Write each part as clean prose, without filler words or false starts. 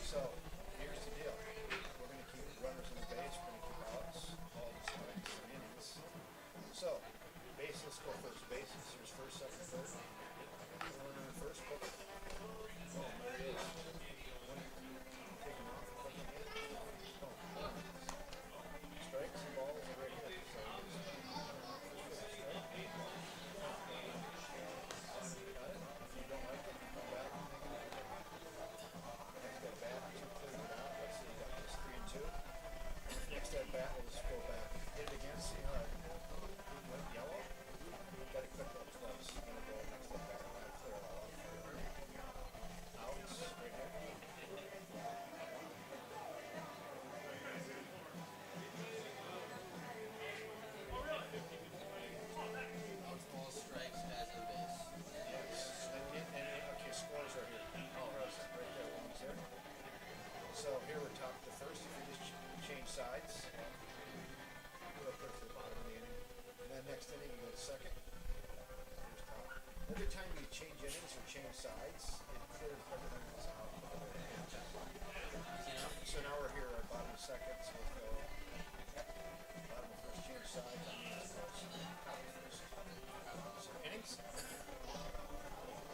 So here's the deal. We're going to keep runners on the base. We're going to keep outs, all the strikes and innings. So base, let's go first. Bases. Here's first, second, third. Runner in first. Pitch. Oh, there it is. Take him off. Put him in. Oh, strikes and balls are right here. So next at bat, we'll just go back. Hit it again, see how it went yellow? Got to click that twice. You're going to go next at bat. Clear it all out. Outs, right here. Outs, balls, strikes, guys on base. Yes. Okay, scores are here. Oh, right there, one's there. So here we're top to first. If you just change sides, go up there to the bottom of the inning. And then next inning, you go to second. Here's top. Every time you change innings or change sides, it clears everything else out. So now we're here at bottom of second, so let's go bottom of first, change sides. Top of first. So innings.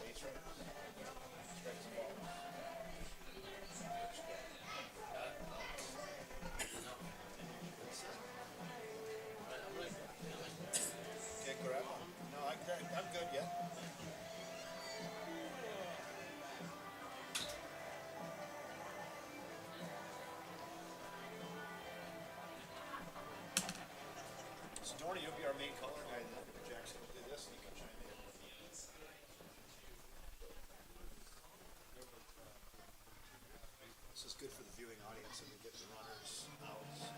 Base runners. Strikes and balls. Okay, grab on. No, I'm good yet. So, Dorney, you'll be our main color guy then. Jackson will do this and you can chime in. This is good for the viewing audience and we get the runners, outs,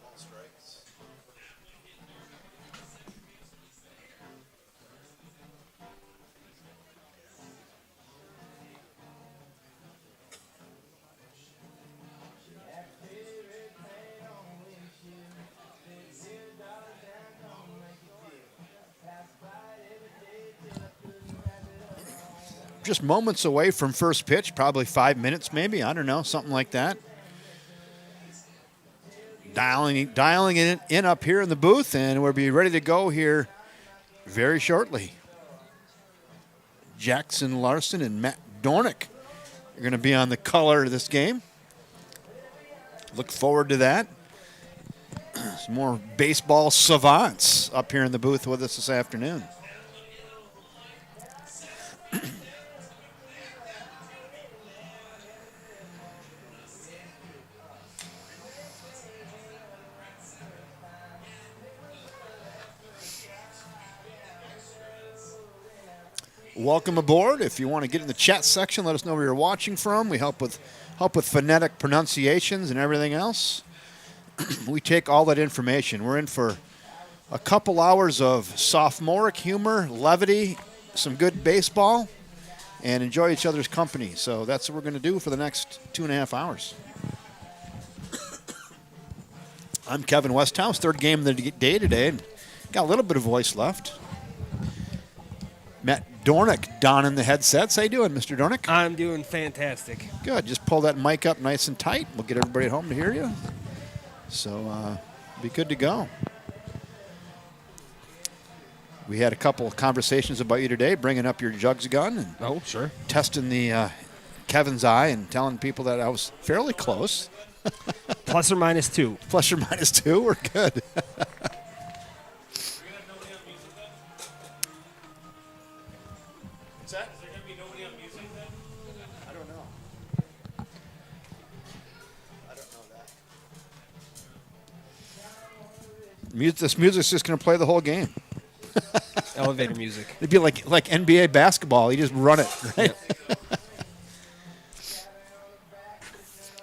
ball strikes. Just moments away from first pitch, probably 5 minutes maybe, I don't know, something like that. Dialing it in up here in the booth, and we'll be ready to go here very shortly. Jackson Larson and Matt Dornick are going to be on the color of this game. Look forward to that. Some more baseball savants up here in the booth with us this afternoon. Welcome aboard. If you want to get in the chat section, let us know where you're watching from. We help with phonetic pronunciations and everything else. We take all that information. We're in for a couple hours of sophomoric humor, levity, some good baseball, and enjoy each other's company. So that's what we're going to do for the next 2.5 hours. I'm Kevin Westhouse, third game of the day today. Got a little bit of voice left. Matt Dornick donning the headsets. How you doing, Mr. Dornick? I'm doing fantastic. Good. Just pull that mic up nice and tight. We'll get everybody at home to hear you. So be good to go. We had a couple of conversations about you today, bringing up your jugs gun and sure. testing the Kevin's eye and telling people that I was fairly close. Plus or minus 2. Plus or minus 2. We're good. This music's just going to play the whole game. Elevator music. It'd be like NBA basketball. You just run it, right? Yep.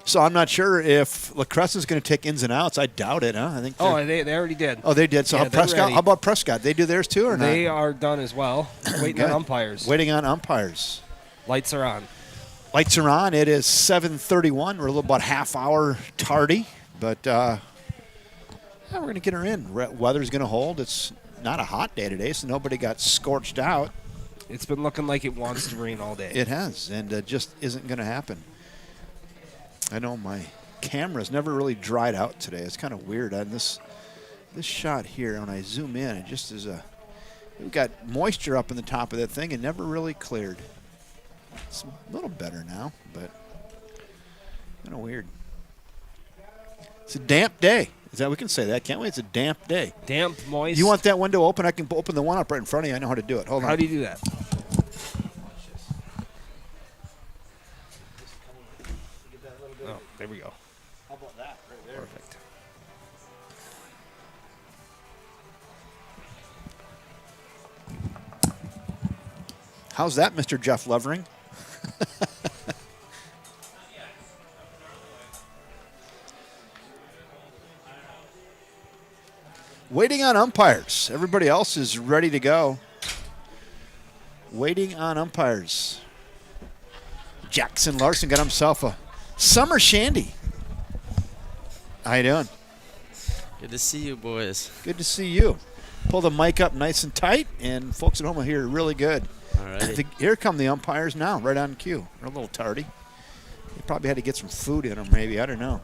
So I'm not sure if La Crescent's going to take ins and outs. I doubt it, huh? I think. They already did. Oh, they did. So Prescott. How about Prescott? They do theirs too, or not? They are done as well. Waiting on umpires. Waiting on umpires. Lights are on. Lights are on. It is 7:31. We're a little about half hour tardy, but we're going to get her in. Weather's going to hold. It's not a hot day today, so nobody got scorched out. It's been looking like it wants to rain all day. It has, and it just isn't going to happen. I know my camera's never really dried out today. It's kind of weird on this shot here. When I zoom in, it just is we've got moisture up in the top of that thing and never really cleared. It's a little better now, but kind of weird. It's a damp day. Is that we can say that, can't we? It's a damp day. Damp, moist. You want that window open? I can open the one up right in front of you. I know how to do it. Hold on. How do you do that? Oh, there we go. How about that right there? Perfect. How's that, Mr. Jeff Levering? Waiting on umpires. Everybody else is ready to go. Waiting on umpires. Jackson Larson got himself a summer shandy. How you doing? Good to see you, boys. Good to see you. Pull the mic up nice and tight, and folks at home will hear it really good. All right. Here come the umpires now, right on cue. They're a little tardy. They probably had to get some food in them, maybe. I don't know.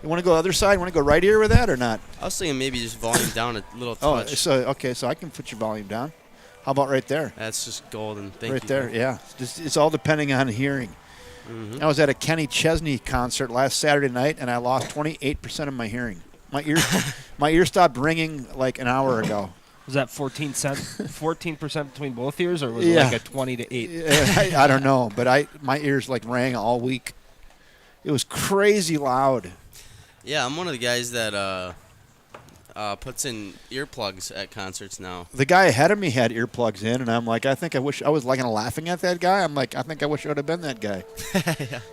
You want to go other side? Want to go right ear with that or not? I was thinking maybe just volume down a little Oh, touch. so I can put your volume down. How about right there? That's just golden. Thank Right you. there, yeah. It's all depending on hearing. I was at a Kenny Chesney concert last Saturday night, and I lost 28% of my hearing. My ear stopped ringing like an hour ago. Was that 14% between both ears, or was it Yeah. like a 20 to 8? I don't know, but my ears like rang all week. It was crazy loud. Yeah, I'm one of the guys that puts in earplugs at concerts now. The guy ahead of me had earplugs in, and I'm like, I was like laughing at that guy. I'm like, I think I wish I would have been that guy.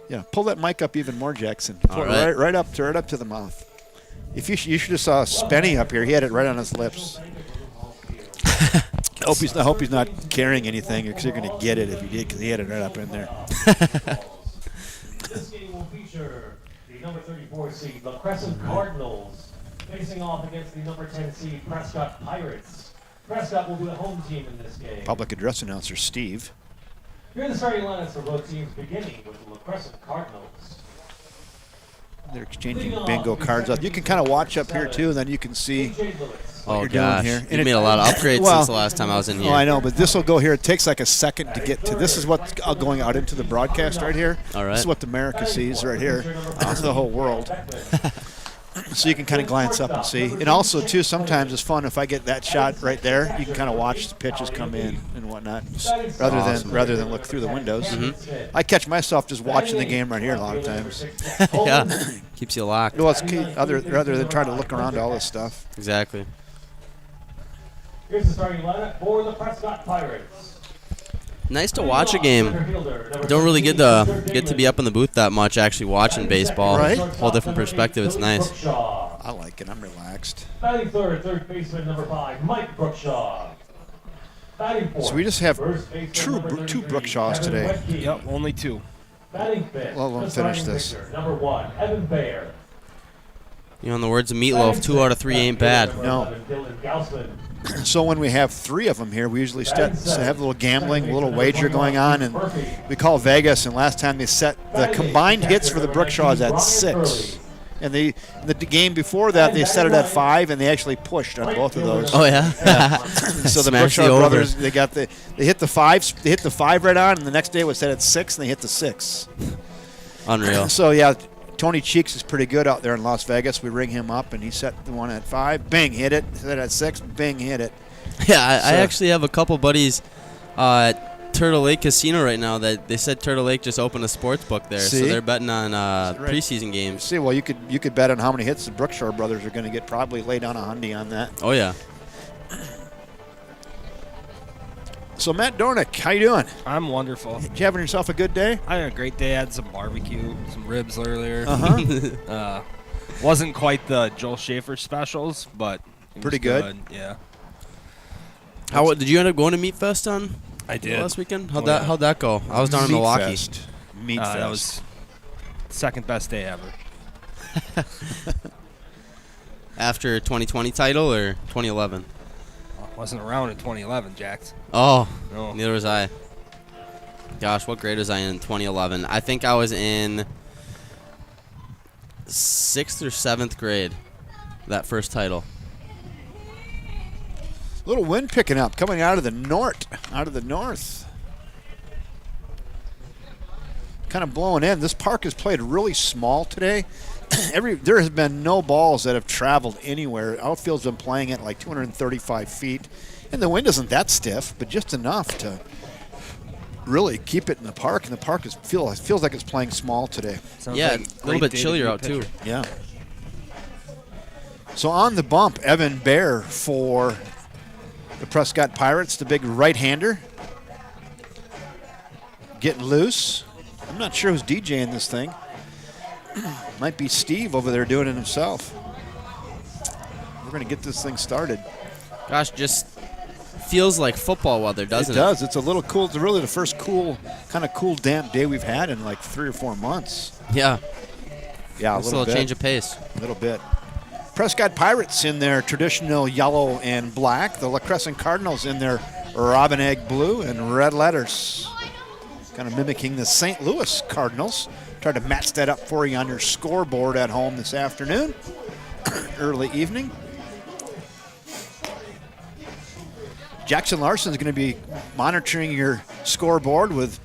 Yeah, pull that mic up even more, Jackson. All right. Right up to the mouth. If you should have saw Spenny up here. He had it right on his lips. I hope he's not carrying anything, because you're going to get it if he did, because he had it right up in there. This game will feature the number 34 seed, the Crescent Cardinals, facing off against the number 10 seed, Prescott Pirates. Prescott will be the home team in this game. Public address announcer Steve. Here are the starting lineups for both teams, beginning with the Crescent Cardinals. They're exchanging bingo cards up. You can kind of watch up here too, and then you can see AJ Lewis. what Oh, you're gosh. doing here. You've made a lot of upgrades Well, since the last time I was in here. Oh, I know, but this will go here. It takes like a second to get to. This is what's going out into the broadcast right here. All right. This is what America sees right here. This is the whole world. So you can kind of glance up and see. And also, too, sometimes it's fun if I get that shot right there. You can kind of watch the pitches come in and whatnot, rather than look through the windows. I catch myself just watching the game right here a lot of times. Yeah, keeps you locked. Well, it's rather than trying to look around all this stuff. Exactly. Here's the starting lineup for the Prescott Pirates. Nice to watch a game. Don't really get to be up in the booth that much actually watching baseball. Right. Whole different perspective. It's nice. I like it. I'm relaxed. Batting third baseman number 5, Mike Brookshaw. Batting fourth, So we just have first baseman two number 33, Brookshaws Evan today. Wetke. Yep, only 2. Batting fifth, Well, we'll the finish starting this. pitcher, number 1, Evan Bayer. You know, in the words of Meatloaf, 2 out of 3 ain't bad. No. Dylan Gaussman. So when we have 3 of them here, we usually have a little gambling, a little wager going on, and we call Vegas. And last time they set the combined hits for the Brookshaws at 6, and the game before that they set it at 5, and they actually pushed on both of those. Oh yeah. So the Smash the Brookshaw over. brothers, they hit the 5, they hit the 5 right on, and the next day it was set at 6, and they hit the 6. Unreal. So yeah, Tony Cheeks is pretty good out there in Las Vegas. We ring him up, and he set the one at 5. Bing, hit it. Set it at 6. Bing, hit it. Yeah, I So- actually have a couple buddies at Turtle Lake Casino right now that they said Turtle Lake just opened a sports book there, See? so they're betting on Right. preseason games. See, well, you could bet on how many hits the Brookshaw brothers are going to get. Probably lay down $100 on that. Oh yeah. So Matt Dornick, how you doing? I'm wonderful. You having yourself a good day? I had a great day. I had some barbecue, some ribs earlier. Uh-huh. Wasn't quite the Joel Schaefer specials, but it Pretty was good. Yeah, How did you end up going to Meat Fest on I did. last weekend? Oh, yeah. How'd that go? I was down in Meat Milwaukee. Fest. Meat Fest. That was second best day ever. After 2020 title or 2011? Wasn't around in 2011, Jax. Oh, No. neither was I. Gosh, what grade was I in 2011? I think I was in 6th or 7th grade, that first title. Little wind picking up, coming out of the north. Kind of blowing in. This park is played really small today. There has been no balls that have traveled anywhere. Outfield's been playing at like 235 feet, and the wind isn't that stiff, but just enough to really keep it in the park. And the park feels like it's playing small today. Sounds Yeah, like a little great bit day to chillier be a out too. pitcher. Yeah. So on the bump, Evan Baer for the Prescott Pirates, the big right-hander. Getting loose. I'm not sure who's DJing this thing. Might be Steve over there doing it himself. We're going to get this thing started. Gosh, just feels like football weather, doesn't it? It does. It's a little cool. It's really the first cool, damp day we've had in like 3 or 4 months. Yeah, Yeah, a it's a little little bit. change of pace. A little bit. Prescott Pirates in their traditional yellow and black. The La Crescent Cardinals in their robin egg blue and red letters. Kind of mimicking the St. Louis Cardinals. Try to match that up for you on your scoreboard at home this afternoon. Early evening. Jackson Larson's going to be monitoring your scoreboard with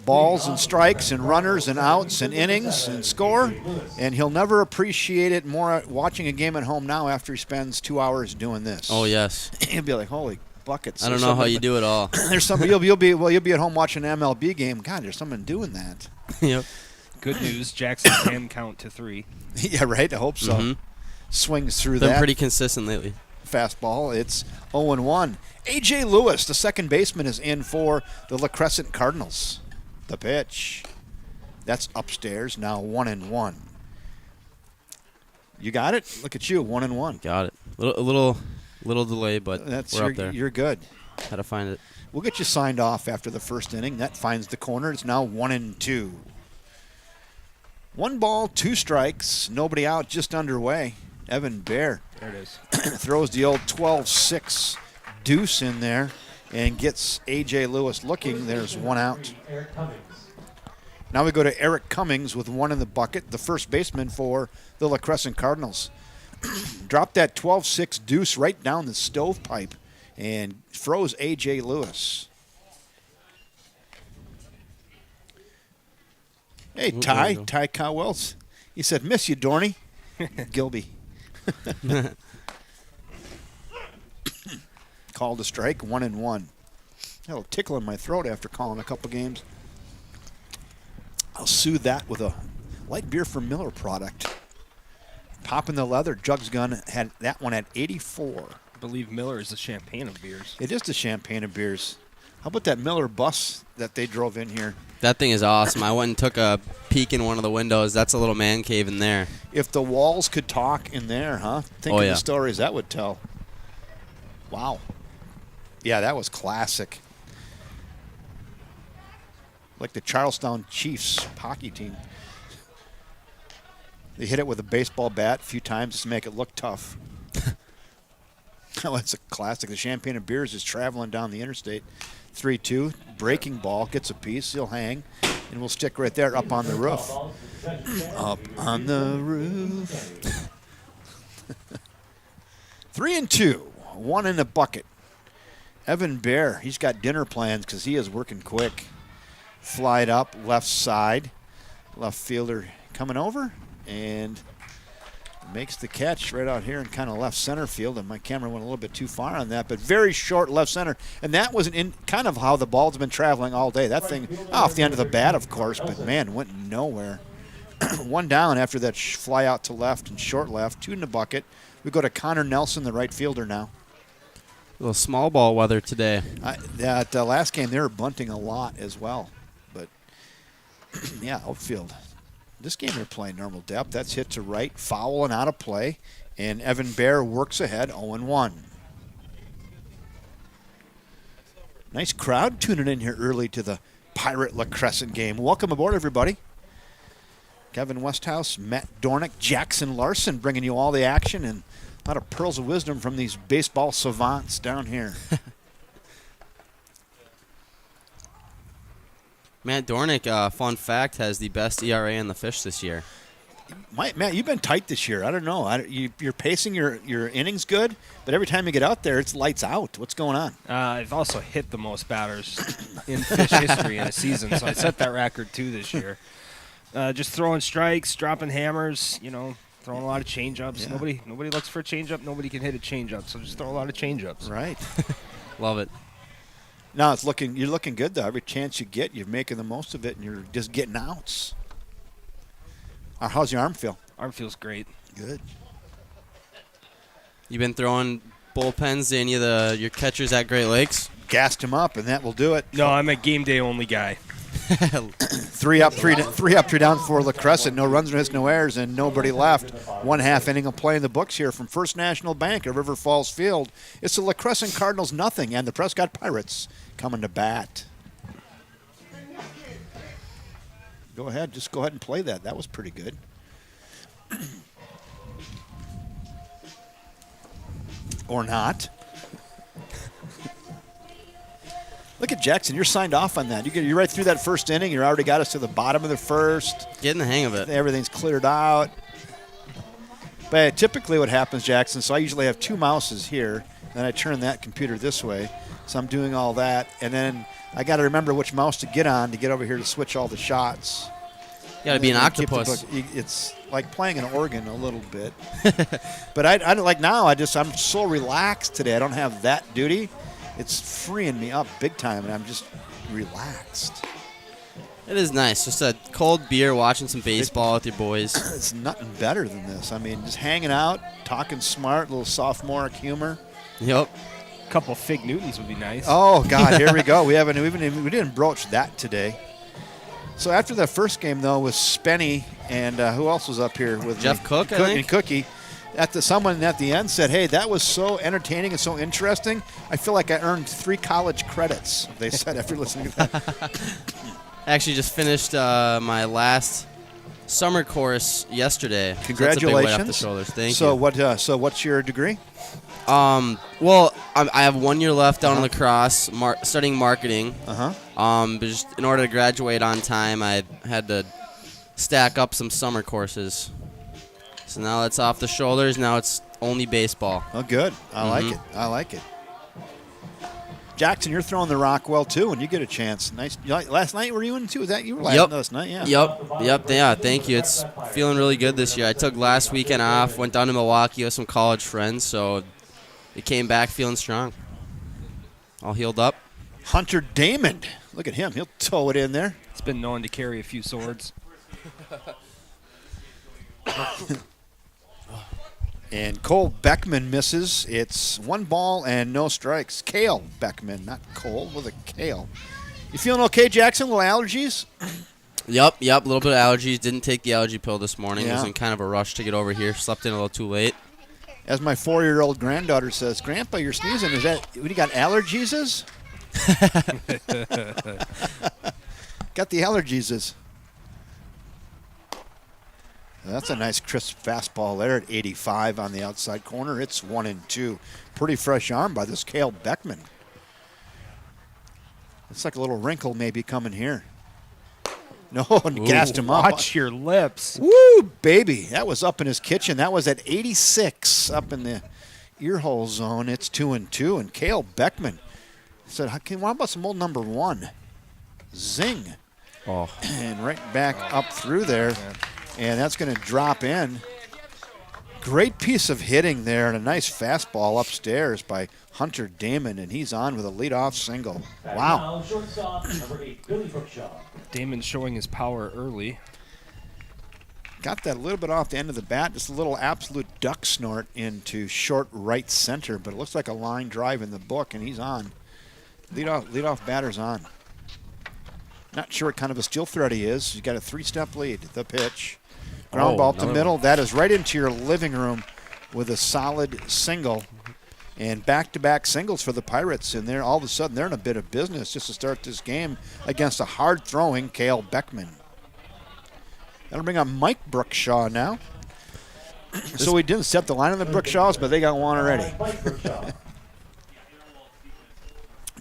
balls and strikes and runners and outs and innings and score. And he'll never appreciate it more watching a game at home now after he spends 2 hours doing this. Oh, yes. He'll be like, holy buckets. I don't know how you do it all. There's somebody, you'll be at home watching an MLB game. God, there's someone doing that. Yep. Good news, Jackson can count to 3. Yeah, right. I hope so. Mhm. Swings through Been that pretty consistent lately. fastball. It's 0-1. A.J. Lewis, the second baseman, is in for the La Crescent Cardinals. The pitch. That's upstairs. Now 1-1. You got it? Look at you, 1-1. Got it. A little delay, but we're up there. You're good. How to find it. We'll get you signed off after the first inning. That finds the corner. It's now 1-2. 1 ball, 2 strikes. Nobody out, just underway. Evan Baer There it is. throws the old 12-6 deuce in there and gets A.J. Lewis looking. There's 1 out. Eric Cummings. Now we go to Eric Cummings with 1 in the bucket, the first baseman for the La Crescent Cardinals. Dropped that 12-6 deuce right down the stovepipe and froze A.J. Lewis. Hey, there Ty you go. Cowells. He said, miss you, Dorney. Gilby. Called a strike, 1-1. Had a little tickle in my throat after calling a couple games. I'll soothe that with a light beer from Miller product. Popping the leather, Jugs Gun had that one at 84. I believe Miller is the champagne of beers. It is the champagne of beers. How about that Miller bus that they drove in here? That thing is awesome. I went and took a peek in one of the windows. That's a little man cave in there. If the walls could talk in there, huh? Think Oh, of yeah. the stories that would tell. Wow. Yeah, that was classic. Like the Charlestown Chiefs hockey team. They hit it with a baseball bat a few times to make it look tough. Oh, it's a classic. The Champagne of Beers is traveling down the interstate. 3-2, breaking ball, gets a piece, he'll hang, and we'll stick right there up on the roof. Up on the roof. 3-2, 1 in the bucket. Evan Baer, he's got dinner plans because he is working quick. Flied up, left side. Left fielder coming over and makes the catch right out here in kind of left center field, and my camera went a little bit too far on that, but very short left center, and that was kind of how the ball's been traveling all day. That thing off the end of the bat, of course, but man, went nowhere. 1 down after that fly out to left and short left, 2 in the bucket. We go to Connor Nelson, the right fielder now. A little small ball weather today. That last game, they were bunting a lot as well, but yeah, outfield. This game they're playing normal depth. That's hit to right, foul and out of play. And Evan Baer works ahead, 0-1. Nice crowd tuning in here early to the Pirate La Crescent game. Welcome aboard, everybody. Kevin Westhouse, Matt Dornick, Jackson Larson bringing you all the action and A lot of pearls of wisdom from these baseball savants down here. Matt Dornick, fun fact, has the best ERA in the Fish this year. Matt, you've been tight this year. I don't know. You're pacing your innings good, but every time you get out there, it's lights out. What's going on? I've also hit the most batters in Fish history in a season, so I set that record too this year. Just throwing strikes, dropping hammers, throwing a lot of change-ups. Yeah. Nobody looks for a change-up. Nobody can hit a change-up, so just throw a lot of change-ups. Right. Love it. Now you're looking good though. Every chance you get, you're making the most of it, and you're just getting outs. How's your arm feel? Arm feels great. Good. You been throwing bullpens to any of your catchers at Great Lakes? Gassed him up, and that will do it. No, I'm a game day only guy. 3 up, 3 down for La Crescent. No runs, no hits, no errors, and nobody left. 1/2 inning of play in the books here from First National Bank at River Falls Field. It's the La Crescent Cardinals nothing, and the Prescott Pirates coming to bat. Go ahead, just go ahead and play that. That was pretty good. Or not. Look at Jackson. You're signed off on that. You're right through that first inning. You already got us to the bottom of the first. Getting the hang of it. Everything's cleared out. But typically what happens, Jackson, so I usually have 2 mouses here, then I turn that computer this way. So I'm doing all that, and then I got to remember which mouse to get on to get over here to switch all the shots. You got to be an octopus. It's like playing an organ a little bit. But I like now, I'm so relaxed today. I don't have that duty. It's freeing me up big time, and I'm just relaxed. It is nice. Just a cold beer, watching some baseball with your boys. It's nothing better than this. I mean, just hanging out, talking smart, a little sophomoric humor. Yep. A couple Fig Newtons would be nice. Oh God, here we go. We didn't broach that today. So after the first game though was Spenny and who else was up here with Jeff me? Cook, I think. And Cookie. Someone at the end said, "Hey, that was so entertaining and so interesting. I feel like I earned 3 college credits." They said after listening to that. I actually just finished my last summer course yesterday. Congratulations. So that's a big weight off the shoulders. Thank you. So what's your degree? Well, I have 1 year left down in lacrosse, studying marketing. But just in order to graduate on time, I had to stack up some summer courses. So now that's off the shoulders. Now it's only baseball. Oh, good. I like it. Jackson, you're throwing the rock well too, and you get a chance. Nice. Last night were you in too? Was that you were last night? Yeah. Yep. Yeah. Thank you. It's feeling really good this year. I took last weekend off, went down to Milwaukee with some college friends, so it came back feeling strong. All healed up. Hunter Damon. Look at him. He'll tow it in there. It's been known to carry a few swords. And Cole Beckman misses. It's 1 ball and no strikes. Cale Beckman, not Cole, with a Cale. You feeling okay, Jackson? Little allergies? Yep. A little bit of allergies. Didn't take the allergy pill this morning. Yeah. Was in kind of a rush to get over here. Slept in a little too late. As my 4-year-old granddaughter says, "Grandpa, you're sneezing. Is that what you got? Allergies?" Got the allergies. That's a nice crisp fastball there at 85 on the outside corner. It's 1-2. Pretty fresh arm by this Cale Beckman. It's like a little wrinkle maybe coming here. No, and gassed him up. Watch your lips. Woo, baby. That was up in his kitchen. That was at 86 up in the earhole zone. It's 2-2. And Cale Beckman said, "How about some old number 1? Zing." Oh. And right back up through there. And that's going to drop in. Great piece of hitting there and a nice fastball upstairs by Hunter Damon, and he's on with a leadoff single. Wow. Shortstop, number 8, Billy Brookshaw. Damon showing his power early. Got that a little bit off the end of the bat, just a little absolute duck snort into short right center, but it looks like a line drive in the book, and he's on. Leadoff batter's on. Not sure what kind of a steel threat he is. He's got a 3-step lead. The pitch. Ground ball to middle. That is right into your living room with a solid single. And back-to-back singles for the Pirates. And all of a sudden, they're in a bit of business just to start this game against a hard-throwing Cale Beckman. That'll bring on Mike Brookshaw now. So we didn't set the line on the Brookshaws, but they got one already. Mike Brookshaw.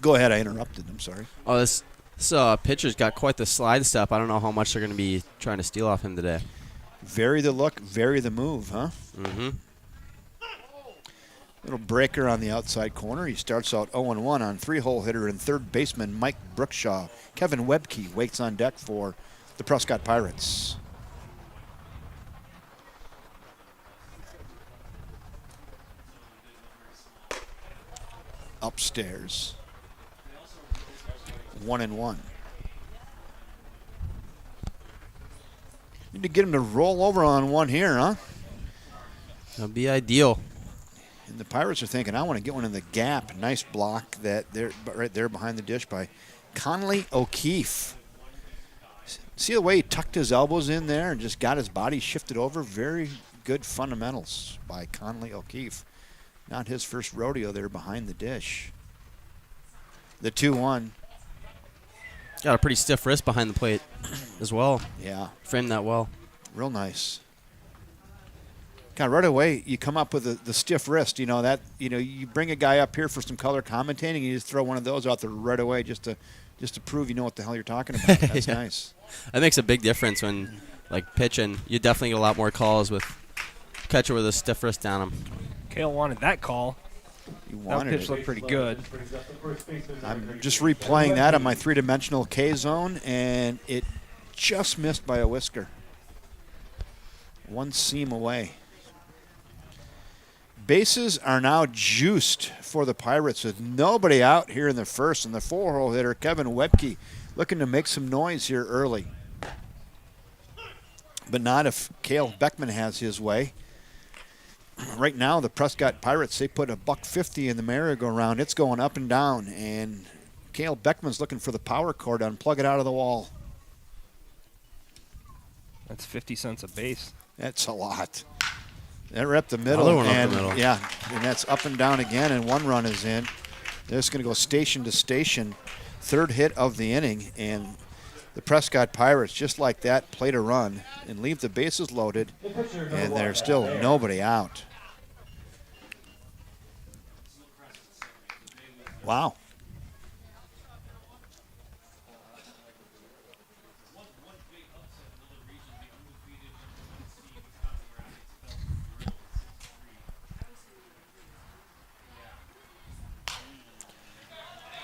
Go ahead, I interrupted. I'm sorry. Oh, this pitcher's got quite the slide step. I don't know how much they're going to be trying to steal off him today. Vary the look, vary the move, huh? Mm-hmm. Little breaker on the outside corner. He starts out 0-1 on 3-hole hitter and third baseman Mike Brookshaw. Kevin Webke waits on deck for the Prescott Pirates. Upstairs. 1-1. Need to get him to roll over on one here, huh? That'll be ideal. And the Pirates are thinking, I want to get one in the gap. Nice block that they're right there behind the dish by Conley O'Keefe. See the way he tucked his elbows in there and just got his body shifted over? Very good fundamentals by Conley O'Keefe. Not his first rodeo there behind the dish. The 2-1. Got a pretty stiff wrist behind the plate as well. Yeah, Framed that well. real nice. God, right away you come up with the stiff wrist. You know that. You know you bring a guy up here for some color commentating, and you just throw one of those out there right away just to prove you know what the hell you're talking about. That's Yeah. nice. That makes a big difference when, like, pitching. You definitely get a lot more calls with catcher with a stiff wrist down him. Kale wanted that call. You That wanted pitch it. looked pretty good. I'm just replaying that on my three-dimensional K zone, and it just missed by a whisker. One seam away. Bases are now juiced for the Pirates with nobody out here in the first, and the 4-hole hitter, Kevin Webke, looking to make some noise here early. But not if Cale Beckman has his way. Right now, the Prescott Pirates, they put $150 in the merry-go-round. It's going up and down, and Cale Beckman's looking for the power cord to unplug it out of the wall. That's 50 cents a base. That's a lot. They're up the middle, Another one up the and middle. yeah, and that's up and down again, and one run is in. They're just going to go station to station. Third hit of the inning, and the Prescott Pirates, just like that, played a run and leave the bases loaded, and there's still nobody out. Wow.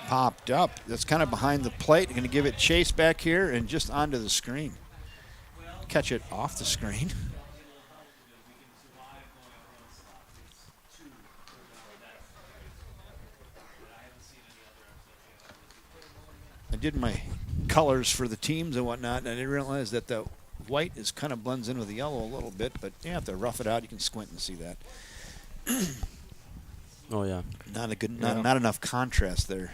Popped up. That's kind of behind the plate. Going to give it chase back here and just onto the screen. Catch it off the screen. I did my colors for the teams and whatnot, and I didn't realize that the white is kind of blends in with the yellow a little bit, but you have to rough it out. You can squint and see that. Oh, yeah. Not enough contrast there.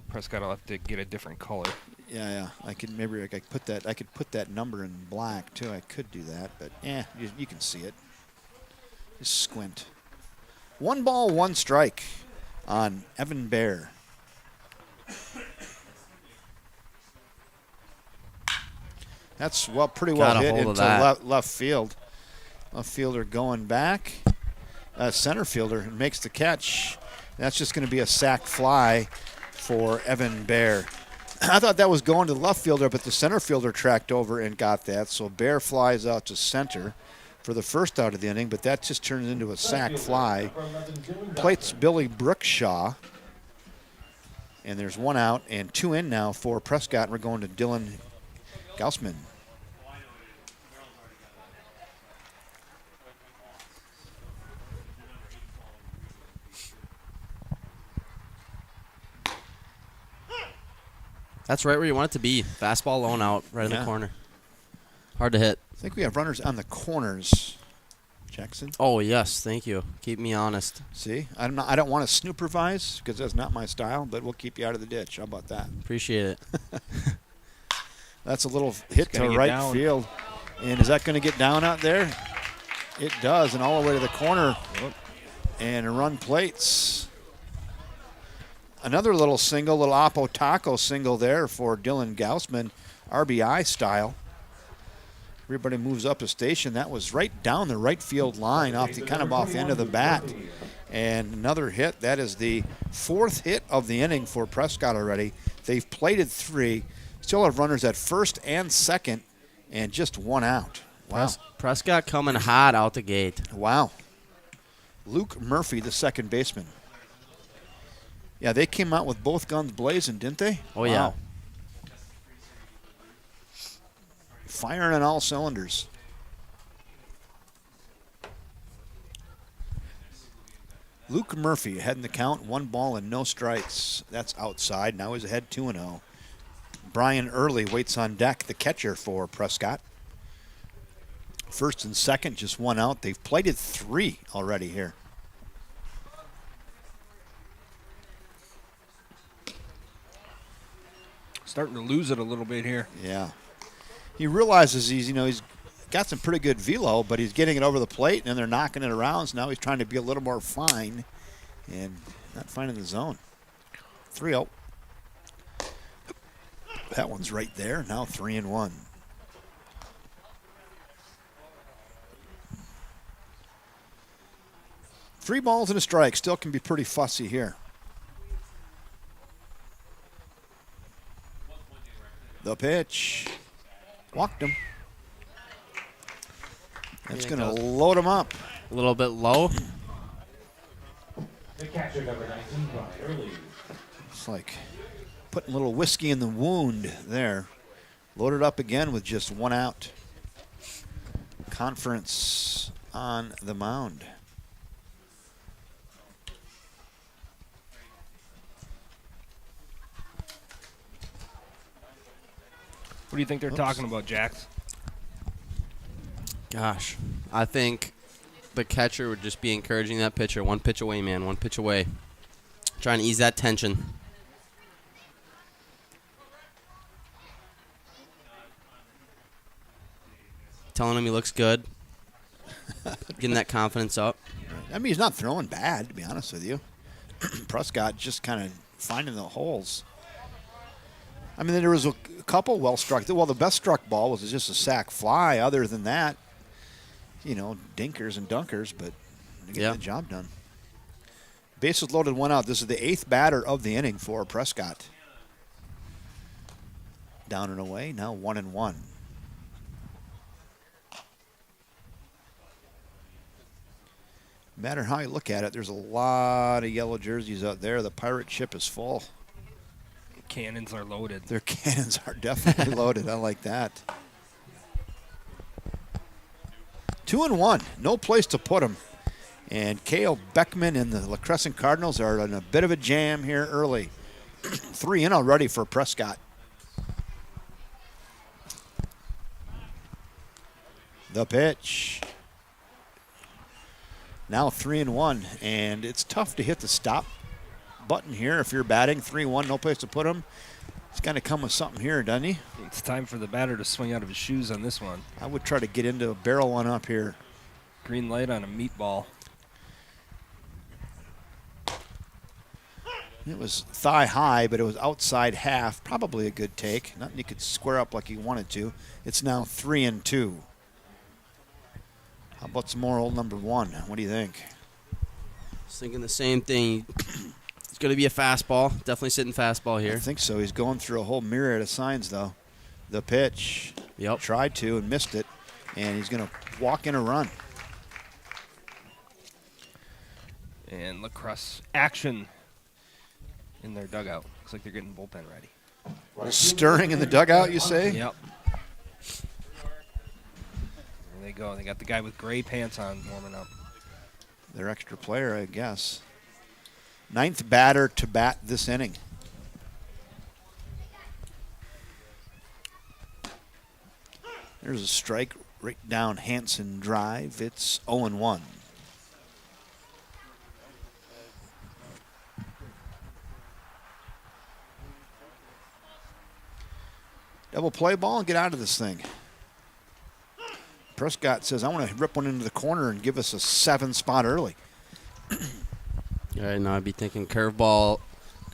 Prescott will have to get a different color. Yeah. I could put that number in black too. I could do that, but you can see it. Just squint. 1 ball, 1 strike on Evan Bear. That's pretty well Got a hit hold into of that. left field. Left fielder going back. Center fielder makes the catch. That's just going to be a sac fly for Evan Bear. I thought that was going to the left fielder, but the center fielder tracked over and got that. So Bear flies out to center for the first out of the inning, but that just turns into a sac fly. Plates Billy Brookshaw. And there's 1 out and 2 in now for Prescott. And we're going to Dylan Gaussman. That's right where you want it to be. Fastball lone out, right in the corner. Hard to hit. I think we have runners on the corners. Jackson. Oh, yes. Thank you. Keep me honest. See, I don't want to snooperize because that's not my style, but we'll keep you out of the ditch. How about that? Appreciate it. That's a little hit to gonna get right down. field. And is that going to get down out there? It does, and all the way to the corner. And a run plates. Another little single, little Oppo Taco single there for Dylan Gaussman, RBI style. Everybody moves up a station. That was right down the right field line off the end of the bat. And another hit. That is the 4th hit of the inning for Prescott already. They've plated 3. Still have runners at first and second, and just 1 out. Wow. Prescott coming hot out the gate. Wow. Luke Murphy, the second baseman. Yeah, they came out with both guns blazing, didn't they? Oh, yeah. Firing on all cylinders. Luke Murphy ahead in the count, 1 ball and no strikes. That's outside. Now he's ahead 2-0. Brian Early waits on deck, the catcher for Prescott. First and second, just 1 out. They've plated 3 already here. Starting to lose it a little bit here. Yeah. He realizes he's got some pretty good velo, but he's getting it over the plate, and then they're knocking it around. So now he's trying to be a little more fine and not finding the zone. 3-0. That one's right there. Now 3-1. Three balls and a strike. Still can be pretty fussy here. The pitch. Walked him. That's going to load him up. A little bit low. The catcher, number 19, Brian Early. It's like putting a little whiskey in the wound there. Loaded up again with just 1 out. Conference on the mound. What do you think they're talking about, Jax? Gosh, I think the catcher would just be encouraging that pitcher. 1 pitch away, man. 1 pitch away. Trying to ease that tension. Telling him he looks good. Getting that confidence up. I mean, he's not throwing bad, to be honest with you. Prescott just kind of finding the holes. I mean, there was a couple well struck. Well, the best struck ball was just a sac fly. Other than that, dinkers and dunkers, but they get the job done. Bases loaded, 1 out. This is the 8th batter of the inning for Prescott. Down and away, now 1-1. No matter how you look at it, there's a lot of yellow jerseys out there. The pirate ship is full. Cannons are loaded. Their cannons are definitely loaded. I like that. 2-1. No place to put them. And Cale Beckman and the La Crescent Cardinals are in a bit of a jam here early. 3 in already for Prescott. The pitch. Now 3-1. And it's tough to hit the stop button here if you're batting. 3-1, no place to put him. He's got to come with something here, doesn't he? It's time for the batter to swing out of his shoes on this one. I would try to get into a barrel one up here. Green light on a meatball. It was thigh high, but it was outside half. Probably a good take. Nothing you could square up like he wanted to. It's now 3-2. How about some more old number 1? What do you think? I was thinking the same thing. It's going to be a fastball. Definitely sitting fastball here. I think so. He's going through a whole myriad of signs, though. The pitch. Yep. Tried to and missed it. And he's going to walk in a run. And lacrosse action in their dugout. Looks like they're getting bullpen ready. Stirring in the dugout, you say? Yep. There they go. They got the guy with gray pants on warming up. Their extra player, I guess. 9th batter to bat this inning. There's a strike right down Hanson Drive. It's 0-1. Double play ball and get out of this thing. Prescott says, I want to rip one into the corner and give us a 7 spot early. All right, now I'd be thinking curveball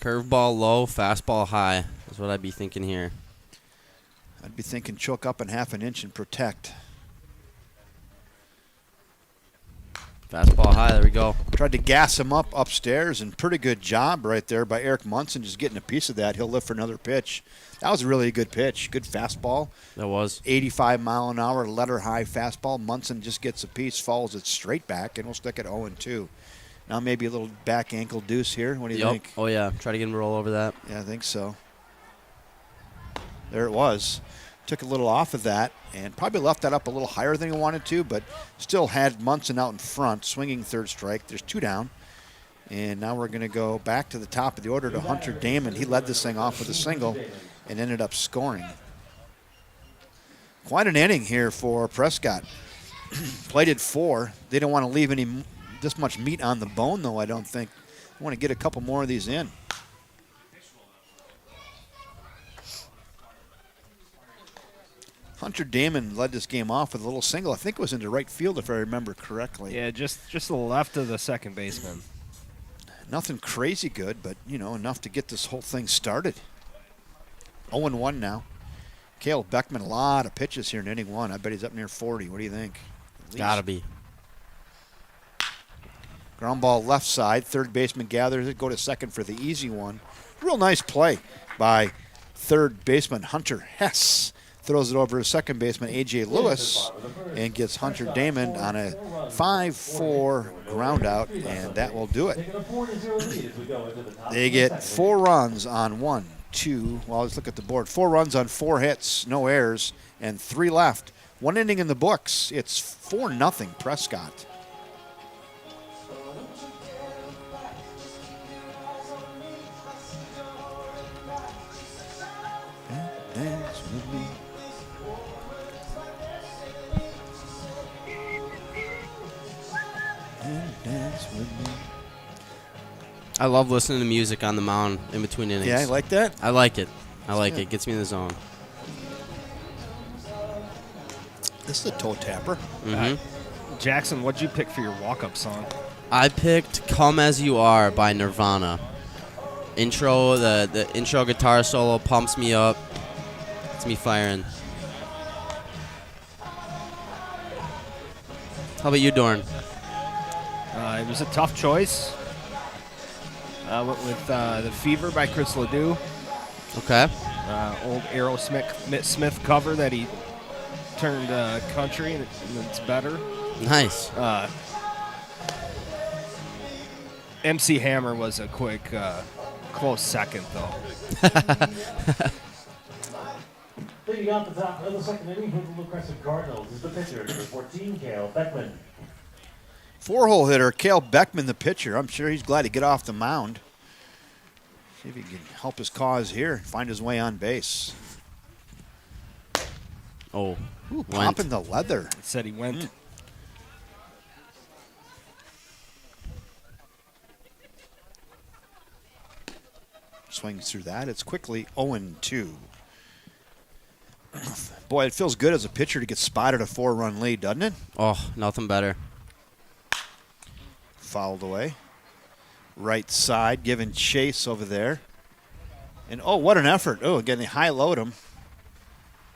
low, fastball high. That's what I'd be thinking here. I'd be thinking choke up in half an inch and protect. Fastball high. There we go. Tried to gas him up upstairs, and pretty good job right there by Eric Munson just getting a piece of that. He'll lift for another pitch. That was really a good pitch. Good fastball. That was. 85-mile-an-hour letter-high fastball. Munson just gets a piece, follows it straight back, and we'll stick at 0-2. Now maybe a little back ankle deuce here. What do you think? Oh, yeah. Try to get him to roll over that. Yeah, I think so. There it was. Took a little off of that and probably left that up a little higher than he wanted to, but still had Munson out in front, swinging third strike. There's 2 down. And now we're going to go back to the top of the order to Hunter Damon. He led this thing off with a single and ended up scoring. Quite an inning here for Prescott. Plated 4. They don't want to leave this much meat on the bone, though, I don't think. They want to get a couple more of these in. Hunter Damon led this game off with a little single. I think it was into right field, if I remember correctly. Yeah, just to the left of the second baseman. Nothing crazy good, but, enough to get this whole thing started. 0-1 now. Cale Beckman, a lot of pitches here in inning 1. I bet he's up near 40. What do you think? Gotta be. Ground ball left side. Third baseman gathers it. Go to second for the easy one. Real nice play by third baseman Hunter Hess. Throws it over to second baseman A.J. Lewis and gets Hunter Damon on a 5-4 ground out, and that will do it. They get 4 runs on 1, 2. Well, let's look at the board. 4 runs on 4 hits, no errors, and 3 left. 1 inning in the books. It's 4-0 Prescott. Dance with me. Dance with me. I love listening to music on the mound in between innings. Yeah, I like that. I like it. It. Gets me in the zone. This is a toe tapper. Mm-hmm. Jackson, what'd you pick for your walk-up song? I picked "Come As You Are" by Nirvana. The intro guitar solo pumps me up. It's me firing. How about you, Dorn? It was a tough choice. I went with The Fever by Chris Ledoux. Okay. Old Aerosmith cover that he turned country, and it's better. Nice. MC Hammer was a quick, close second, though. Leading off the top of the second inning for the Prescott Cardinals is the pitcher, number 14, Cale Beckman. 4-hole hitter, Cale Beckman, the pitcher. I'm sure he's glad to get off the mound. See if he can help his cause here, find his way on base. Oh, Ooh, popping the leather. It said he went. Swings through that. It's quickly 0-2. Boy, it feels good as a pitcher to get spotted a 4-run lead, doesn't it? Oh, nothing better. Fouled away. Right side, giving chase over there. And, oh, what an effort. Oh, again, they high-load him.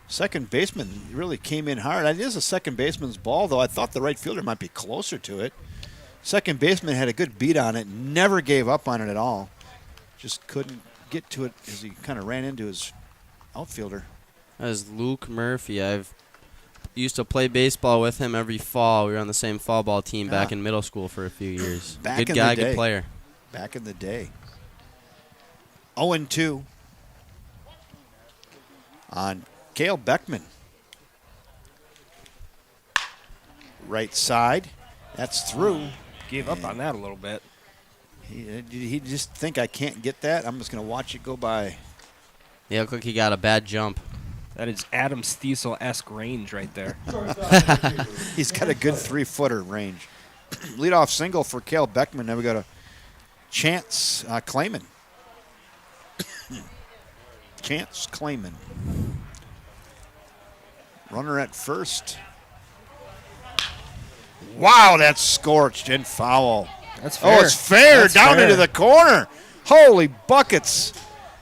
Second baseman really came in hard. It is a second baseman's ball, though. I thought the right fielder might be closer to it. Second baseman had a good beat on it, never gave up on it at all. Just couldn't get to it as he kind of ran into his outfielder. That is Luke Murphy. I've used to play baseball with him every fall. We were on the same fall ball team back in middle school for a few years. Good guy, good player. Back in the day. 0-2 on Cale Beckman. Right side. That's through. Gave up on that a little bit. He just think I can't get that? I'm just going to watch it go by. Yeah, looked like he got a bad jump. That is Adam Stiesel-esque range right there. He's got a good 3-footer range. Leadoff single for Cale Beckman. Then we got a Chance Clayman. Chance Clayman. Runner at first. Wow, that's scorched and foul. That's fair. Oh, it's fair. That's down fair. into the corner. Holy buckets.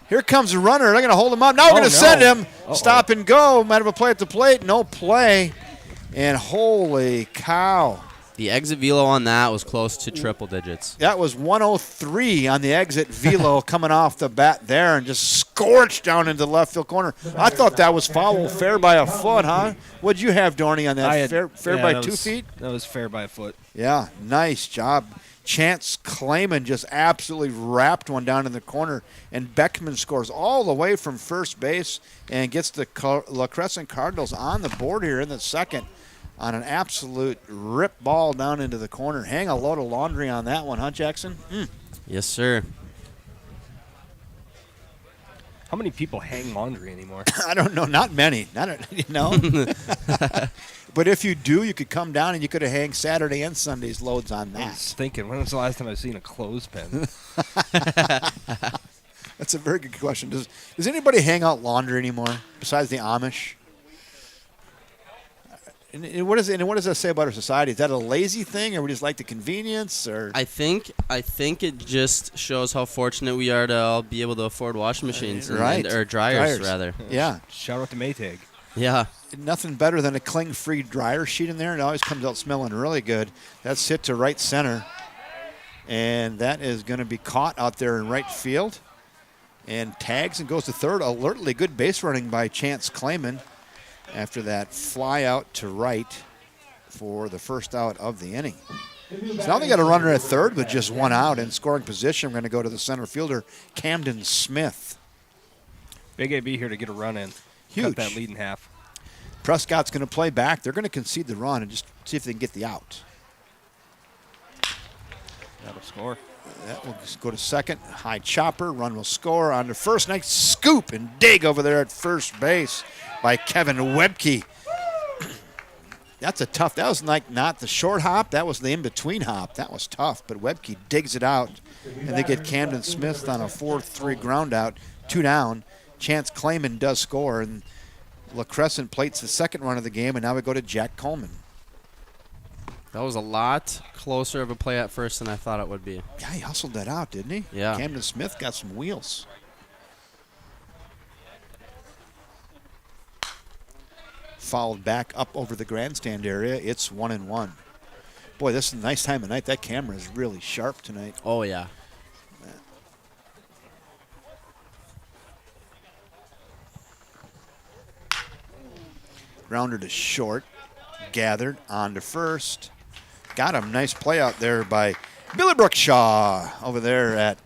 Here comes the runner. They're going to hold him up. Now we're going to send him. Stop and go. Might have a play at the plate. No play. And holy cow. The exit velo on that was close to triple digits. That was 103 on the exit velo coming off the bat there and just scorched down into the left field corner. I thought that was foul, fair by a foot, huh? What'd you have, Dorney, on that? Fair by 2 feet? That was fair by a foot. Yeah, nice job. Chance Clayman just absolutely wrapped one down in the corner, and Beckman scores all the way from first base and gets the La Crescent Cardinals on the board here in the second on an absolute rip ball down into the corner. Hang a load of laundry on that one, huh, Jackson? Yes, sir. How many people hang laundry anymore? I don't know. Not many. But if you do, you could come down and you could have hang Saturday and Sunday's loads on I that. was thinking, when was the last time I've seen a clothespin? That's a very good question. Does anybody hang out laundry anymore besides the Amish? And what does that say about our society? Is that a lazy thing, or we just like the convenience? Or I think it just shows how fortunate we are to all be able to afford washing machines or dryers rather. Yeah. Shout out to Maytag. Yeah. Nothing better than a cling-free dryer sheet in there. It always comes out smelling really good. That's hit to right center, and that is going to be caught out there in right field, and tags and goes to third. Alertly good base running by Chance Clayman after that fly out to right for the first out of the inning. So now they got a runner at third with just one out. In scoring position, we're going to go to the center fielder, Camden Smith. Big AB here to get a run in. Huge. Cut that lead in half. Prescott's going to play back. They're going to concede the run and just see if they can get the out. That'll score. That will just go to second. High chopper. Run will score on to first. Nice scoop and dig over there at first base by Kevin Webke. That's a tough. That was like not the short hop. That was the in-between hop. That was tough. But Webke digs it out. And they get Camden Smith on a 4-3 ground out. 2 down. Chance Clayman does score. And La Crescent plates the second run of the game. And now we go to Jack Coleman. That was a lot closer of a play at first than I thought it would be. Yeah, he hustled that out, didn't he? Yeah. Camden Smith got some wheels. Fouled back up over the grandstand area. It's 1-1. Boy, this is a nice time of night. That camera is really sharp tonight. Oh, yeah. Grounder to short. Gathered on to first. Got him. Nice play out there by Billy Brookshaw over there at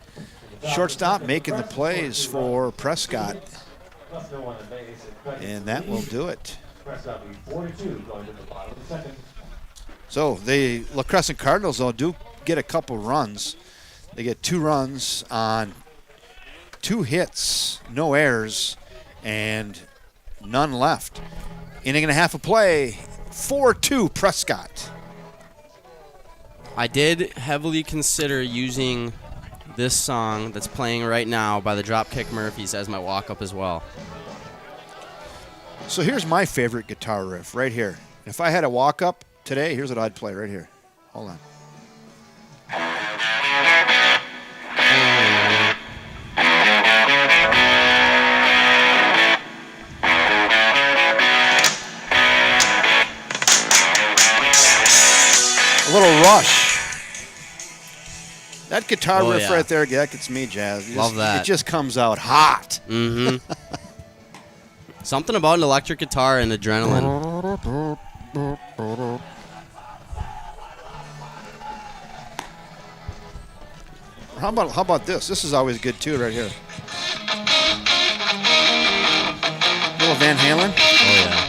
shortstop, making the plays for Prescott. And that will do it. So the La Crescent Cardinals, though, do get a couple runs. They get 2 runs on 2 hits, no errors, and none left. Inning and a half of play, 4-2 Prescott. I did heavily consider using this song that's playing right now by the Dropkick Murphys as my walk-up as well. So here's my favorite guitar riff right here. If I had a walk-up today, here's what I'd play right here. Hold on. A little Rush. That guitar riff right there, that gets me jazzed. Love that. It just comes out hot. Mm-hmm. Something about an electric guitar and adrenaline. How about this? This is always good too, right here. Little Van Halen. Oh yeah.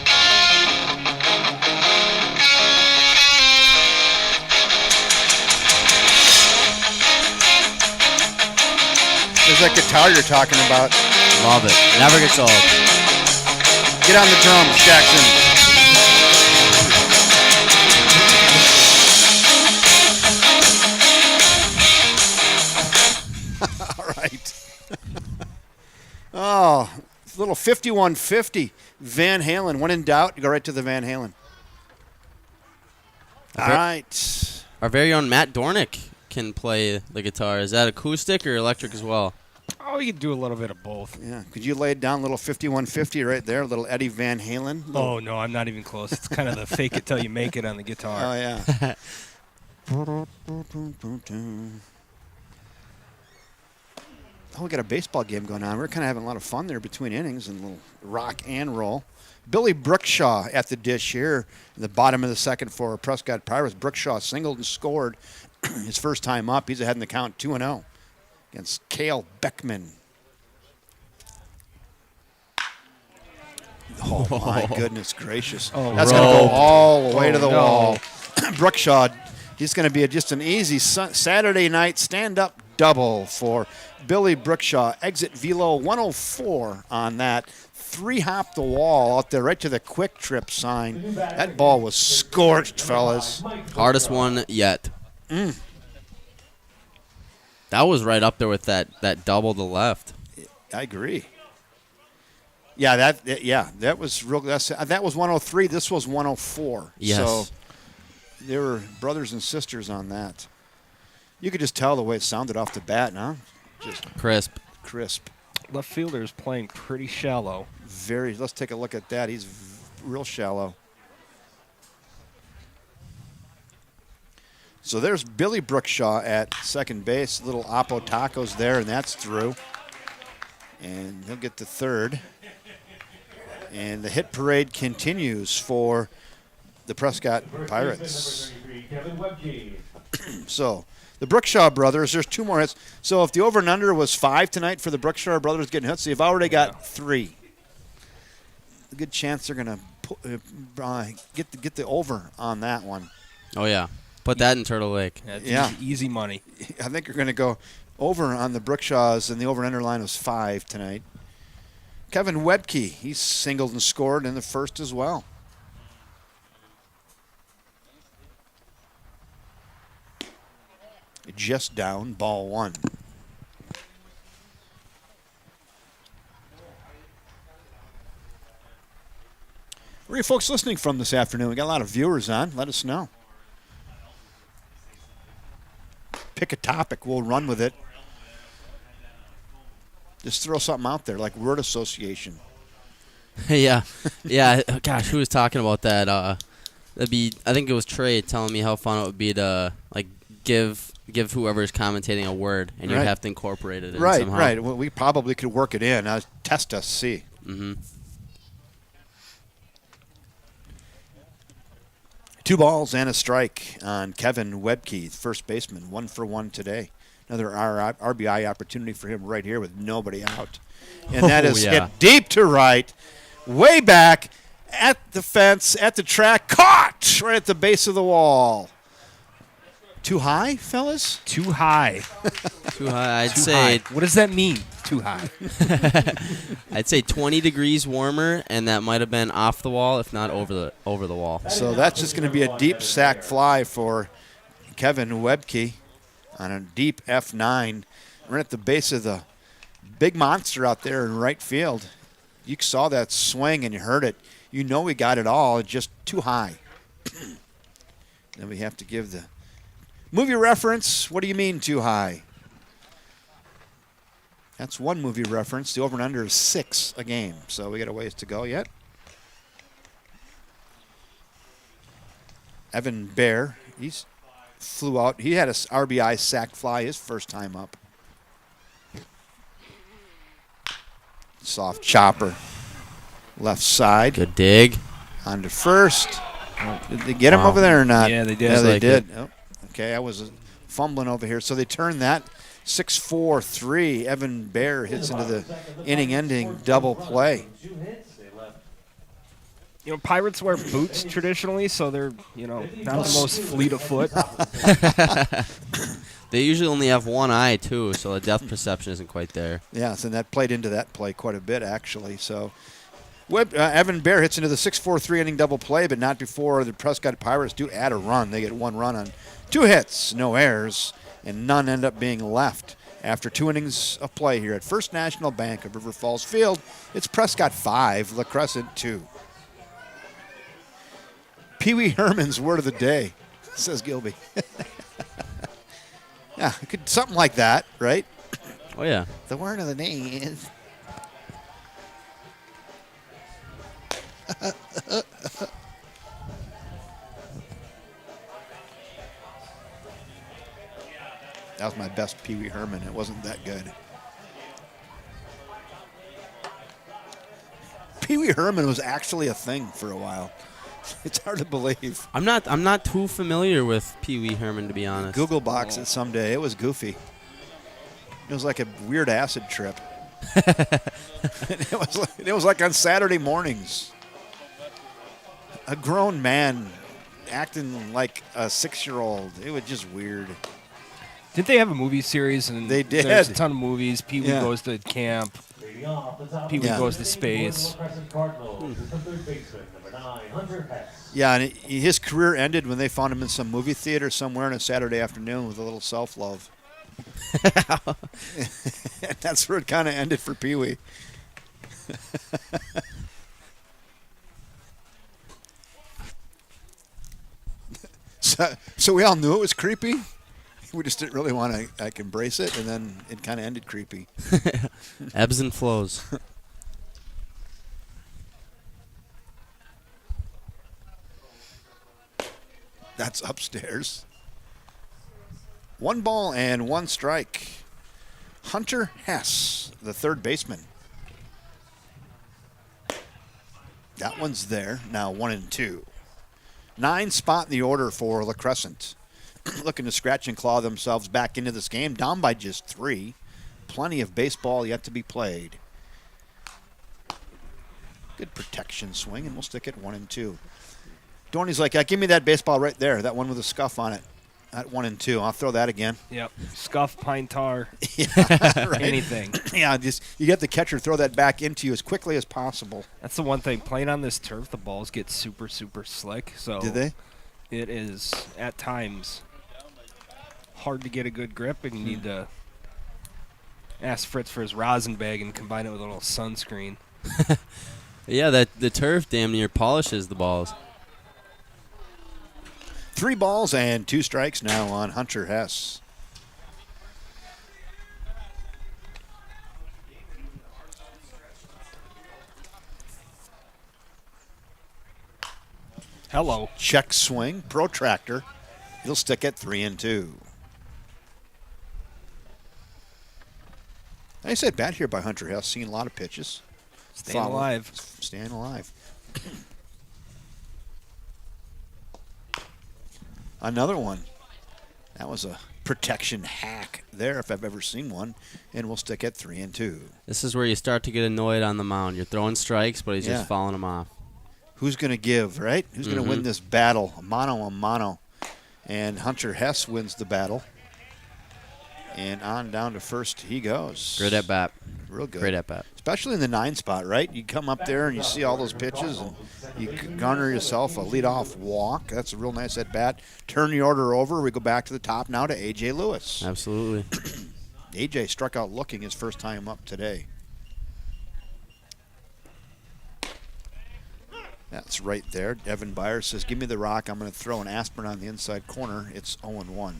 There's that guitar you're talking about. Love it. Never gets old. Get on the drums, Jackson. All right. Oh, little 5150 Van Halen. When in doubt, go right to the Van Halen. All right. Our very own Matt Dornick can play the guitar. Is that acoustic or electric as well? Oh, you can do a little bit of both. Yeah. Could you lay it down, little 5150 right there, little Eddie Van Halen? Oh, no, I'm not even close. It's kind of the fake it till you make it on the guitar. Oh, yeah. Oh, we got a baseball game going on. We're kind of having a lot of fun there between innings and a little rock and roll. Billy Brookshaw at the dish here in the bottom of the second for Prescott Pirates. Brookshaw singled and scored his first time up. He's ahead in the count 2-0 against Cale Beckman. Oh, my goodness gracious. Oh, That's going to go all the way to the no. wall. Brookshaw, he's going to be just an easy Saturday night stand-up double for Billy Brookshaw. Exit velo 104 on that. 3-hop the wall out there right to the quick trip sign. That ball was scorched, fellas. Hardest one yet. That was right up there with that double to left. I agree. Yeah, that was real. That was 103. This was 104. Yes. So they were brothers and sisters on that. You could just tell the way it sounded off the bat, huh? Just Crisp. crisp. Left fielder is playing pretty shallow. Very. Let's take a look at that. He's real shallow. So there's Billy Brookshaw at second base. Little Oppo Tacos there, and that's through. And he'll get to third. And the hit parade continues for the Prescott Pirates. So the Brookshaw brothers, there's 2 more hits. So if the over and under was 5 tonight for the Brookshaw brothers getting hits, they've already got 3. A good chance they're going to get the over on that one. Oh, yeah. Put that in Turtle Lake. Yeah. Easy money. I think you're going to go over on the Brookshaws, and the over and under line was 5 tonight. Kevin Webke, he's singled and scored in the first as well. Just down, ball 1. Where are you folks listening from this afternoon? We got a lot of viewers on. Let us know. Pick a topic. We'll run with it. Just throw something out there, like word association. Yeah. Gosh, who was talking about that? That'd be. I think it was Trey telling me how fun it would be to like give whoever's commentating a word, and you'd Right. have to incorporate it in Right, somehow. right. Well, we probably could work it in. Test us, see. Mm-hmm. 2 balls and a strike on Kevin Webke, first baseman, 1 for 1 today. Another RBI opportunity for him right here with nobody out. And that is yeah. hit deep to right, way back at the fence, at the track, caught right at the base of the wall. Too high, fellas? Too high. Too high. I'd Too say. high. What does that mean? Too high. I'd say 20 degrees warmer, and that might have been off the wall, if not over the wall. So that's just going to be a deep sac fly for Kevin Webke on a deep F9, right at the base of the big monster out there in right field. You saw that swing and you heard it. You know we got it all, just too high. Then we have to give the movie reference. What do you mean too high? That's one movie reference. The over and under is 6 a game, so we got a ways to go yet. Evan Bear, he's flew out. He had a RBI sac fly his first time up. Soft chopper. Left side. Good dig. On to first. Did they get him over there or not? Yeah, they did. Yeah, they like did. Oh, okay, I was fumbling over here. So they turned that 6-4-3. Evan Bear hits into the inning-ending double play. You know, Pirates wear boots traditionally, so they're, not the most fleet of foot. They usually only have one eye, too, so the depth perception isn't quite there. Yes, and that played into that play quite a bit, actually. So Evan Bear hits into the 6-4-3 inning double play, but not before the Prescott Pirates do add a run. They get 1 run on 2 hits, no errors, and none end up being left. After 2 innings of play here at First National Bank of River Falls Field, it's Prescott 5, La Crescent 2. Pee Wee Herman's word of the day, says Gilby. Yeah, it could something like that, right? Oh, yeah. The word of the day is. That was my best Pee Wee Herman. It wasn't that good. Pee Wee Herman was actually a thing for a while. It's hard to believe. I'm not too familiar with Pee Wee Herman, to be honest. Google box it someday. It was goofy. It was like a weird acid trip. it was like on Saturday mornings. A grown man acting like a 6-year-old. It was just weird. Didn't they have a movie series? And they did. There's a ton of movies. Pee Wee Yeah. goes to camp. Pee Wee goes to space. Yeah, and his career ended when they found him in some movie theater somewhere on a Saturday afternoon with a little self-love. That's where it kind of ended for Pee Wee. So we all knew it was creepy. We just didn't really want to embrace it, and then it kind of ended creepy. Ebbs and flows. That's upstairs. 1 ball and 1 strike. Hunter Hess, the third baseman. That one's there. Now 1 and 2. 9 spot in the order for La Crescent. Looking to scratch and claw themselves back into this game, down by just 3. Plenty of baseball yet to be played. Good protection swing, and we'll stick it 1 and 2. Dorney's like, yeah, give me that baseball right there, that one with a scuff on it. At 1 and 2. I'll throw that again. Yep. Scuff, pine tar, Right? anything. Yeah, just you get the catcher throw that back into you as quickly as possible. That's the one thing. Playing on this turf, the balls get super, super slick. So Did they? It is, at times, hard to get a good grip, and you need to ask Fritz for his rosin bag and combine it with a little sunscreen. Yeah, the turf damn near polishes the balls. 3 balls and 2 strikes now on Hunter Hess. Hello. Check swing, protractor. He'll stick at 3 and 2. Nice at bat here by Hunter Hess. Seen a lot of pitches. Staying alive. Staying alive. Another one. That was a protection hack there if I've ever seen one. And we'll stick at 3 and 2. This is where you start to get annoyed on the mound. You're throwing strikes, but he's Yeah. just fouling them off. Who's going to give, right? Who's going to win this battle? Mano a mano. And Hunter Hess wins the battle. And on down to first he goes. Great at bat. Real good. Great at bat. Especially in the 9 spot, right? You come up there and you see all those pitches and you garner yourself a leadoff walk. That's a real nice at bat. Turn the order over. We go back to the top now to A.J. Lewis. Absolutely. A.J. struck out looking his first time up today. That's right there. Evan Byers says, give me the rock. I'm going to throw an aspirin on the inside corner. It's 0-1.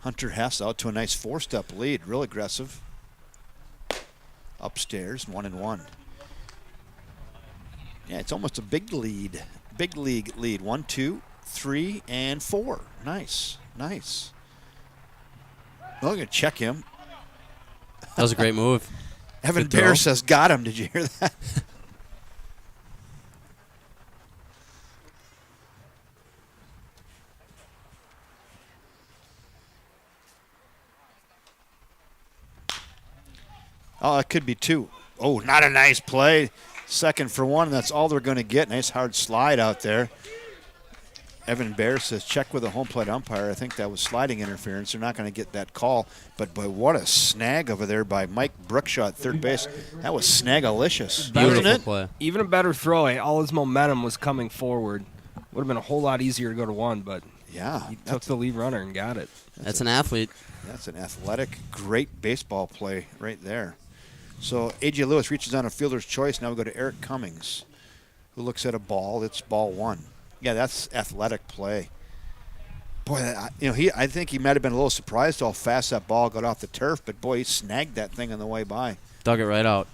Hunter Hess out to a nice 4-step lead. Real aggressive. Upstairs, 1-1. Yeah, it's almost a big lead. Big league lead. 1, 2, 3, and 4. Nice. Nice. Well, I'm going to check him. That was a great move. Evan Good throw. Bear says, got him. Did you hear that? Oh, it could be 2. Oh, not a nice play. Second for 1. That's all they're going to get. Nice hard slide out there. Evan Bear says, check with the home plate umpire. I think that was sliding interference. They're not going to get that call. But boy, what a snag over there by Mike Brookshaw at third base. That was snagalicious. Beautiful Wasn't it? play. Even a better throw. All his momentum was coming forward. Would have been a whole lot easier to go to 1, but Yeah. he took the lead runner and got it. That's an athlete. That's an athletic, great baseball play right there. So A.J. Lewis reaches on a fielder's choice. Now we go to Eric Cummings, who looks at a ball. It's ball 1. Yeah, that's athletic play. Boy, I think he might have been a little surprised how fast that ball got off the turf, but boy, he snagged that thing on the way by. Dug it right out.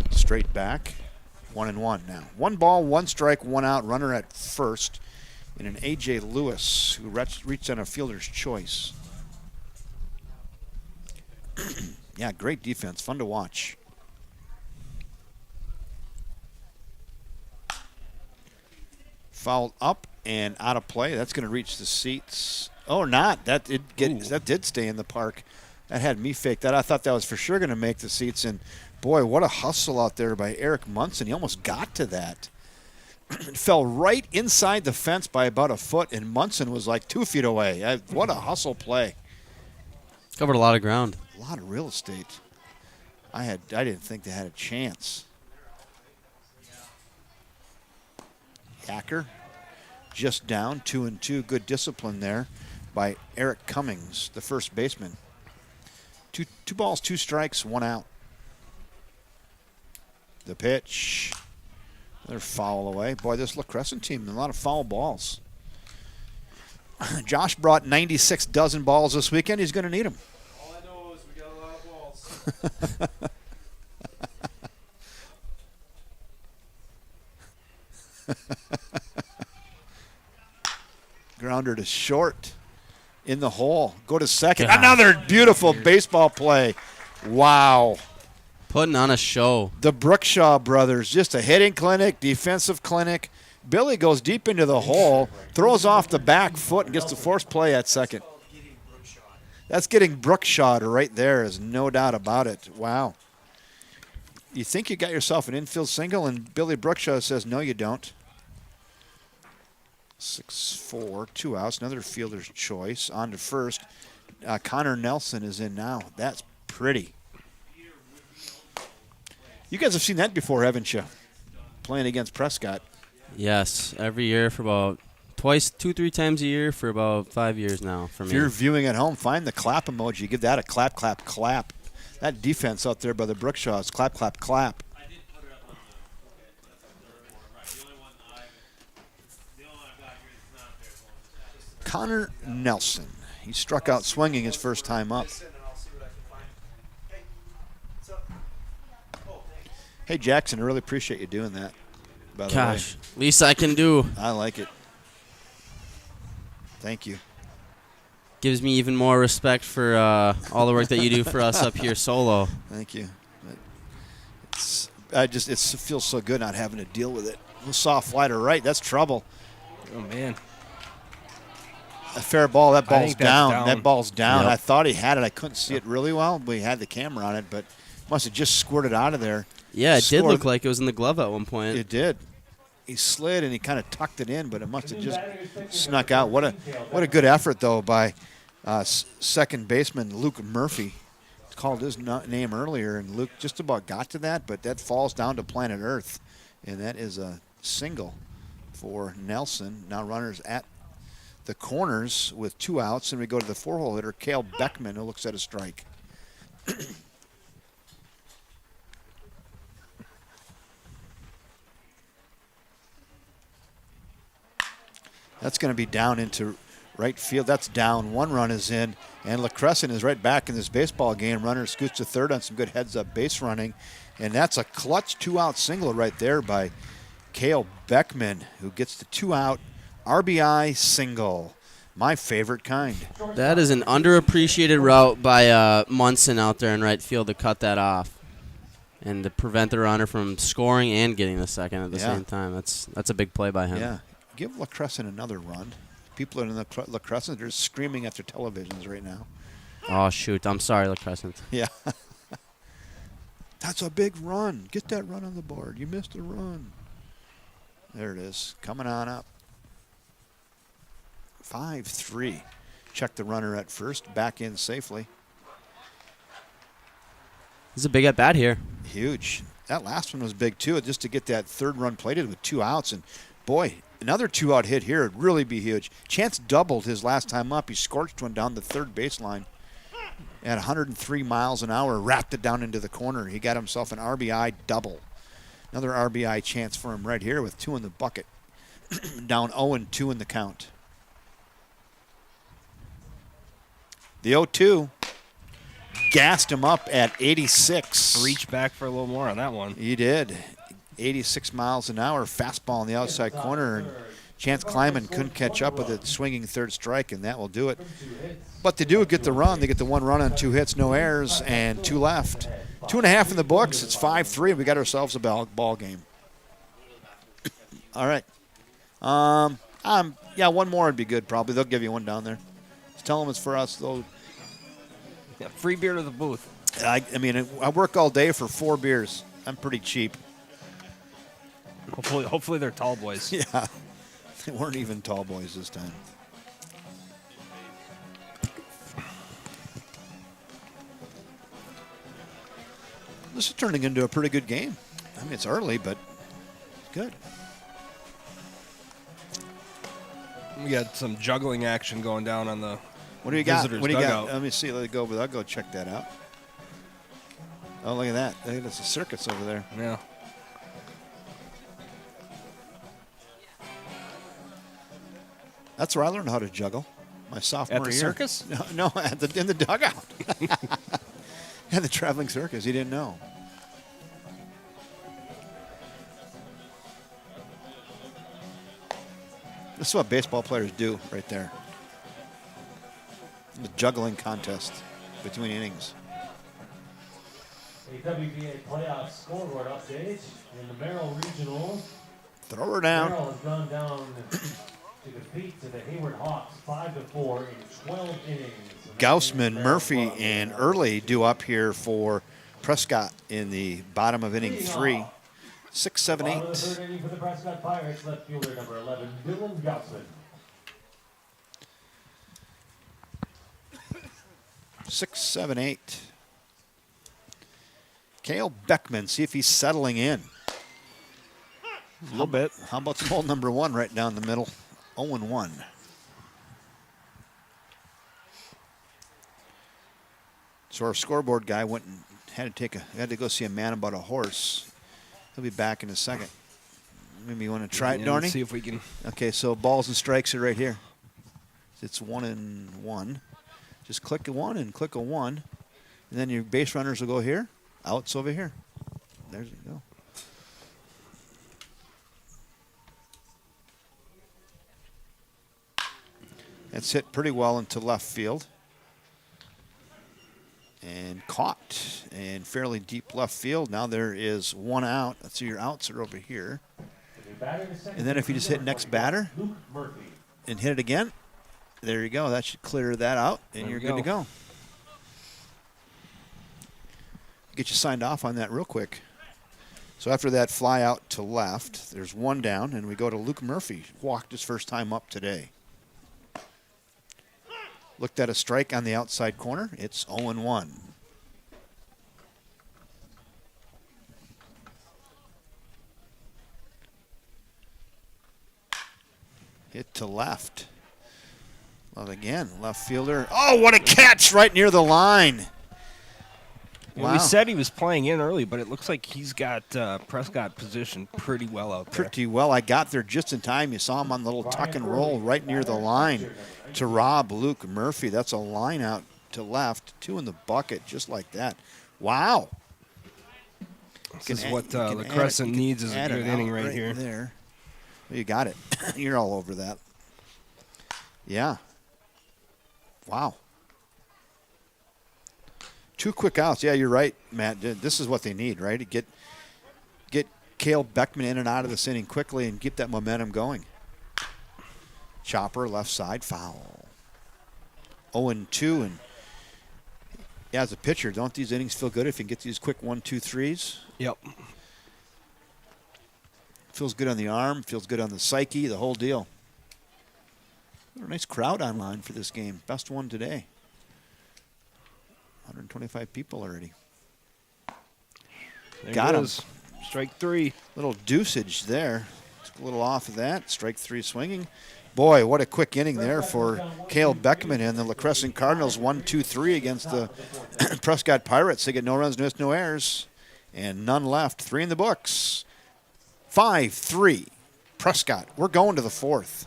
Straight back, 1-1 now. 1 ball, 1 strike, 1 out. Runner at first. and an A.J. Lewis, who reached on a fielder's choice. Yeah, great defense. Fun to watch. Fouled up and out of play. That's going to reach the seats. Oh, not. That did stay in the park. That had me fake that. I thought that was for sure going to make the seats. And, boy, what a hustle out there by Eric Munson. He almost got to that. It fell right inside the fence by about a foot, and Munson was like 2 feet away. What a hustle play. Covered a lot of ground. A lot of real estate. I didn't think they had a chance. Hacker just down 2-2. Good discipline there by Eric Cummings, the first baseman. Two balls, 2 strikes, 1 out. The pitch. Another foul away. Boy, this La Crescent team, a lot of foul balls. Josh brought 96 dozen balls this weekend. He's going to need them. All I know is we got a lot of balls. Grounder to short in the hole. Go to second. God. Another beautiful baseball play. Wow. Putting on a show. The Brookshaw brothers, just a hitting clinic, defensive clinic. Billy goes deep into the hole, throws off the back foot, and gets the force play at second. That's getting Brookshawed right there, is no doubt about it. Wow. You think you got yourself an infield single, and Billy Brookshaw says, no, you don't. 6-4, 2 outs, another fielder's choice. On to first. Connor Nelson is in now. That's pretty. You guys have seen that before, haven't you? Playing against Prescott. Yes, every year for about 2-3 times a year for about 5 years now for me. If you're viewing at home, find the clap emoji. Give that a clap, clap, clap. That defense out there by the Brookshaws, clap, clap, clap. Connor Nelson. He struck out swinging his first time up. Hey, Jackson, I really appreciate you doing that, by the Gosh, way. least I can do. I like it. Thank you. Gives me even more respect for all the work that you do for us up here solo. Thank you. It feels so good not having to deal with it. A soft fly to right. That's trouble. Oh, man. A fair ball. That ball's think that's down. down. That ball's down. Yep. I thought he had it. I couldn't see it really well. We had the camera on it, but must have just squirted out of there. Yeah, it did Scored. look like it was in the glove at one point. It did. He slid and he kind of tucked it in, but it must have just snuck out. What a good effort though by second baseman Luke Murphy. Called his name earlier, and Luke just about got to that, but that falls down to planet Earth, and that is a single for Nelson. Now runners at the corners with 2 outs, and we go to the 4-hole hitter, Cale Beckman, who looks at a strike. That's going to be down into right field. That's down. 1 run is in, and La Crescent is right back in this baseball game. Runner scoots to third on some good heads-up base running, and that's a clutch 2-out single right there by Cale Beckman, who gets the 2-out RBI single. My favorite kind. That is an underappreciated route by Munson out there in right field to cut that off and to prevent the runner from scoring and getting the second at the same time. That's a big play by him. Yeah. Give La Crescent another run. People in the La Crescent are screaming at their televisions right now. Oh, shoot. I'm sorry, La Crescent. Yeah. That's a big run. Get that run on the board. You missed a run. There it is. Coming on up. 5-3. Check the runner at first. Back in safely. This is a big at-bat here. Huge. That last one was big, too, just to get that third run plated with 2 outs. And, boy, another 2-out hit here would really be huge. Chance doubled his last time up. He scorched one down the third baseline at 103 miles an hour, wrapped it down into the corner. He got himself an RBI double. Another RBI chance for him right here with 2 in the bucket. Down 0-2 in the count. The 0-2 gassed him up at 86. Reach back for a little more on that one. He did. 86 miles an hour, fastball on the outside corner, and Chance Kleiman couldn't catch up with it, swinging third strike, and that will do it. But they do get the run. They get the 1 run on 2 hits, no errors, and 2 left. 2.5 in the books. It's 5-3. We got ourselves a ball game. All right. Yeah, one more would be good probably. They'll give you one down there. Just tell them it's for us. Yeah, free beer to the booth. I mean, I work all day for 4 beers. I'm pretty cheap. Hopefully they're tall boys. Yeah. They weren't even tall boys this time. This is turning into a pretty good game. I mean, it's early, but good. We got some juggling action going down on the What do you got? visitors' What do you got? dugout. Let me see. Let it go over there. I'll go check that out. Oh, look at that. Hey, there's a circus over there. Yeah. That's where I learned how to juggle. My sophomore At the year. circus? No, in the dugout. At the traveling circus. He didn't know. This is what baseball players do right there. The juggling contest between innings. A WBA playoff scoreboard update in the Merrill Regional. Throw her down. Merrill has gone down to defeat to the Hayward Hawks 5-4 in 12 innings. Gaussman, Murphy, and Early due up here for Prescott in the bottom of inning 3. 6, 7, 8. Bottom of the third inning for the Prescott Pirates, left fielder number 11, Dylan Gaussman. 6, 7, 8. Cale Beckman, see if he's settling in. A little bit. How about hole number 1 right down the middle? 0-1. So our scoreboard guy went and had to go see a man about a horse. He'll be back in a second. Maybe you want to try it, Yeah, Dorney? let's see if we can. Okay, so balls and strikes are right here. It's 1-1. Just click a 1 and click a 1. And then your base runners will go here. Outs over here. There you go. That's hit pretty well into left field. And caught in fairly deep left field. Now there is 1 out. Let's see, your outs are over here. And then if you just hit next batter and hit it again, there you go. That should clear that out, and you're good to go. Get you signed off on that real quick. So after that fly out to left, there's 1 down, and we go to Luke Murphy. Walked his first time up today. Looked at a strike on the outside corner. It's 0-1. Hit to left. Well, again, left fielder. Oh, what a catch right near the line. Well, we said he was playing in early, but it looks like he's got Prescott positioned pretty well out there. Pretty well. I got there just in time. You saw him on the little tuck and roll right near the line to rob Luke Murphy. That's a line out to left. 2 in the bucket, just like that. Wow. This is what La Crescent needs is a good inning right here. There. Well, you got it. You're all over that. Yeah. Wow. 2 quick outs. Yeah, you're right, Matt. This is what they need, right? To get Cale Beckman in and out of this inning quickly and keep that momentum going. Chopper, left side, foul. 0-2. And yeah, as a pitcher, don't these innings feel good if you can get these quick 1, 2, 3s? Yep. Feels good on the arm, feels good on the psyche, the whole deal. What a nice crowd online for this game. Best one today. 125 people already. Got him. Strike 3. Little deuceage there. Took a little off of that. Strike 3 swinging. Boy, what a quick inning there for Cale Beckman and the La Crescent Cardinals. 1-2-3 against the Prescott Pirates. They get no runs, no hits, no errors, and none left. 3 in the books. 5-3. Prescott. We're going to the 4th.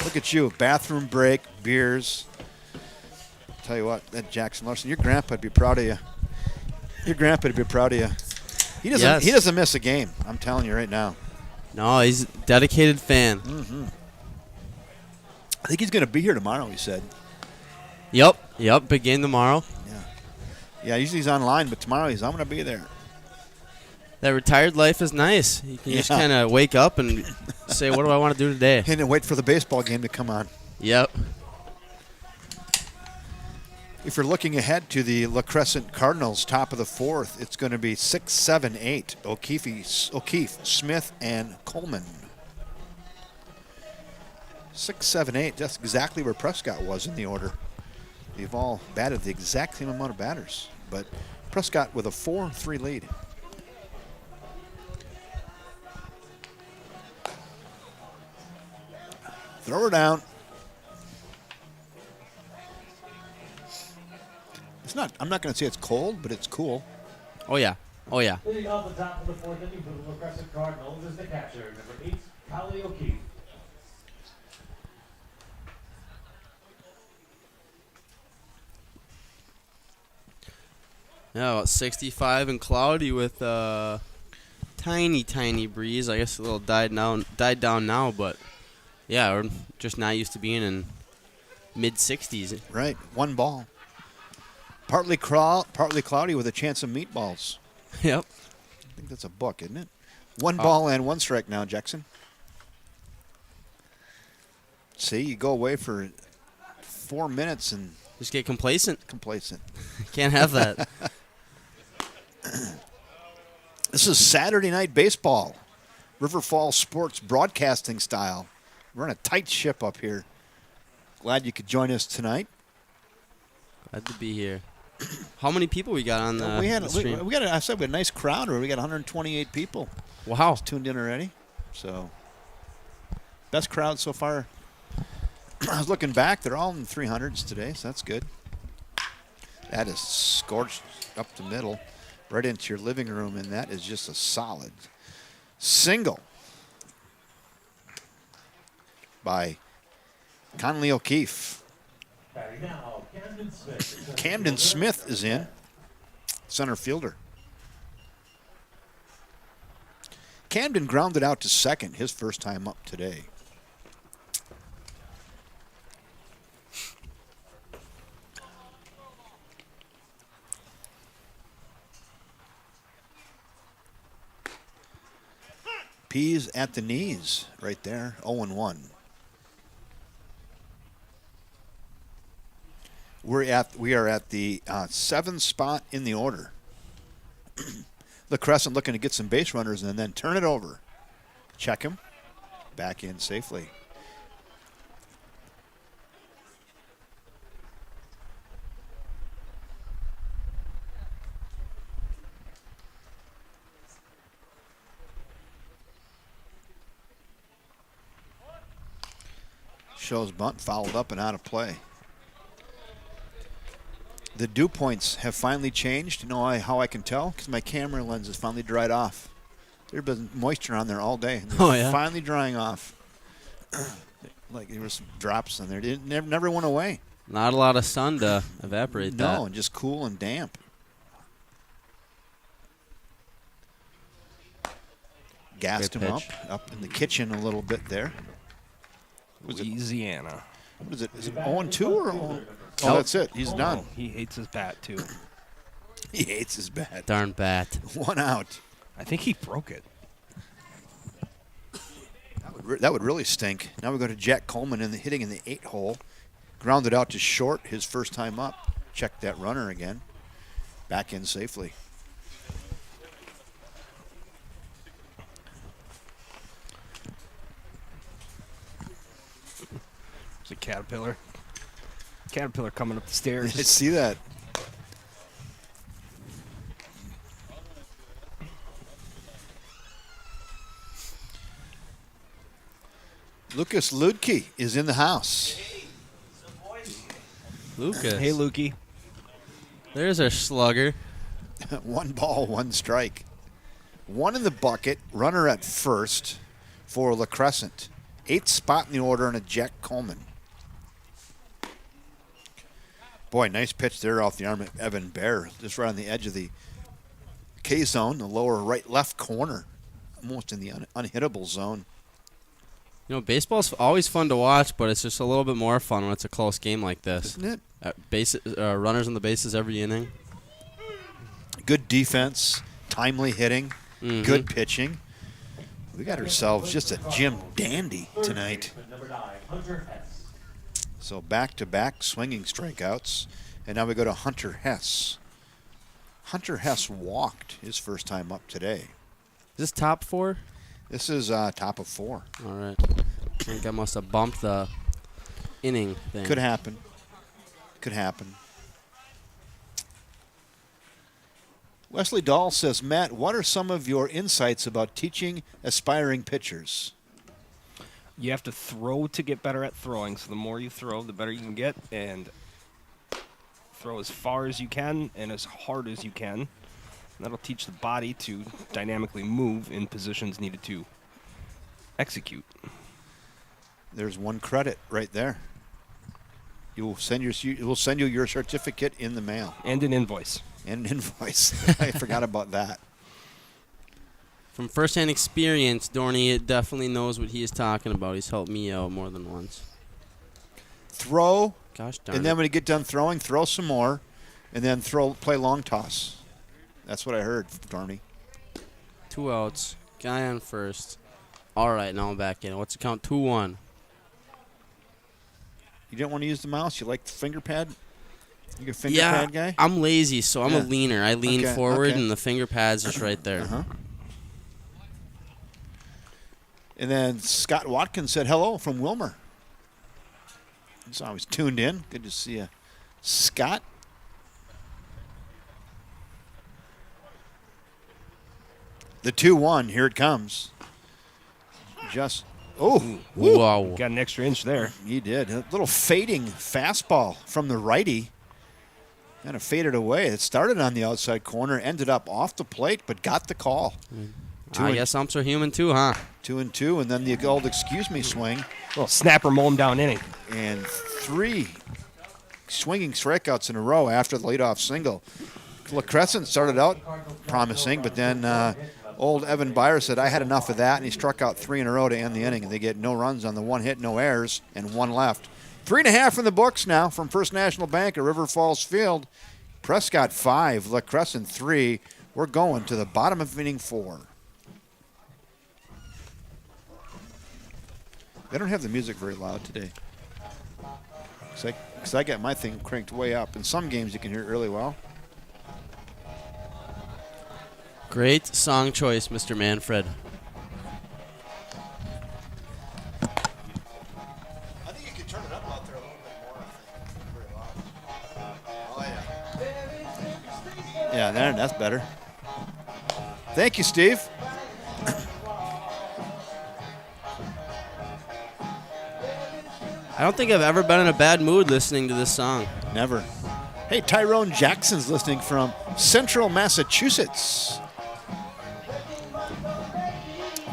Look at you, bathroom break, beers. Tell you what, that Jackson Larson, your grandpa'd be proud of you. Your grandpa'd be proud of you. He doesn't miss a game. I'm telling you right now. No, he's a dedicated fan. I think he's going to be here tomorrow, he said. Yep. Big game tomorrow. Yeah, usually he's online, but tomorrow I'm going to be there. That retired life is nice. You can just kind of wake up and say, what do I want to do today? And then wait for the baseball game to come on. Yep. If you're looking ahead to the La Crescent Cardinals, top of the fourth, it's going to be 6, 7, 8. O'Keefe, Smith, and Coleman. 6, 7, 8. That's exactly where Prescott was in the order. They've all batted the exact same amount of batters, but Prescott with a 4-3 lead. Throw her down. It's not. I'm not going to say it's cold, but it's cool. Oh, yeah. Leading off the top of the fourth inning for the La Crescent Cardinals is the catcher, number 8, Kyle O'Keefe. Yeah, about 65 and cloudy with a tiny breeze. I guess a little died down now, but yeah, we're just not used to being in mid-60s. Right, one ball. Partly cloudy with a chance of meatballs. Yep. I think that's a book, isn't it? One ball and one strike now, Jackson. See, you go away for 4 minutes and Just get complacent. Can't have that. This is Saturday night baseball. River Falls Sports broadcasting style. We're on a tight ship up here. Glad you could join us tonight. Glad to be here. How many people we got on the stream? We got a nice crowd. We got 128 people. Wow. Tuned in already. So, best crowd so far. I was looking back. They're all in the 300s today, so that's good. That is scorched up the middle, right into your living room, and that is just a solid single by Conley O'Keefe. Now, Camden Smith is in, center fielder. Camden grounded out to second his first time up today. Peas at the knees right there, 0-1. We are at the 7th spot in the order. La Crescent looking to get some base runners and then turn it over. Check him. Back in safely. Shows bunt, fouled up and out of play. The dew points have finally changed. You know how I can tell? Because my camera lens has finally dried off. There's been moisture on there all day. Oh, yeah? Finally drying off. Like there were some drops in there. It never went away. Not a lot of sun to evaporate that. No, and just cool and damp. Gassed him up in the kitchen a little bit there. Louisiana. What is it? Is it 0-2 or 0? Oh, that's it. He's done. He hates his bat, too. He hates his bat. Darn bat. 1 out. I think he broke it. That would really stink. Now we go to Jack Coleman hitting in the 8 hole. Grounded out to short his first time up. Check that runner again. Back in safely. It's a caterpillar. Caterpillar coming up the stairs. I see that. Lucas Ludke is in the house. Lucas. Hey, Lukey. There's our slugger. 1 ball, 1 strike. 1 in the bucket. Runner at first for La Crescent. 8th spot in the order and a Jack Coleman. Boy, nice pitch there off the arm of Evan Bear. Just right on the edge of the K-zone, the lower right-left corner, almost in the unhittable zone. You know, baseball's always fun to watch, but it's just a little bit more fun when it's a close game like this. Isn't it? Runners on the bases every inning. Good defense, timely hitting, good pitching. We got ourselves just a gym dandy tonight. Number 9, Hunter Hess. So back-to-back swinging strikeouts, and now we go to Hunter Hess. Hunter Hess walked his first time up today. Is this top 4? This is top of 4. All right. I think I must have bumped the inning thing. Could happen. Could happen. Wesley Dahl says, Matt, what are some of your insights about teaching aspiring pitchers? You have to throw to get better at throwing. So the more you throw, the better you can get. And throw as far as you can and as hard as you can. That'll teach the body to dynamically move in positions needed to execute. There's one credit right there. We'll send you your certificate in the mail. And an invoice. And an invoice. I forgot about that. From firsthand experience, Dorney definitely knows what he is talking about. He's helped me out more than once. Throw. Gosh darn And then when you get done throwing, throw some more. And then play long toss. That's what I heard, Dorney. 2 outs. Guy on first. All right, now I'm back in. What's the count? 2-1. You didn't want to use the mouse? You like the finger pad? You a finger pad guy? I'm lazy, so I'm a leaner. I lean forward, okay. and the finger pad's just right there. And then Scott Watkins said hello from Wilmer. He's always tuned in. Good to see you, Scott. The 2-1, here it comes. Wow. Got an extra inch there. He did. A little fading fastball from the righty. Kind of faded away. It started on the outside corner, ended up off the plate, but got the call. I guess umps are human too, huh? 2-2, and then the old excuse me swing. Well, snapper mow him down inning. And 3 swinging strikeouts in a row after the leadoff single. La Crescent started out promising, but then old Evan Byer said, I had enough of that, and he struck out 3 in a row to end the inning, and they get no runs on the 1 hit, no errors, and 1 left. 3.5 in the books now from First National Bank at River Falls Field. Prescott 5, La Crescent 3. We're going to the bottom of inning 4. They don't have the music very loud today. Because I got my thing cranked way up. In some games you can hear it really well. Great song choice, Mr. Manfred. I think you can turn it up out there a little bit more, I think. Very loud. Oh, yeah. Yeah, that's better. Thank you, Steve. I don't think I've ever been in a bad mood listening to this song. Never. Hey, Tyrone Jackson's listening from Central Massachusetts.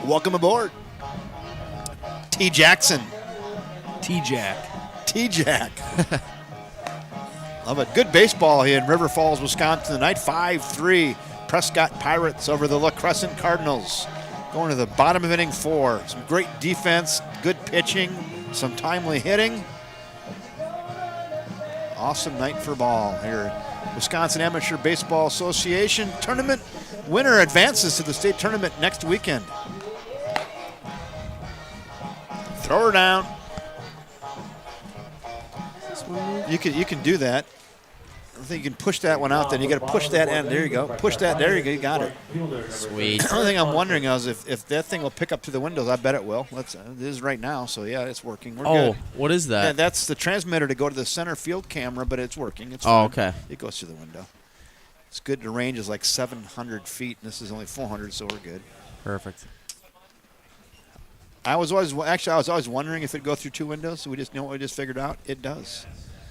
Welcome aboard. T. Jackson. T-Jack. T-Jack. Love it. Good baseball here in River Falls, Wisconsin tonight. 5-3. Prescott Pirates over the La Crescent Cardinals. Going to the bottom of inning 4. Some great defense, good pitching, some timely hitting. Awesome night for ball here. Wisconsin Amateur Baseball Association tournament winner advances to the state tournament next weekend. Throw her down. You can do that. I think you can push that one out. Then you got to push that end. There you go. Push that. There you go. You got it. Sweet. The only thing I'm wondering is if that thing will pick up to the windows. I bet it will. It is right now. So yeah, it's working. We're good. What is that? Yeah, that's the transmitter to go to the center field camera, but it's working. It's Oh, fine. okay. It goes through the window. It's good. The range is like 700 feet, and this is only 400, so we're good. Perfect. I was always wondering if it'd go through 2 windows. So we just figured out it does.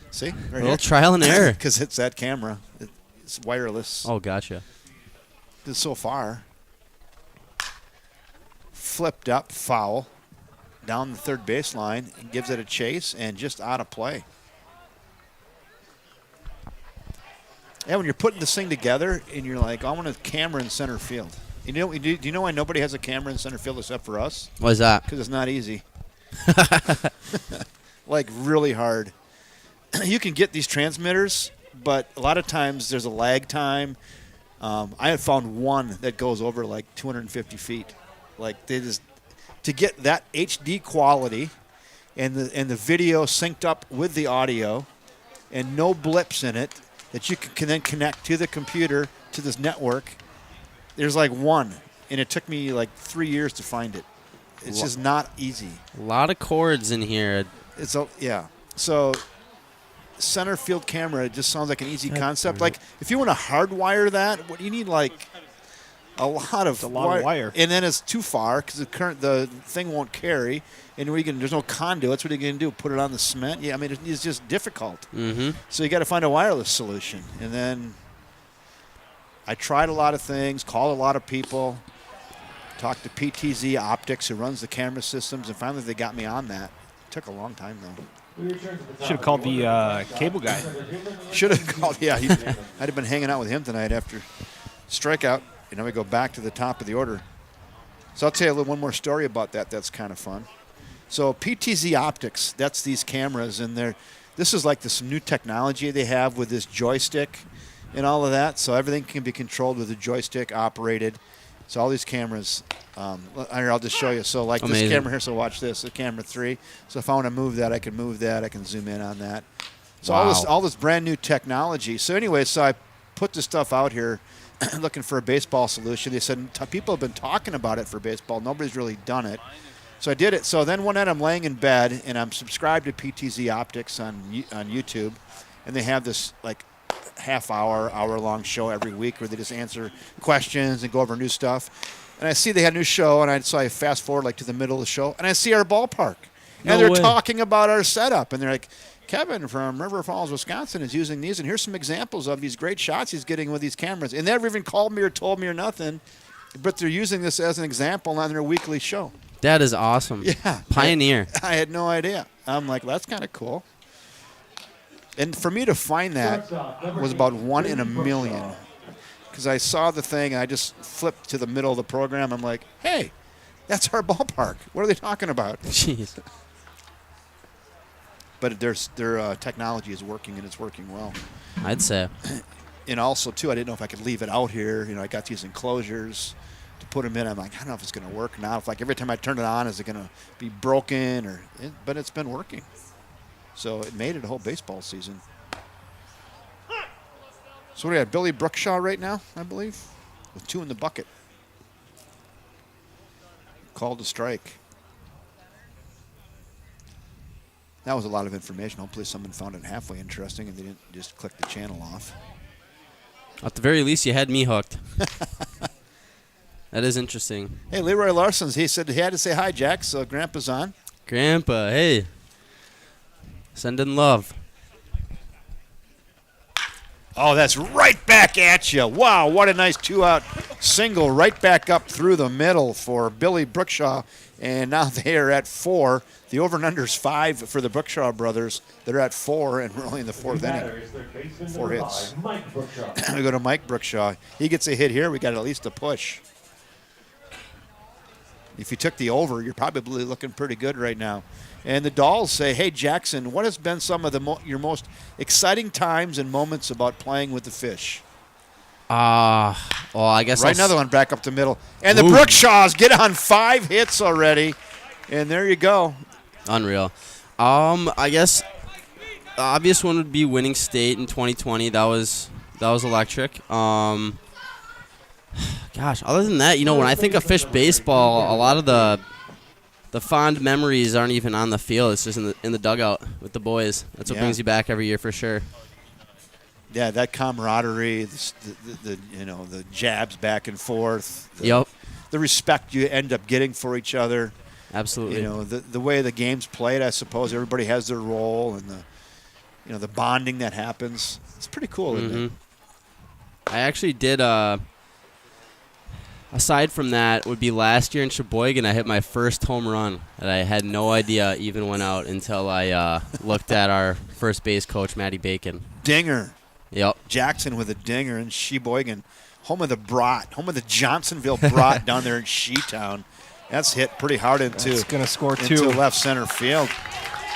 See, right A little trial and error. because it's that camera. It's wireless. Oh, gotcha. So far. Flipped up, foul, down the third baseline, and gives it a chase, and just out of play. when you're putting this thing together and you're like, I want a camera in center field. Do you know why nobody has a camera in center field except for us? What is that? Because it's not easy. Like, really hard. You can get these transmitters, but a lot of times there's a lag time. I have found one that goes over like 250 feet. Like, they just, to get that HD quality and the video synced up with the audio and no blips in it that you can then connect to the computer to this network. There's like one, and it took me like 3 years to find it. It's just not easy. A lot of cords in here. Yeah. So center field camera, it just sounds like an easy concept. Like, if you want to hardwire that, what you need, like a lot of wire. And then it's too far because the thing won't carry. And there's no conduits. What are you going to do? Put it on the cement? Yeah, I mean, it's just difficult. Mm-hmm. So you got to find a wireless solution. And then I tried a lot of things, called a lot of people, talked to PTZ Optics, who runs the camera systems, and finally they got me on that. It took a long time, though. Should have called the cable guy. Should have called, yeah. I'd have been hanging out with him tonight after strikeout. And then we go back to the top of the order. So I'll tell you one more story about that. That's kind of fun. So PTZ Optics, that's these cameras, and this is like this new technology they have with this joystick and all of that. So everything can be controlled with a joystick operated. So all these cameras, here, I'll just show you. So like Amazing. This camera here, so watch this, the camera 3. So if I want to move that, I can move that. I can zoom in on that. So Wow. all this brand new technology. So anyway, so I put this stuff out here looking for a baseball solution. They said people have been talking about it for baseball. Nobody's really done it. So I did it. So then one night I'm laying in bed, and I'm subscribed to PTZ Optics on YouTube, and they have this like hour-long show every week where they just answer questions and go over new stuff. And I see they had a new show, and so I fast forward like to the middle of the show, and I see our ballpark. And No they're way. talking about our setup, and they're like, Kevin from River Falls, Wisconsin is using these, and here's some examples of these great shots he's getting with these cameras. And they never even called me or told me or nothing, but they're using this as an example on their weekly show. That is awesome. Yeah. Pioneer. I had no idea. I'm like, that's kind of cool. And for me to find that was about 1 in a million. Because I saw the thing, and I just flipped to the middle of the program. I'm like, hey, that's our ballpark. What are they talking about? Jeez. But their technology is working, and it's working well. I'd say. And also, too, I didn't know if I could leave it out here. You know, I got these enclosures to put them in. I'm like, I don't know if it's going to work now. If, like, every time I turn it on, is it going to be broken? But it's been working. So it made it a whole baseball season. So what do we have? Billy Brookshaw right now, I believe, with 2 in the bucket. Called a strike. That was a lot of information. Hopefully someone found it halfway interesting and they didn't just click the channel off. At the very least, you had me hooked. That is interesting. Hey, Leroy Larson's, he said he had to say hi, Jack, so Grandpa's on. Grandpa, hey. Sending love. Oh, that's right back at you. Wow, what a nice 2-out single right back up through the middle for Billy Brookshaw. And now they are at 4. The over and under is 5 for the Brookshaw brothers. They're at 4, and we're only in the 4th inning. 4 hits. We go to Mike Brookshaw. He gets a hit here. We got at least a push. If you took the over, you're probably looking pretty good right now. And the Dolls say, hey, Jackson, what has been some of your most exciting times and moments about playing with the Fish? Well, I guess Right, another one back up the middle. And the Brookshaws get on 5 hits already. And there you go. Unreal. I guess the obvious one would be winning state in 2020. That was electric. Gosh, other than that, when I think of Fish baseball, a lot of the fond memories aren't even on the field. It's just in the dugout with the boys. That's what brings you back every year for sure. Yeah, that camaraderie, the jabs back and forth. The respect you end up getting for each other. Absolutely. The way the game's played, I suppose everybody has their role, and the bonding that happens. It's pretty cool, isn't it? I actually did. Aside from that, would be last year in Sheboygan. I hit my first home run that I had no idea even went out until I looked at our first base coach, Matty Bacon. Dinger. Yep. Jackson with a dinger, and Sheboygan, home of the Johnsonville Brat down there in Sheetown. That's hit pretty hard into left center field.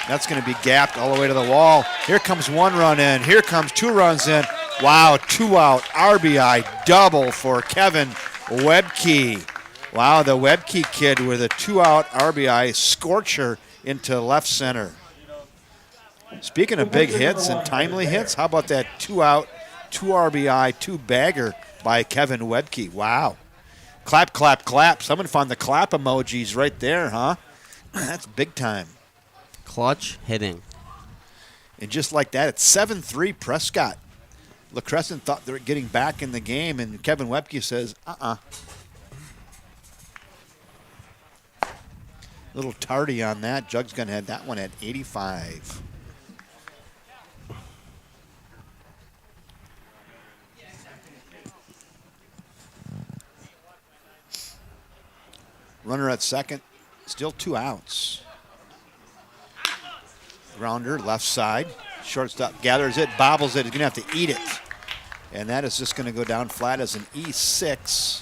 That's going to be gapped all the way to the wall. Here comes one run in. Here comes 2 runs in. Wow, 2 out RBI double for Kevin Webke. Wow, the Webke kid with a 2 out RBI scorcher into left center. Speaking of big hits and timely hits, how about that 2 out, 2 RBI, 2 bagger by Kevin Webke? Wow. Clap, clap, clap. Someone found the clap emojis right there, huh? That's big time. Clutch hitting. And just like that, it's 7-3 Prescott. La Crescent thought they were getting back in the game, and Kevin Webke says, Little tardy on that. Jug's going to have that one at 85. Runner at second, still 2 outs. Grounder, left side. Shortstop gathers it, bobbles it. He's going to have to eat it. And that is just going to go down flat as an E6.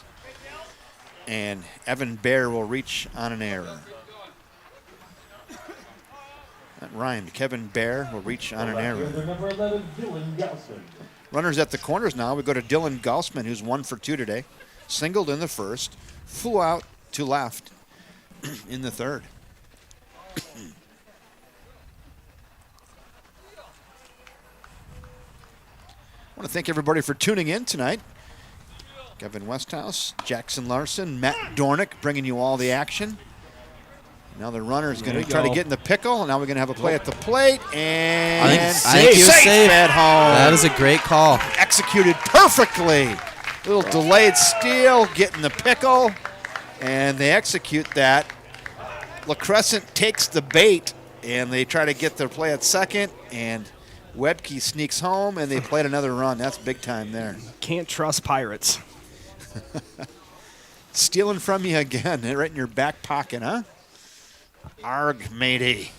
And Evan Bear will reach on an error. That rhymed. Kevin Bear will reach on an error. Number 11, Dylan Gaussman. Runners at the corners now. We go to Dylan Gaussman, who's 1 for 2 today. Singled in the first. Flew out to left in the third. I want to thank everybody for tuning in tonight. Kevin Westhouse, Jackson Larson, Matt Dornick bringing you all the action. Now the runner is going to try to get in the pickle. Now we're going to have a play at the plate. And I think he was safe at home. That was a great call. Executed perfectly. Little delayed steal, get in the pickle. And they execute that. La Crescent takes the bait, and they try to get their play at second. And Webke sneaks home, and they played another run. That's big time there. Can't trust Pirates. Stealing from you again, right in your back pocket, huh? Arg, matey.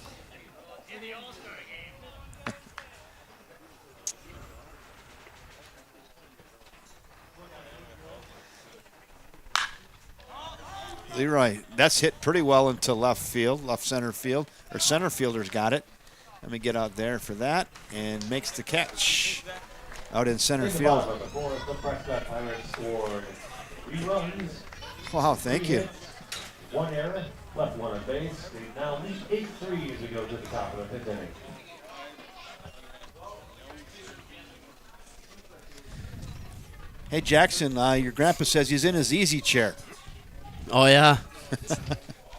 Leroy, that's hit pretty well into left field, left center field. Our center fielder's got it. Let me get out there for that, and makes the catch out in center field. The Prescott Pirates scored 3 runs. Wow, thank you. 1 error, left 1 on base. They now lead 8-3 as we go to the top of the 5th inning. Hey, Jackson, your grandpa says he's in his easy chair. Oh, yeah.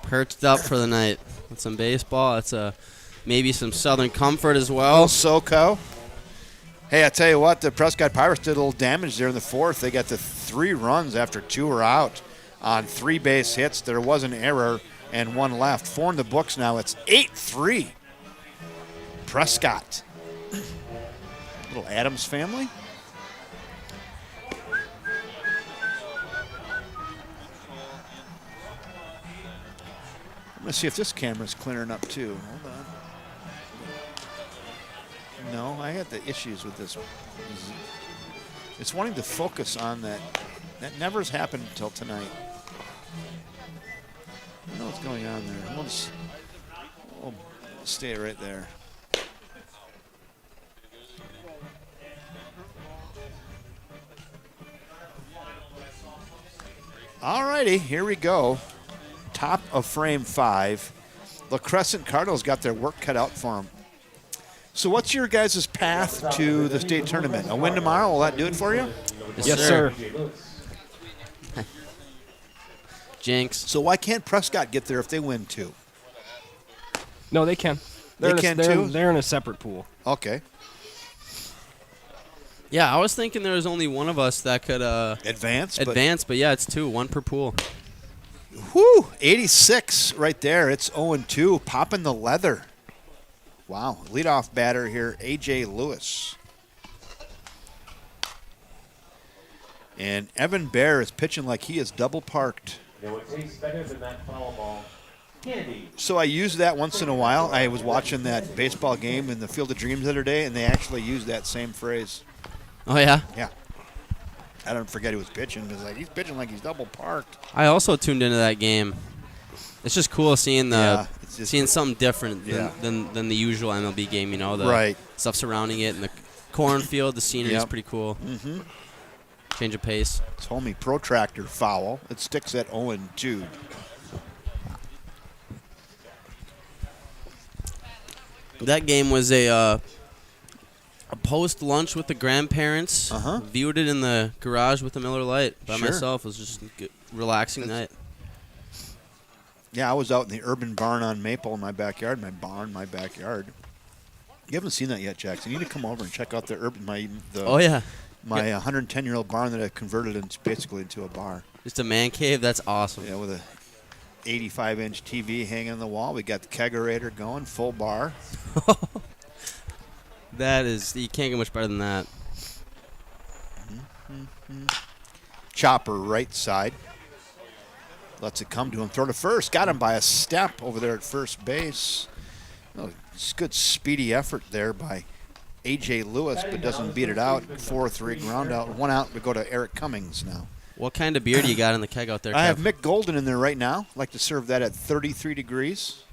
Perched up for the night. With some baseball. It's maybe some Southern Comfort as well. SoCo. Hey, I tell you what, the Prescott Pirates did a little damage there in the fourth. They got the 3 runs after 2 were out on 3 base hits. There was an error and 1 left. 4 in the books now. It's 8-3. Prescott. Little Adams family. I'm going to see if this camera's clearing up too. Hold on. No, I had the issues with this. It's wanting to focus on that. That never has happened until tonight. I don't know what's going on there. We'll stay right there. All righty, here we go. Top of frame 5. La Crescent Cardinals got their work cut out for them. So what's your guys' path to the state tournament? A win tomorrow, will that do it for you? Yes, sir. Jinx. So why can't Prescott get there if they win too? No, they can. They can too? They're in a separate pool. Okay. Yeah, I was thinking there was only one of us that could Advance, but yeah, it's 2, 1 per pool. Whew, 86 right there. It's 0-2, popping the leather. Wow, leadoff batter here, A.J. Lewis. And Evan Bear is pitching like he is double parked. It would taste better than that foul ball. Candy. So I use that once in a while. I was watching that baseball game in the Field of Dreams the other day, and they actually used that same phrase. Oh, yeah? Yeah. I don't forget he was pitching. He's pitching like he's double parked. I also tuned into that game. It's just cool seeing it's just, seeing something different Yeah. than the usual MLB game, the Right. stuff surrounding it and the cornfield, the scenery is Yep. pretty cool. Mm-hmm. Change of pace. Told me protractor foul. It sticks at 0-2. That game was a post lunch with the grandparents. Viewed it in the garage with the Miller Lite by Sure. myself. It was just a good, relaxing night. Yeah, I was out in the urban barn on Maple in my backyard. My backyard. You haven't seen that yet, Jackson. You need to come over and check out the urban my 110-year-old barn that I converted basically into a bar. Just a man cave. That's awesome. Yeah, with a 85-inch TV hanging on the wall. We got the kegerator going, full bar. That is, you can't get much better than that. Chopper right side. Lets it come to him. Throw to first. Got him by a step over there at first base. Oh, it's good speedy effort there by A.J. Lewis, but doesn't beat it out. 4-3 ground out. 1 out. We go to Eric Cummings now. What kind of beer do you got in the keg out there, I Kev? have Mick Golden in there right now. Like to serve that at 33 degrees.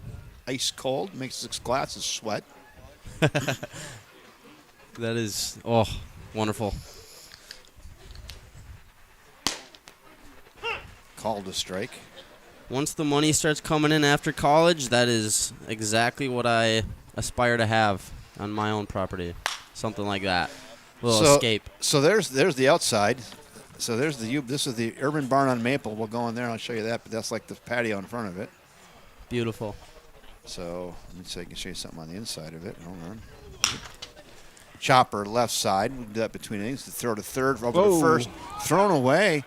Ice cold. Makes 6 glasses sweat. That is, wonderful. Called a strike. Once the money starts coming in after college, that is exactly what I aspire to have on my own property. Something like that. A little escape. So there's the outside. So there's this is the urban barn on Maple. We'll go in there and I'll show you that, but that's like the patio in front of it. Beautiful. So let me see if I can show you something on the inside of it. Hold on. Chopper left side. We do that between innings. To throw to third, over to first. Thrown away.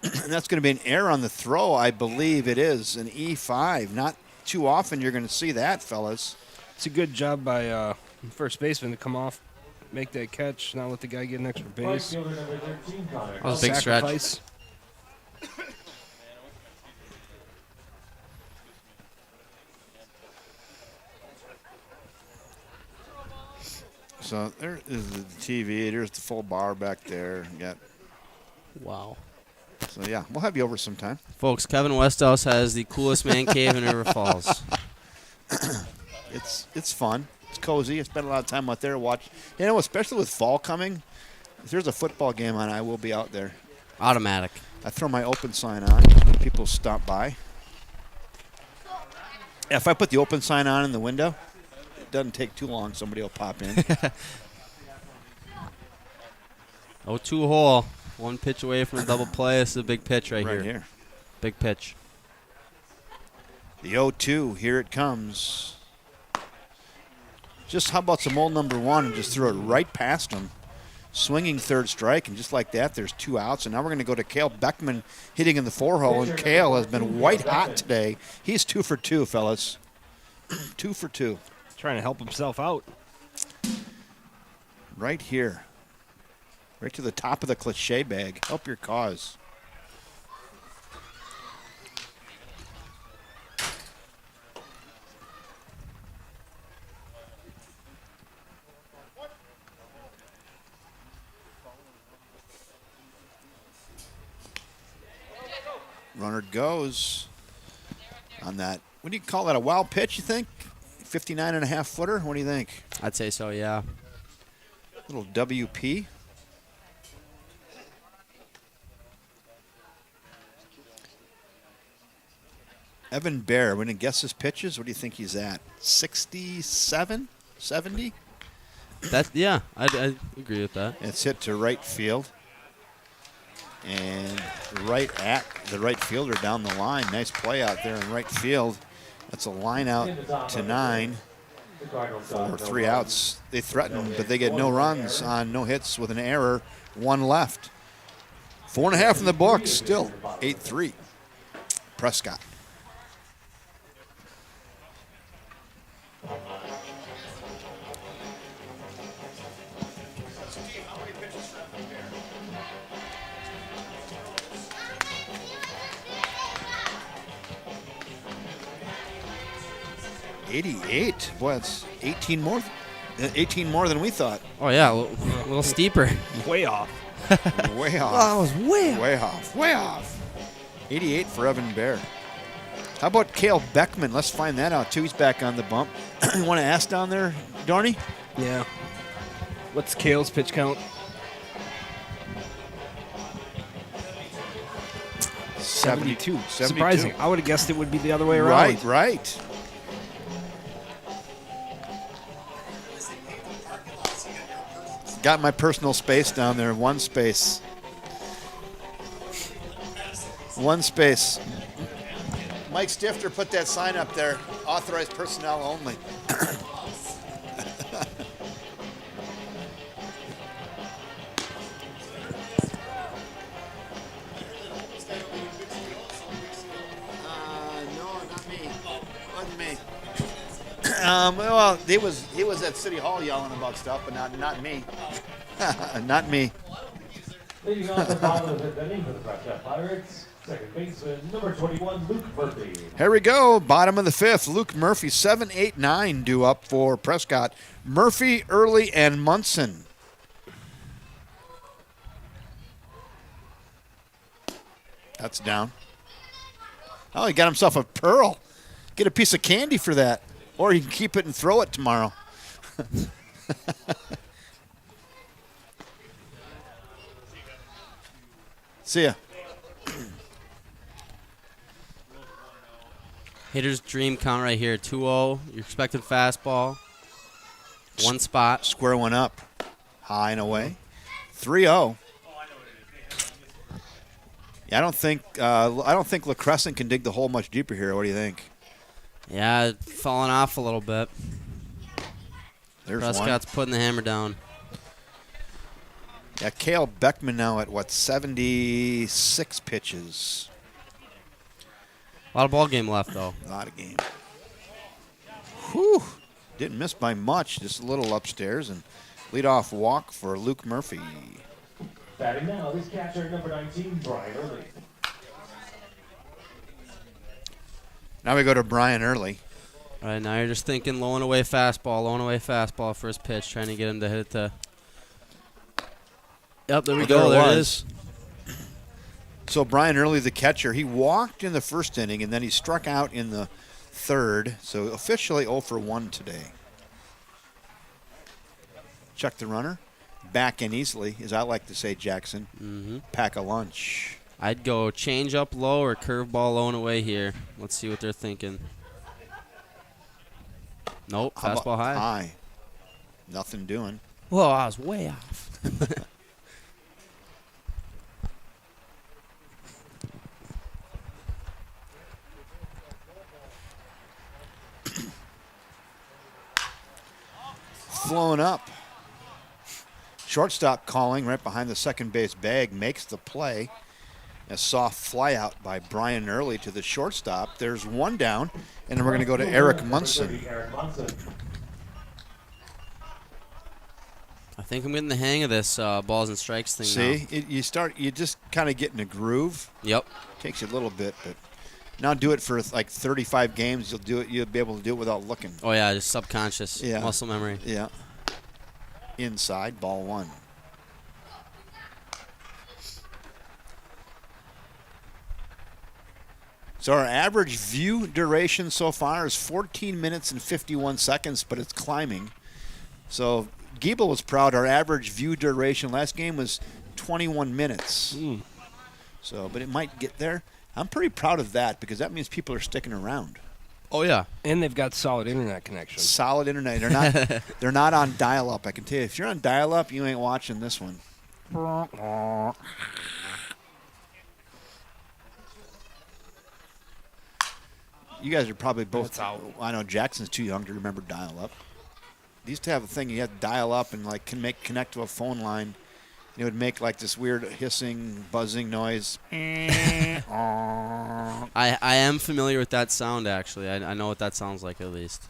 And that's going to be an error on the throw, I believe it is. An E5. Not too often you're going to see that, fellas. It's a good job by first baseman to come off, make that catch, not let the guy get an extra base. Fielder number 13, Connor. That was a big stretch. Sacrifice. So there is the TV. There's the full bar back there. Wow. So, yeah, we'll have you over sometime. Folks, Kevin Westhouse has the coolest man cave in River Falls. It's fun. It's cozy. I spend a lot of time out there watch. Especially with fall coming, if there's a football game on, I will be out there. Automatic. I throw my open sign on when people stop by. If I put the open sign on in the window, it doesn't take too long. Somebody will pop in. 0-2 hole. 1 pitch away from a double play. This is a big pitch right here. Big pitch. The 0-2, here it comes. Just how about some old number 1 and just threw it right past him. Swinging third strike, and just like that, there's 2 outs. And now we're going to go to Cale Beckman hitting in the 4 hole, and Cale has been white hot today. He's 2 for 2, fellas. 2 for 2. Trying to help himself out. Right here. Right to the top of the cliche bag. Help your cause. Runner goes on that. What do you call that? A wild pitch, you think? 59.5 footer? What do you think? I'd say so, yeah. Little WP. Evan Bear, when he guess his pitches, what do you think he's at? 67? 70? Yeah, I agree with that. It's hit to right field. And right at the right fielder down the line. Nice play out there in right field. That's a line out to 9 for 3 outs. They threaten, but they get no runs on no hits with an error. 1 left. 4.5 in the books. Still 8-3. Prescott. '88. Boy, that's 18 more 18 more than we thought. Oh, yeah, a little steeper. Way off. Way off. Oh, it was way off. Way off. Way off. 88 for Evan Bear. How about Cale Beckman? Let's find that out, too. He's back on the bump. You want to ask down there, Dorney? Yeah. What's Kale's pitch count? 72. Surprising. I would have guessed it would be the other way around. Right. Got my personal space down there. One space. Mike Stifter put that sign up there. Authorized personnel only. No, not me. Wasn't me. Well, he was at City Hall yelling about stuff, but not me. Not me. Leading off the bottom of the fifth inning for the Prescott Pirates, second baseman, number 21, Luke Murphy. Here we go. Bottom of the fifth. Luke Murphy, 7, 8, 9 due up for Prescott. Murphy, Early, and Munson. That's down. Oh, he got himself a pearl. Get a piece of candy for that. Or you can keep it and throw it tomorrow. See ya. Hitter's dream count right here, 2-0. You're expecting fastball. One spot. Square one up. High and away. 3-0. Yeah, I don't think LaCrescent can dig the hole much deeper here. What do you think? Yeah, falling off a little bit. There's Prescott's putting the hammer down. Yeah, Cale Beckman now at 76 pitches. A lot of ball game left, though. A lot of game. Whew. Didn't miss by much, just a little upstairs. And leadoff walk for Luke Murphy. Batting now, this catcher, number 19, Brian Early. Now we go to Brian Early. All right, now you're just thinking low and away fastball for his pitch, trying to get him to hit it to. Yep, there we go. There it is. So Brian Early, the catcher, he walked in the first inning, and then he struck out in the third. So officially 0 for 1 today. Check the runner. Back in easily, as I like to say, Jackson. Mm-hmm. Pack a lunch. I'd go change up low or curveball low and away here. Let's see what they're thinking. Nope, How fastball about high. High. Nothing doing. Whoa, I was way off. Flowing up. Shortstop calling right behind the second base bag, makes the play. A soft fly out by Brian Early to the shortstop. There's one down, and then we're going to go to Eric Munson. I think I'm getting the hang of this balls and strikes thing See, you just kind of get in a groove. Yep. Takes you a little bit, but now do it for like 35 games. You'll be able to do it without looking. Oh, yeah, just subconscious Yeah. muscle memory. Yeah. Inside, ball one. So our average view duration so far is 14 minutes and 51 seconds, but it's climbing. So Giebel was proud. Our average view duration last game was 21 minutes. So, but it might get there. I'm pretty proud of that because that means people are sticking around. Oh, yeah. And they've got solid internet connection. Solid internet. They're not on dial-up. I can tell you, if you're on dial-up, you ain't watching this one. You guys are probably both out. I know Jackson's too young to remember dial-up. They used to have a thing you had to dial up and like connect to a phone line. It would make like this weird hissing, buzzing noise. I am familiar with that sound, actually. I know what that sounds like at least.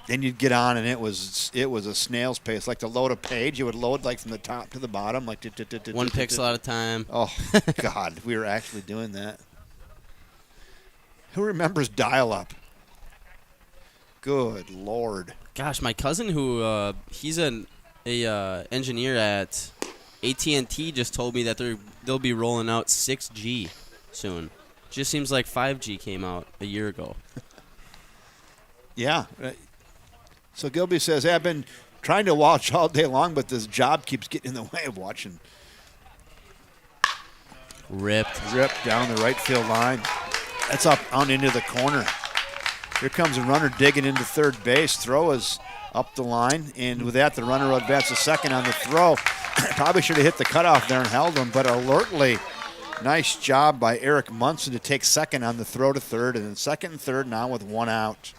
Then you'd get on, and it was a snail's pace. Like to load a page, it would load like from the top to the bottom, like one pixel at a time. Oh God, we were actually doing that. Who remembers dial-up? Good Lord. Gosh, my cousin who he's a engineer at AT&T just told me that they'll be rolling out 6G soon. Just seems like 5G came out a year ago. Yeah. So Gilby says, hey, I've been trying to watch all day long, but this job keeps getting in the way of watching. Ripped Down the right field line. That's up out into the corner. Here comes a runner digging into third base. Throw is up the line, and with that, the runner will advance to second on the throw. Probably should have hit the cutoff there and held him, but alertly, nice job by Eric Munson to take second on the throw to third, and then second and third now with one out.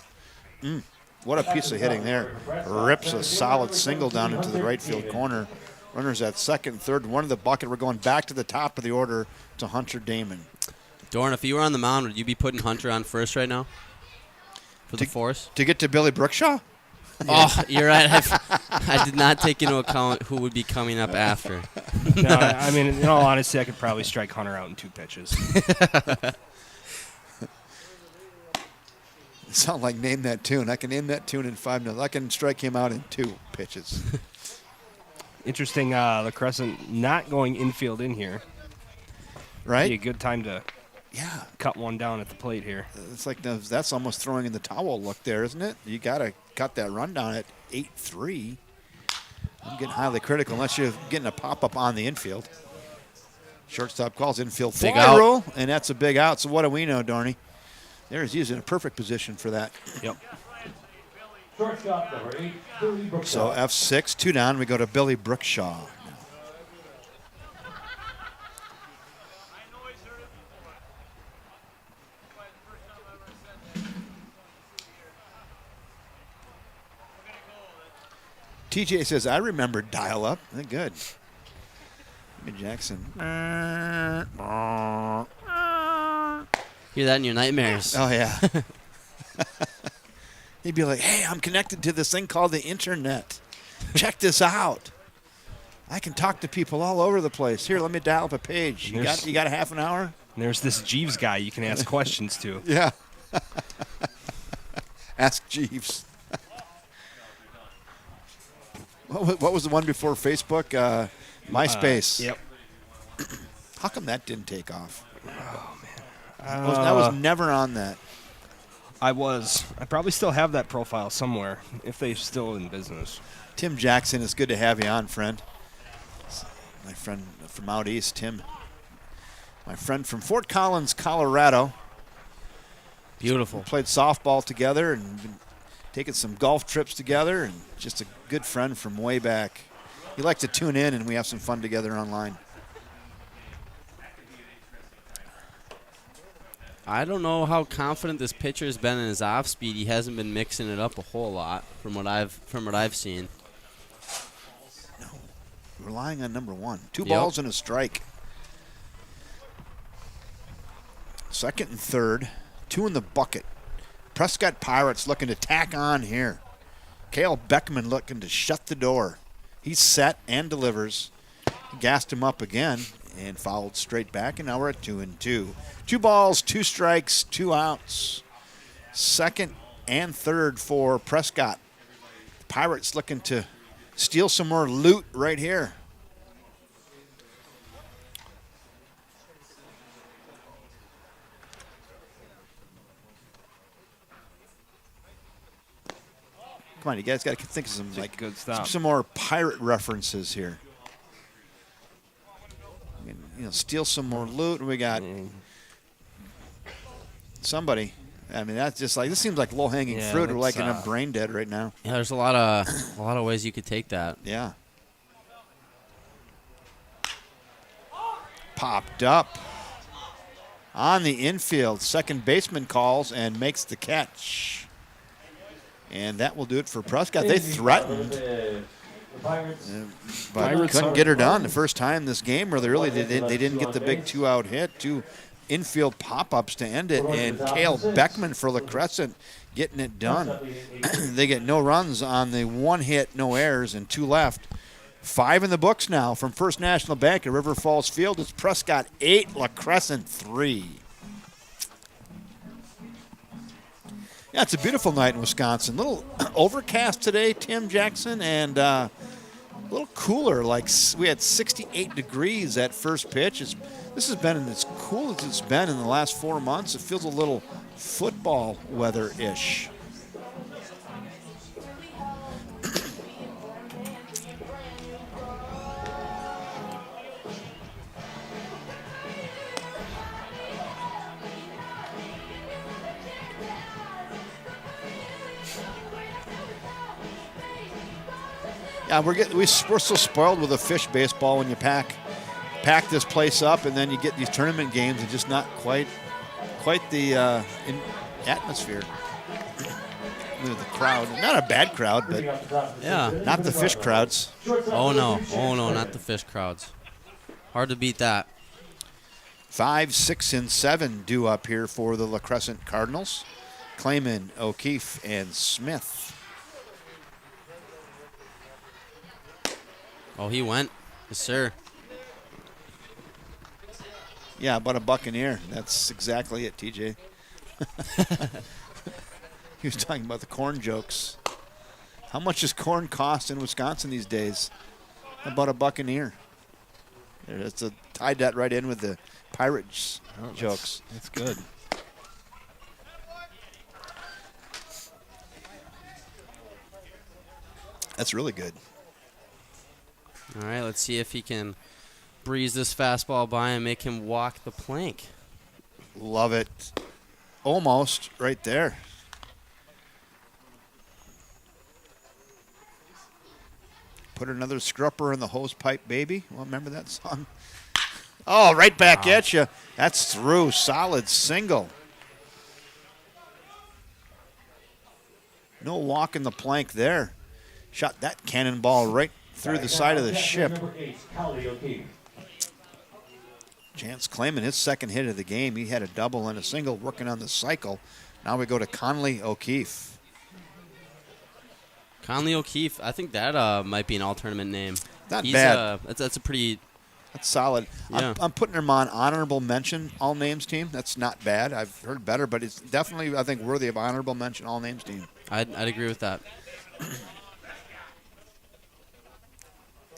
What a piece of hitting there. Rips a solid single down into the right field corner. Runners at second and third. One in the bucket. We're going back to the top of the order to Hunter Damon. Dorn, if you were on the mound, would you be putting Hunter on first right now for the Force? To get to Billy Brookshaw? Oh, you're right. I did not take into account who would be coming up after. No, I mean, in all honesty, I could probably strike Hunter out in 2 pitches. It sounds like Name That Tune. I can name that tune in 5 minutes. I can strike him out in 2 pitches. Interesting, the Crescent not going infield in here. Right? Be a good time to Yeah. cut one down at the plate here. It's like that's almost throwing in the towel look there, isn't it? You got to cut that run down at 8-3. I'm getting highly critical unless you're getting a pop-up on the infield. Shortstop calls infield Big fly out. rule, and that's a big out. So what do we know, Dorney? There's using a perfect position for that. Yep. Shortstop number 8, Billy Brookshaw. So F6, 2 down. We go to Billy Brookshaw. TJ says, I remember dial-up. Good. Jimmy Jackson. Hear that in your nightmares. Oh, yeah. He'd be like, hey, I'm connected to this thing called the internet. Check this out. I can talk to people all over the place. Here, let me dial up a page. You got a half an hour? And there's this Jeeves guy you can ask questions to. Yeah. Ask Jeeves. What was the one before Facebook? MySpace. Yep. How come that didn't take off? Oh, man. I was never on that. I probably still have that profile somewhere, if they're still in business. Tim Jackson, it's good to have you on, friend. My friend from out east, Tim. My friend from Fort Collins, Colorado. Beautiful. Played softball together and been taking some golf trips together, and just a good friend from way back. He likes to tune in, and we have some fun together online. I don't know how confident this pitcher has been in his off speed. He hasn't been mixing it up a whole lot from what I've seen. No, relying on number 1. 2 balls and a strike. Second and third, 2 in the bucket. Prescott Pirates looking to tack on here. Cale Beckman looking to shut the door. He's set and delivers. He gassed him up again and fouled straight back, and now we're at 2-2. 2 balls, 2 strikes, 2 outs. Second and third for Prescott. Pirates looking to steal some more loot right here. Come on, you guys got to think of some good stuff. some more pirate references here. Steal some more loot. We got somebody. I mean, that's just like, this seems like low-hanging fruit. We're like I'm brain dead right now. Yeah, there's a lot of ways you could take that. Yeah. Popped up on the infield. Second baseman calls and makes the catch. And that will do it for Prescott. They threatened, but couldn't get her done. The first time this game where they didn't get the big 2-out hit. 2 infield pop-ups to end it, and Cale Beckman for La Crescent getting it done. They get no runs on the 1 hit, no errors, and 2 left. 5 in the books now from First National Bank at River Falls Field. It's Prescott 8, La Crescent 3. Yeah, it's a beautiful night in Wisconsin. Little overcast today, Tim Jackson, and a little cooler. Like we had 68 degrees at first pitch. This has been as cool as it's been in the last 4 months. It feels a little football weather-ish. Yeah, we're so spoiled with a fish baseball when you pack this place up, and then you get these tournament games and just not quite the atmosphere with the crowd. Not a bad crowd, but Yeah. not the fish crowds. Oh no, not the fish crowds. Hard to beat that. 5, 6, and 7 due up here for the La Crescent Cardinals. Clayman, O'Keefe, and Smith. Oh, he went. Yes, sir. Yeah, about a Buccaneer. That's exactly it, TJ. He was talking about the corn jokes. How much does corn cost in Wisconsin these days? About a Buccaneer. It's tied that right in with the Pirates jokes. That's good. That's really good. All right, let's see if he can breeze this fastball by and make him walk the plank. Love it. Almost right there. Put another scrupper in the hose pipe, baby. Well, remember that song? Oh, right back at you. That's through. Solid single. No walking the plank there. Shot that cannonball right through the side of the ship. Chance Clayman, his second hit of the game. He had a double and a single working on the cycle. Now we go to Conley O'Keefe. Conley O'Keefe, I think that might be an all-tournament name. Not bad. That's a pretty... That's solid. Yeah. I'm putting him on honorable mention, all names team. That's not bad. I've heard better, but it's definitely, I think, worthy of honorable mention, all names team. I'd agree with that.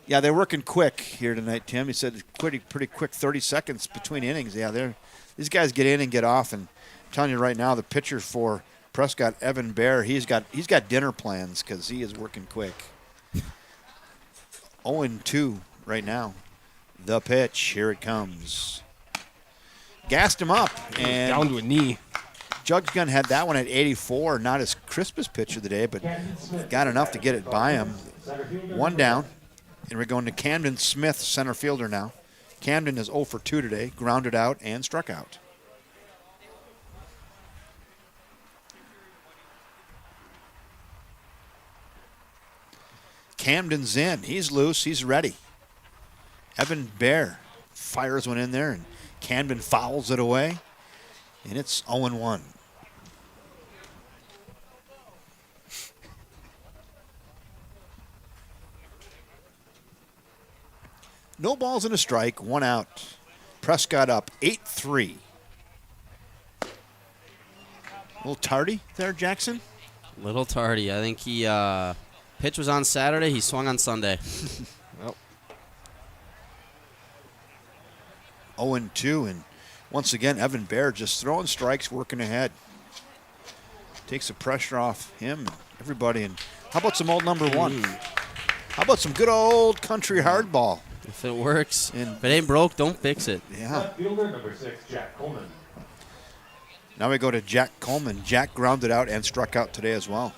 Yeah, they're working quick here tonight, Tim. He said pretty quick, 30 seconds between innings. Yeah, these guys get in and get off. And I'm telling you right now, the pitcher for Prescott, Evan Bear, he's got dinner plans because he is working quick. 0-2 right now. The pitch, here it comes. Gassed him up. And Down to a knee. Jugs Gun had that one at 84. Not his crispest pitch of the day, but got enough to get it by him. One down. And we're going to Camden Smith, center fielder now. Camden is 0 for 2 today, grounded out and struck out. Camden's in. He's loose. He's ready. Evan Bear fires one in there, and Camden fouls it away. And it's 0-1. No balls and a strike, 1 out. Prescott up 8-3. A little tardy there, Jackson. Little tardy. I think he pitch was on Saturday. He swung on Sunday. Well, 0-2, and once again, Evan Bear just throwing strikes, working ahead. Takes the pressure off him and everybody. And how about some old number 1? How about some good old country hardball? If it works. And if it ain't broke, don't fix it. Yeah. Left fielder number 6, Jack Coleman. Now we go to Jack Coleman. Jack grounded out and struck out today as well.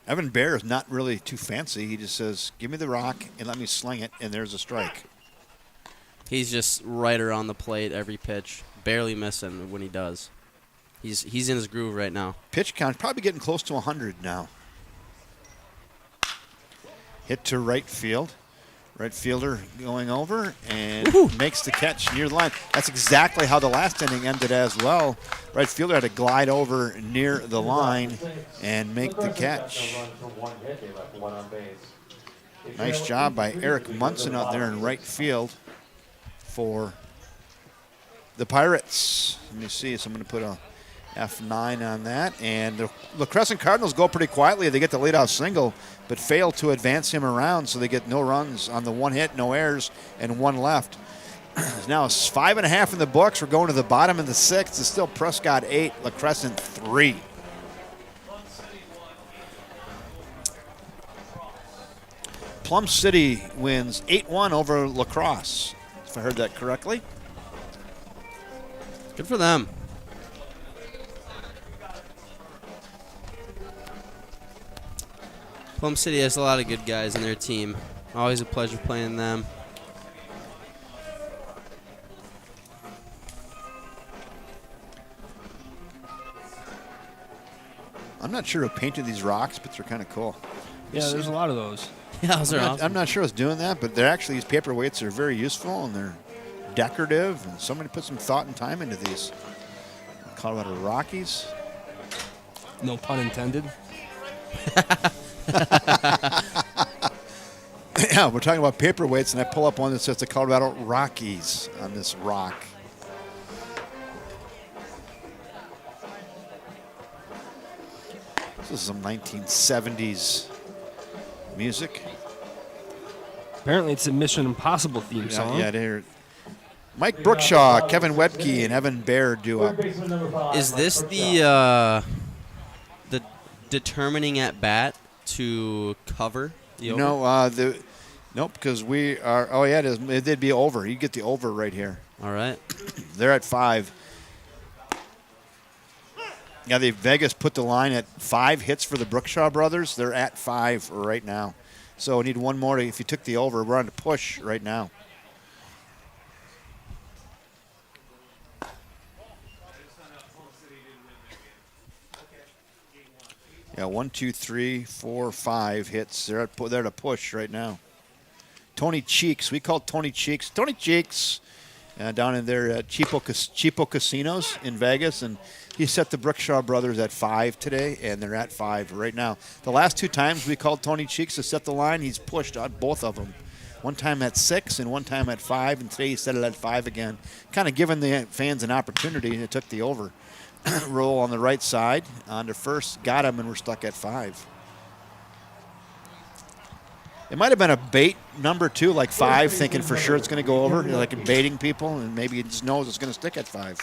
Evan Bear is not really too fancy. He just says, give me the rock and let me sling it, and there's a strike. He's just right around the plate every pitch, barely missing when he does. He's in his groove right now. Pitch count probably getting close to 100 now. Hit to right field. Right fielder going over and makes the catch near the line. That's exactly how the last inning ended as well. Right fielder had to glide over near the line and make the catch. Nice job by Eric Munson out there in right field for the Pirates. Let me see. So I'm going to put F9 on that. And the Crescent Cardinals go pretty quietly. They get the leadoff single, but fail to advance him around, so they get no runs on the one hit, no errors, and one left. Now it's 5.5 in the books. We're going to the bottom of the sixth. It's still Prescott 8, La Crescent 3. Plum City wins 8-1 over La Crosse, if I heard that correctly. Good for them. Plum City has a lot of good guys in their team. Always a pleasure playing them. I'm not sure who painted these rocks, but they're kind of cool. Yeah, there's a lot of those. Yeah, those are awesome. I'm not sure who's doing that, but they're actually, these paperweights are very useful and they're decorative, and somebody put some thought and time into these. Colorado Rockies. No pun intended. Yeah, we're talking about paperweights, and I pull up one that says the Colorado Rockies on this rock. This is some 1970s music. Apparently, it's a Mission Impossible theme song. Yeah, they're Mike Brookshaw, Kevin Webke, and Evan Baer do up. Is this the determining at bat to cover the over? No, nope, because we are. Oh yeah, it is. It'd be over. You get the over right here. All right. They're at 5. Yeah, Vegas put the line at 5 hits for the Brookshaw brothers. They're at 5 right now. So we need one more. If you took the over, we're on the push right now. Yeah, 1, 2, 3, 4, 5 hits. They're at a push right now. Tony Cheeks. We call Tony Cheeks. Tony Cheeks down in there at Cheapo Casinos in Vegas. And he set the Brookshaw brothers at 5 today, and they're at 5 right now. The last 2 times we called Tony Cheeks to set the line, he's pushed on both of them. One time at 6 and one time at 5, and today he set it at 5 again. Kind of giving the fans an opportunity, and it took the over. Roll on the right side on to first, got him, and we're stuck at 5. It might have been a bait number 2, like 5, thinking for sure it's going to go over, like baiting people, and maybe he just knows it's going to stick at 5.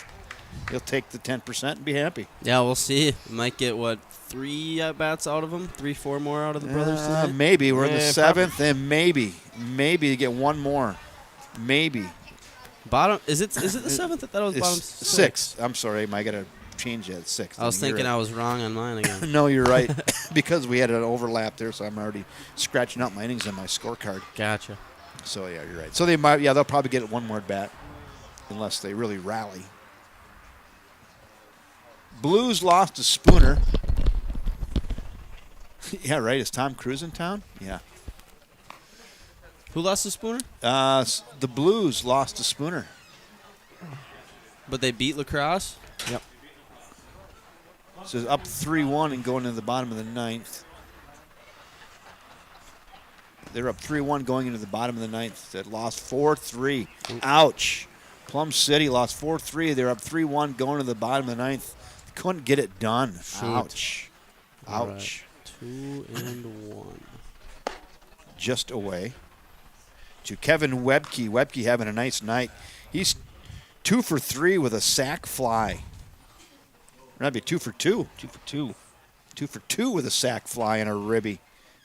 He'll take the 10% and be happy. Yeah, we'll see. Might get, 3 at-bats out of him? 3, 4 more out of the brothers today? Maybe. We're in the 7th, and maybe to get one more. Maybe. Bottom, is it the 7th? I thought it was bottom 6. I'm sorry, I got to change that. 6. I was thinking I was wrong on mine again. No, you're right. Because we had an overlap there, so I'm already scratching out my innings on my scorecard. Gotcha. So, yeah, you're right. So they'll probably get one more at bat unless they really rally. Blues lost to Spooner. Yeah, right. Is Tom Cruise in town? Yeah. Who lost to Spooner? The Blues lost to Spooner. But they beat La Crosse? Yep. So it's up 3-1 and going into the bottom of the 9th. They're up 3-1 going into the bottom of the 9th. They lost 4-3. Ouch. Plum City lost 4-3. They're up 3-1 going to the bottom of the 9th. Couldn't get it done. Shoot. Ouch. Ouch. Right. 2-1. Just away to Kevin Webke. Webke having a nice night. He's 2 for 3 with a sac fly. That'd be 2 for 2. 2 for 2. 2 for 2 with a sac fly and a ribby.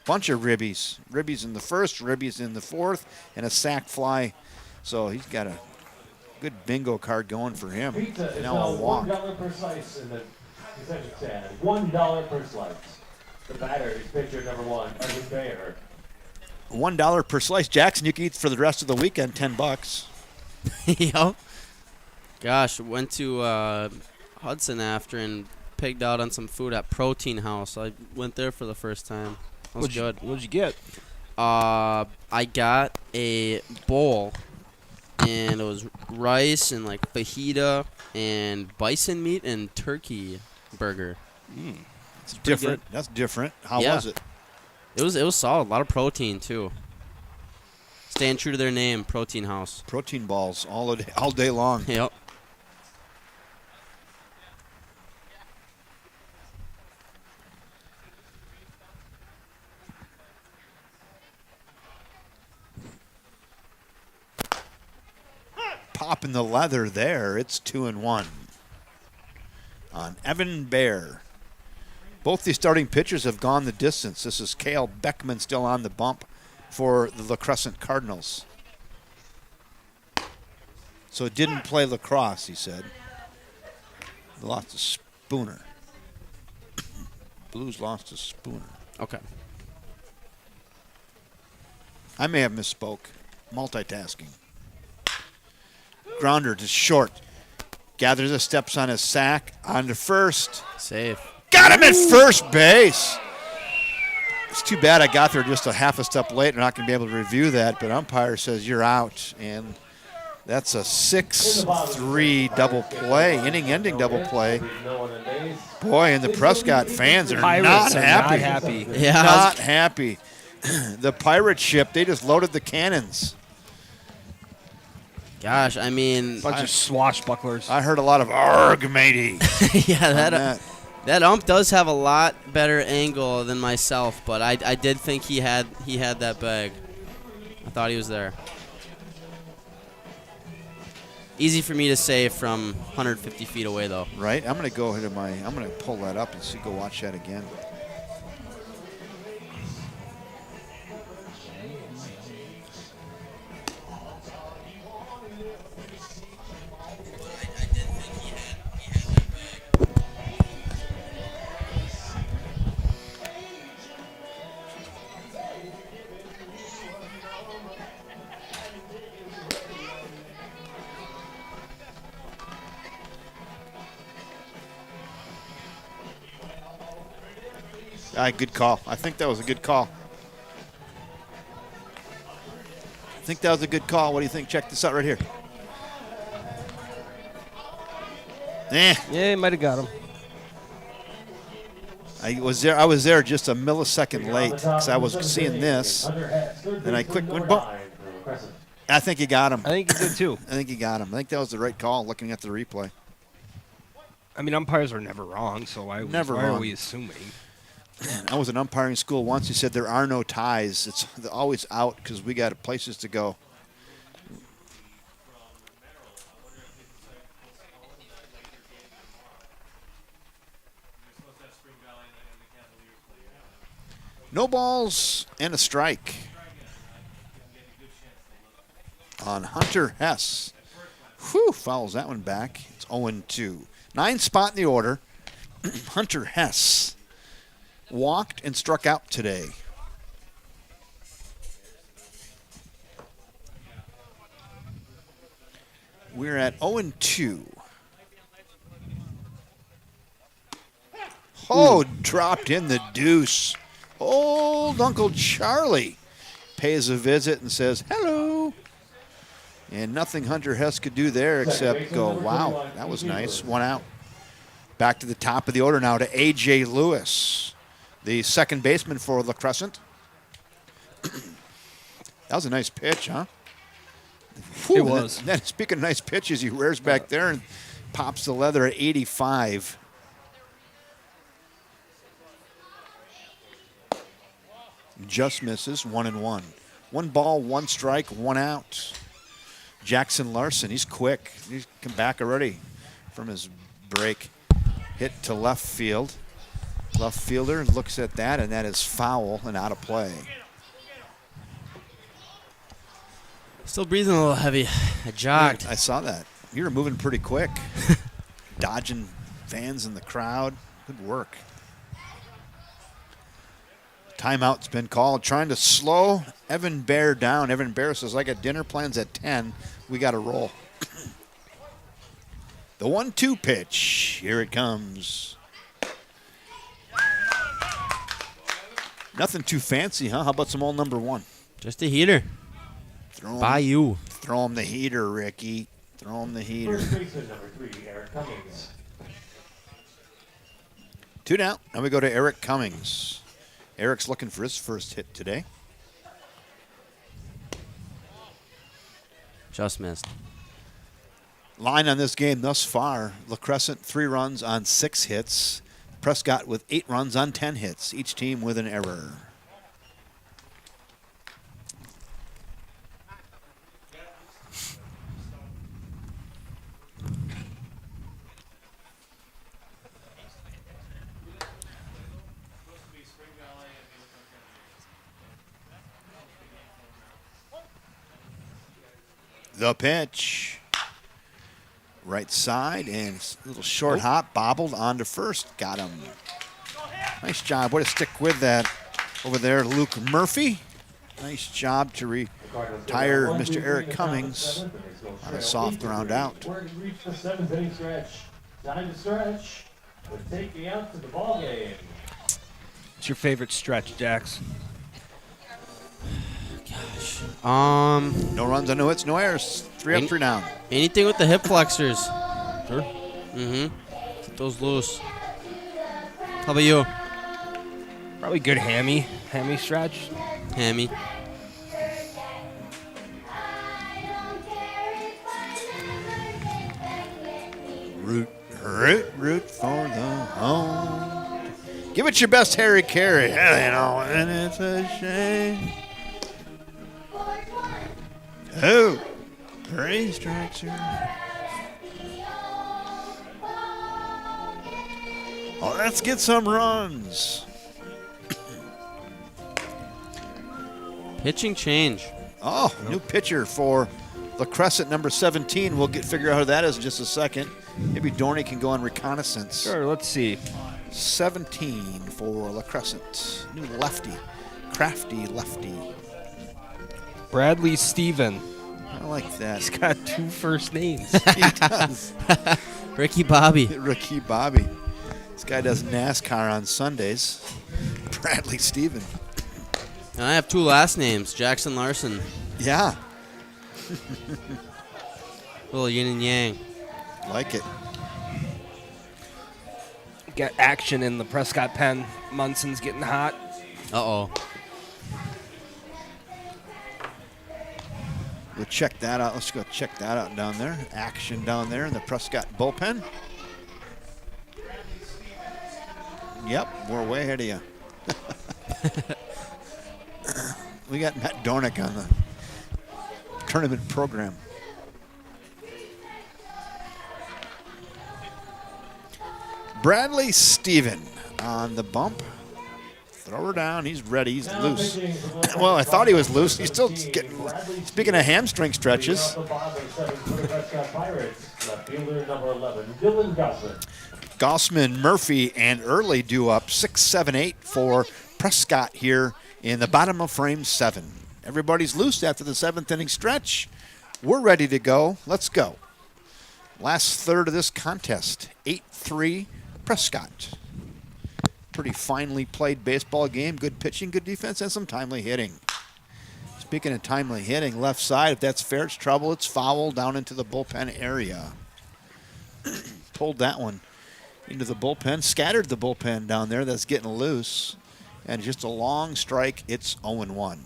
Bunch of ribbies. Ribbies in the first, ribbies in the 4th, and a sac fly. So he's got a good bingo card going for him. Pizza is Now now I'll walk. $1 per slice in the concession stand. $1 per slice. The batter is pitcher number 1, Evan Baer. $1 per slice. Jackson, you can eat for the rest of the weekend, $10. Yep. Gosh, went to Hudson after and pigged out on some food at Protein House. I went there for the first time. That was good. What'd you get? I got a bowl, and it was rice and fajita and bison meat and turkey burger. It's different. That's different. How was it? It was solid. A lot of protein too. Staying true to their name, Protein House. Protein balls all day long. Yep. popping the leather there. It's 2-1 on Evan Bear. Both these starting pitchers have gone the distance. This is Cale Beckman still on the bump for the La Crescent Cardinals. So didn't play lacrosse, he said. Lost to Spooner. Blues lost to Spooner. Okay. I may have misspoke. Multitasking. Grounder to short. Gathers the steps on his sack. On to first. Safe. Got him at first base. It's too bad I got there just a half a step late. I'm not going to be able to review that, but umpire says you're out. And that's a 6-3 double play, inning-ending double play. Boy, and the Prescott fans are Pirates not are happy. not happy. Yeah. Not happy. The pirate ship, they just loaded the cannons. Gosh, I mean, Bunch of swashbucklers. I heard a lot of arg, matey. yeah, that ump does have a lot better angle than myself, but I did think he had that bag. I thought he was there. Easy for me to say from 150 feet away, though. Right? I'm going to go ahead and I'm going to pull that up and go watch that again. Good call. I think that was a good call. I think that was a good call. What do you think? Check this out right here. Yeah, he might have got him. I was there just a millisecond late because I was seeing this, and I quick went, boom. I think he got him. I think he did too. I think he got him. I think that was the right call looking at the replay. I mean, umpires are never wrong, so why are we assuming? I was in umpiring school once. He said there are no ties. They're always out because we got places to go. No balls and a strike on Hunter Hess. Whew, fouls that one back. It's 0-2. 9th spot in the order. Hunter Hess walked and struck out today. We're at 0-2. Oh, dropped in the deuce. Old Uncle Charlie pays a visit and says, hello. And nothing Hunter Hess could do there except go, wow, that was nice. 1 out. Back to the top of the order now to A.J. Lewis, the second baseman for La Crescent. That was a nice pitch, huh? Whew, it was. Then, speaking of nice pitches, he rears back there and pops the leather at 85. Just misses, 1-1. 1 ball, 1 strike, 1 out. Jackson Larson, he's quick. He's come back already from his break. Hit to left field. Left fielder looks at that, and that is foul and out of play. Still breathing a little heavy. I jogged. I saw that. You were moving pretty quick. Dodging fans in the crowd. Good work. Timeout's been called. Trying to slow Evan Bear down. Evan Bear says, I got dinner plans at 10. We got to roll. The 1-2 pitch. Here it comes. Nothing too fancy, huh? How about some old number 1? Just a heater. By you. Throw him the heater, Ricky. Throw him the heater. First baseman number 3, Eric Cummings. 2 down. Now we go to Eric Cummings. Eric's looking for his first hit today. Just missed. Line on this game thus far, La Crescent 3 runs on 6 hits. Prescott with 8 runs on 10 hits. Each team with an error. The pitch. Right side, and a little short hop, bobbled onto first. Got him. Nice job. Way to stick with that over there, Luke Murphy. Nice job to retire Mr. Eric Cummings on a soft ground out. We're to reach the 7th inning stretch. Time to stretch. Let's take me out to the ball game. What's your favorite stretch, Jax? No runs, no hits, no errors. 3 up, 3 down. Anything with the hip flexors. Sure. Keep those loose. How about you? Probably good hammy stretch. Hammy. Root for the home. Give it your best, Harry Carey. You know, and it's a shame. Oh, 3 strikes here. Oh, let's get some runs. Pitching change. Oh, new pitcher for La Crescent, number 17. We'll figure out who that is in just a second. Maybe Dorney can go on reconnaissance. Sure, let's see. 17 for La Crescent. New lefty. Crafty lefty. Bradley Steven. I like that. He's got 2 first names. He does. Ricky Bobby. Ricky Bobby. This guy does NASCAR on Sundays. Bradley Steven. And I have 2 last names, Jackson Larson. Yeah, Little yin and yang. like it. Got action in the Prescott pen. Munson's getting hot. Uh-oh. We'll check that out. Let's go check that out down there. Action down there in the Prescott bullpen. Yep, we're way ahead of you. We got Matt Dornick on the tournament program. Bradley Steven on the bump. Throw her down. He's ready. He's loose. Well, I thought he was loose. He's still getting. Speaking of hamstring stretches. Gossman, Murphy, and Early due up 6-7-8 for Prescott here in the bottom of frame 7. Everybody's loose after the 7th inning stretch. We're ready to go. Let's go. Last third of this contest, 8-3 Prescott. Pretty finely played baseball game. Good pitching, good defense, and some timely hitting. Speaking of timely hitting, left side, if that's fair, it's trouble. It's foul down into the bullpen area. Pulled that one into the bullpen, scattered the bullpen down there. That's getting loose. And just a long strike, it's 0-1.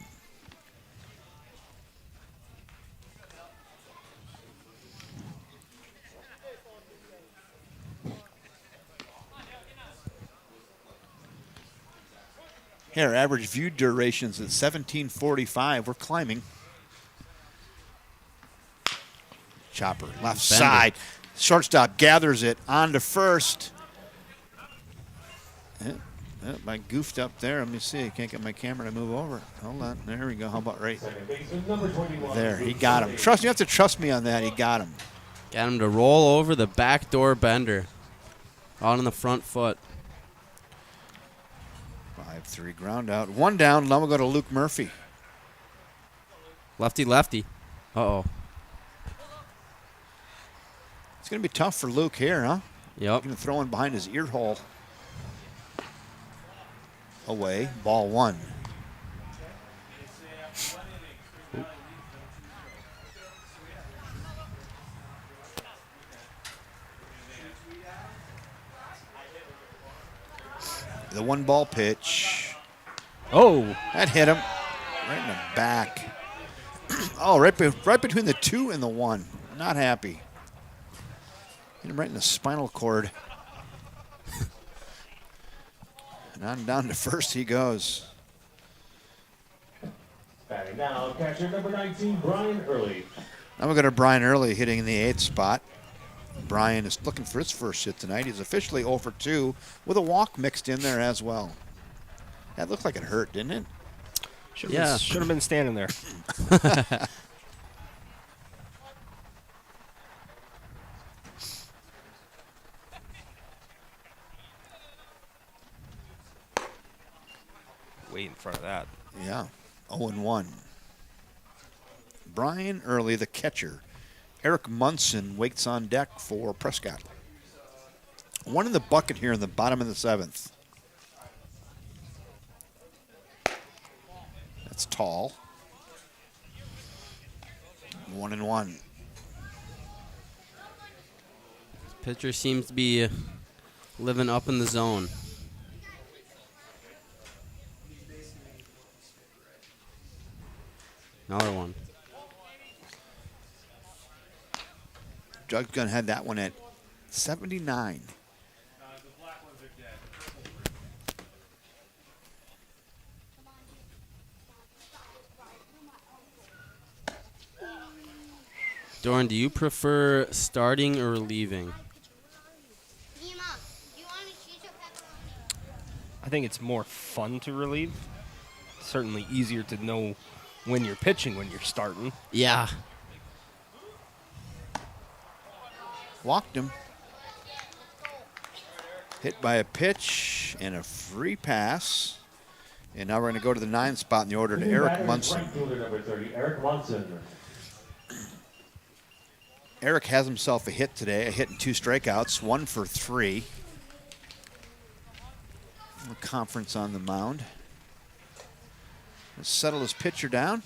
Here, average view durations at 17:45. We're climbing. Chopper, left side. Shortstop gathers it on to first. I goofed up there. Let me see. I can't get my camera to move over. Hold on. There we go. How about right there? He got him. Trust you have to trust me on that. He got him. Got him to roll over the backdoor bender. Out on the front foot. 5-3 ground out. 1 down. Now we'll go to Luke Murphy. Lefty, lefty. Uh-oh. It's going to be tough for Luke here, huh? Yep. Going to throw in behind his ear hole. Away. Ball 1. The 1-ball pitch. Oh, That hit him right in the back. Oh, right between the 2 and the 1. Not happy. Hit him right in the spinal cord. And on down to first he goes. Batting now, catcher number 19, Brian Early. Now we got our Brian Early hitting in the 8th spot. Brian is looking for his first hit tonight. He's officially 0 for 2 with a walk mixed in there as well. That looked like it hurt, didn't it? should have been standing there. way in front of that. Yeah, 0-1. Brian Early, the catcher. Eric Munson waits on deck for Prescott. One in the bucket here in the bottom of the 7th. That's tall. 1-1. Pitcher seems to be living up in the zone. Another one. Judge Gunn had that one at 79. Doran, do you prefer starting or relieving? I think it's more fun to relieve. Certainly easier to know when you're pitching when you're starting. Yeah. Walked him. Hit by a pitch and a free pass. And now we're going to go to the 9 spot in the order to Eric Munson. Right fielder number 30, Eric Munson. Eric has himself a hit today, a hit and 2 strikeouts, 1 for 3. A conference on the mound. Let's settle his pitcher down.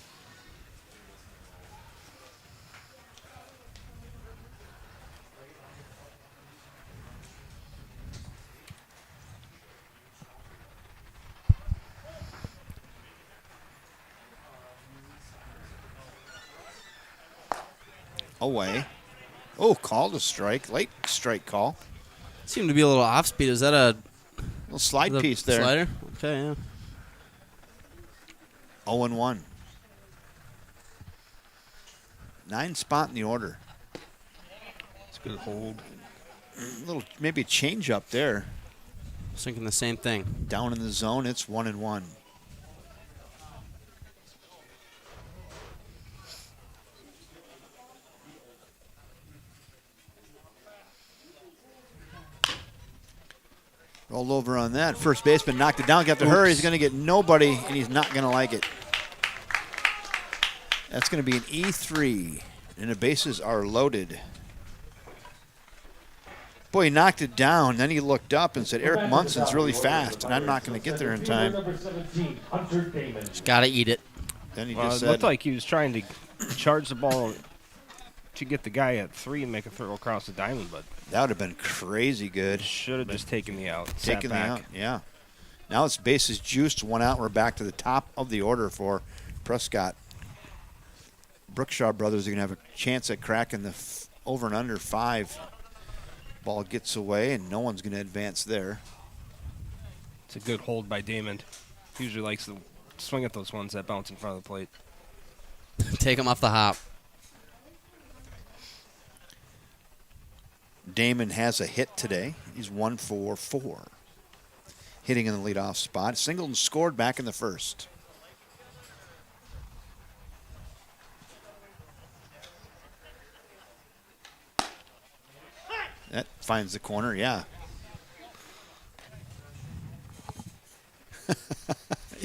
Away. Oh, called a strike. Late strike call. Seemed to be a little off speed. Is that a Little slide piece there. slider? Okay, yeah. 0-1. 9 spot in the order. It's a good hold. A little, maybe a change up there. I was thinking the same thing. Down in the zone, it's 1-1. Rolled over on that. First baseman knocked it down, got to hurry. He's going to get nobody, and he's not going to like it. That's going to be an E3, and the bases are loaded. Boy, he knocked it down. Then he looked up and said, Eric Munson's really fast, and I'm not going to get there in time. Number 17, Hunter Damon. Just got to eat it. Then he Well, just it said, looked like he was trying to charge the ball to get the guy at 3 and make a throw across the diamond, but that would have been crazy good. should have just taken the out. Taking the sat out, back. yeah. Now it's bases juiced, 1 out. We're back to the top of the order for Prescott. Brookshaw brothers are going to have a chance at cracking the over and under 5. Ball gets away, and no one's going to advance there. It's a good hold by Damon. He usually likes to swing at those ones that bounce in front of the plate. Take him off the hop. Damon has a hit today. He's 1 for 4. Hitting in the leadoff spot. Singleton scored back in the first. That finds the corner, yeah.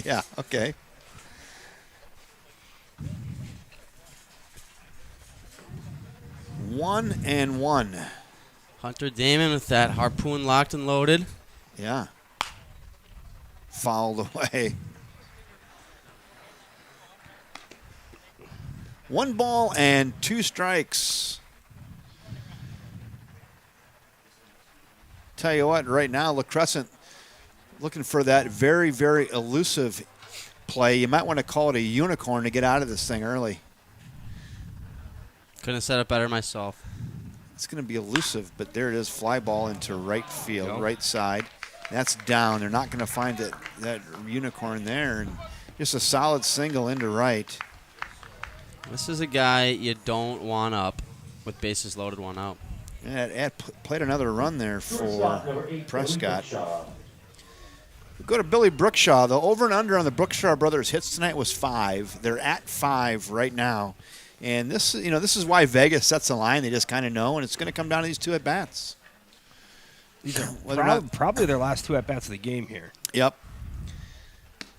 Yeah, okay. One and one. Hunter Damon with that harpoon locked and loaded. Yeah. Fouled away. 1 ball and 2 strikes. Tell you what, right now, La Crescent looking for that very, very elusive play. You might want to call it a unicorn to get out of this thing early. Couldn't have said it better myself. It's going to be elusive, but there it is, fly ball into right field, Yep. right side. That's down. They're not going to find that unicorn there. And just a solid single into right. This is a guy you don't want up with bases loaded, 1 out. Yeah, played another run there Shortstop, for number 8, Prescott. Billy Brookshaw. We go to Billy Brookshaw. The over and under on the Brookshaw brothers hits tonight was 5. They're at 5 right now. And this is why Vegas sets the line. They just kind of know, and it's going to come down to these 2 at-bats. These are Whether or not- probably their last 2 at-bats of the game here. Yep.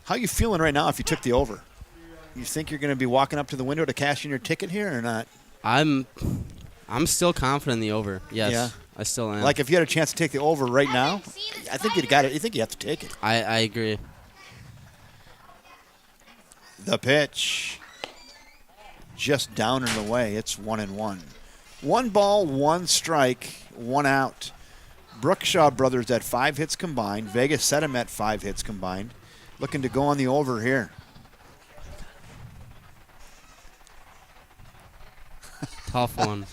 How you feeling right now if you took the over? You think you're going to be walking up to the window to cash in your ticket here or not? I'm still confident in the over. Yes, Yeah. I still am. Like if you had a chance to take the over right now, I think you'd got it. You think you have to take it. I agree. The pitch. Just down and away. It's 1-1. 1 ball, 1 strike, 1 out. Brookshaw brothers at 5 hits combined. Vegas set him at 5 hits combined. Looking to go on the over here. Tough one.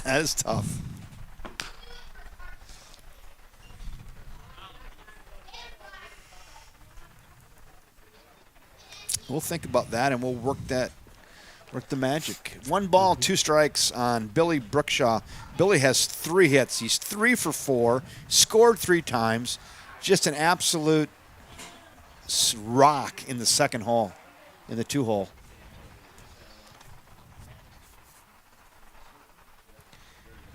That is tough. We'll think about that and we'll work the magic. 1 ball, 2 strikes on Billy Brookshaw. Billy has 3 hits. He's 3 for 4, scored 3 times. Just an absolute rock in the second hole, in the 2-hole.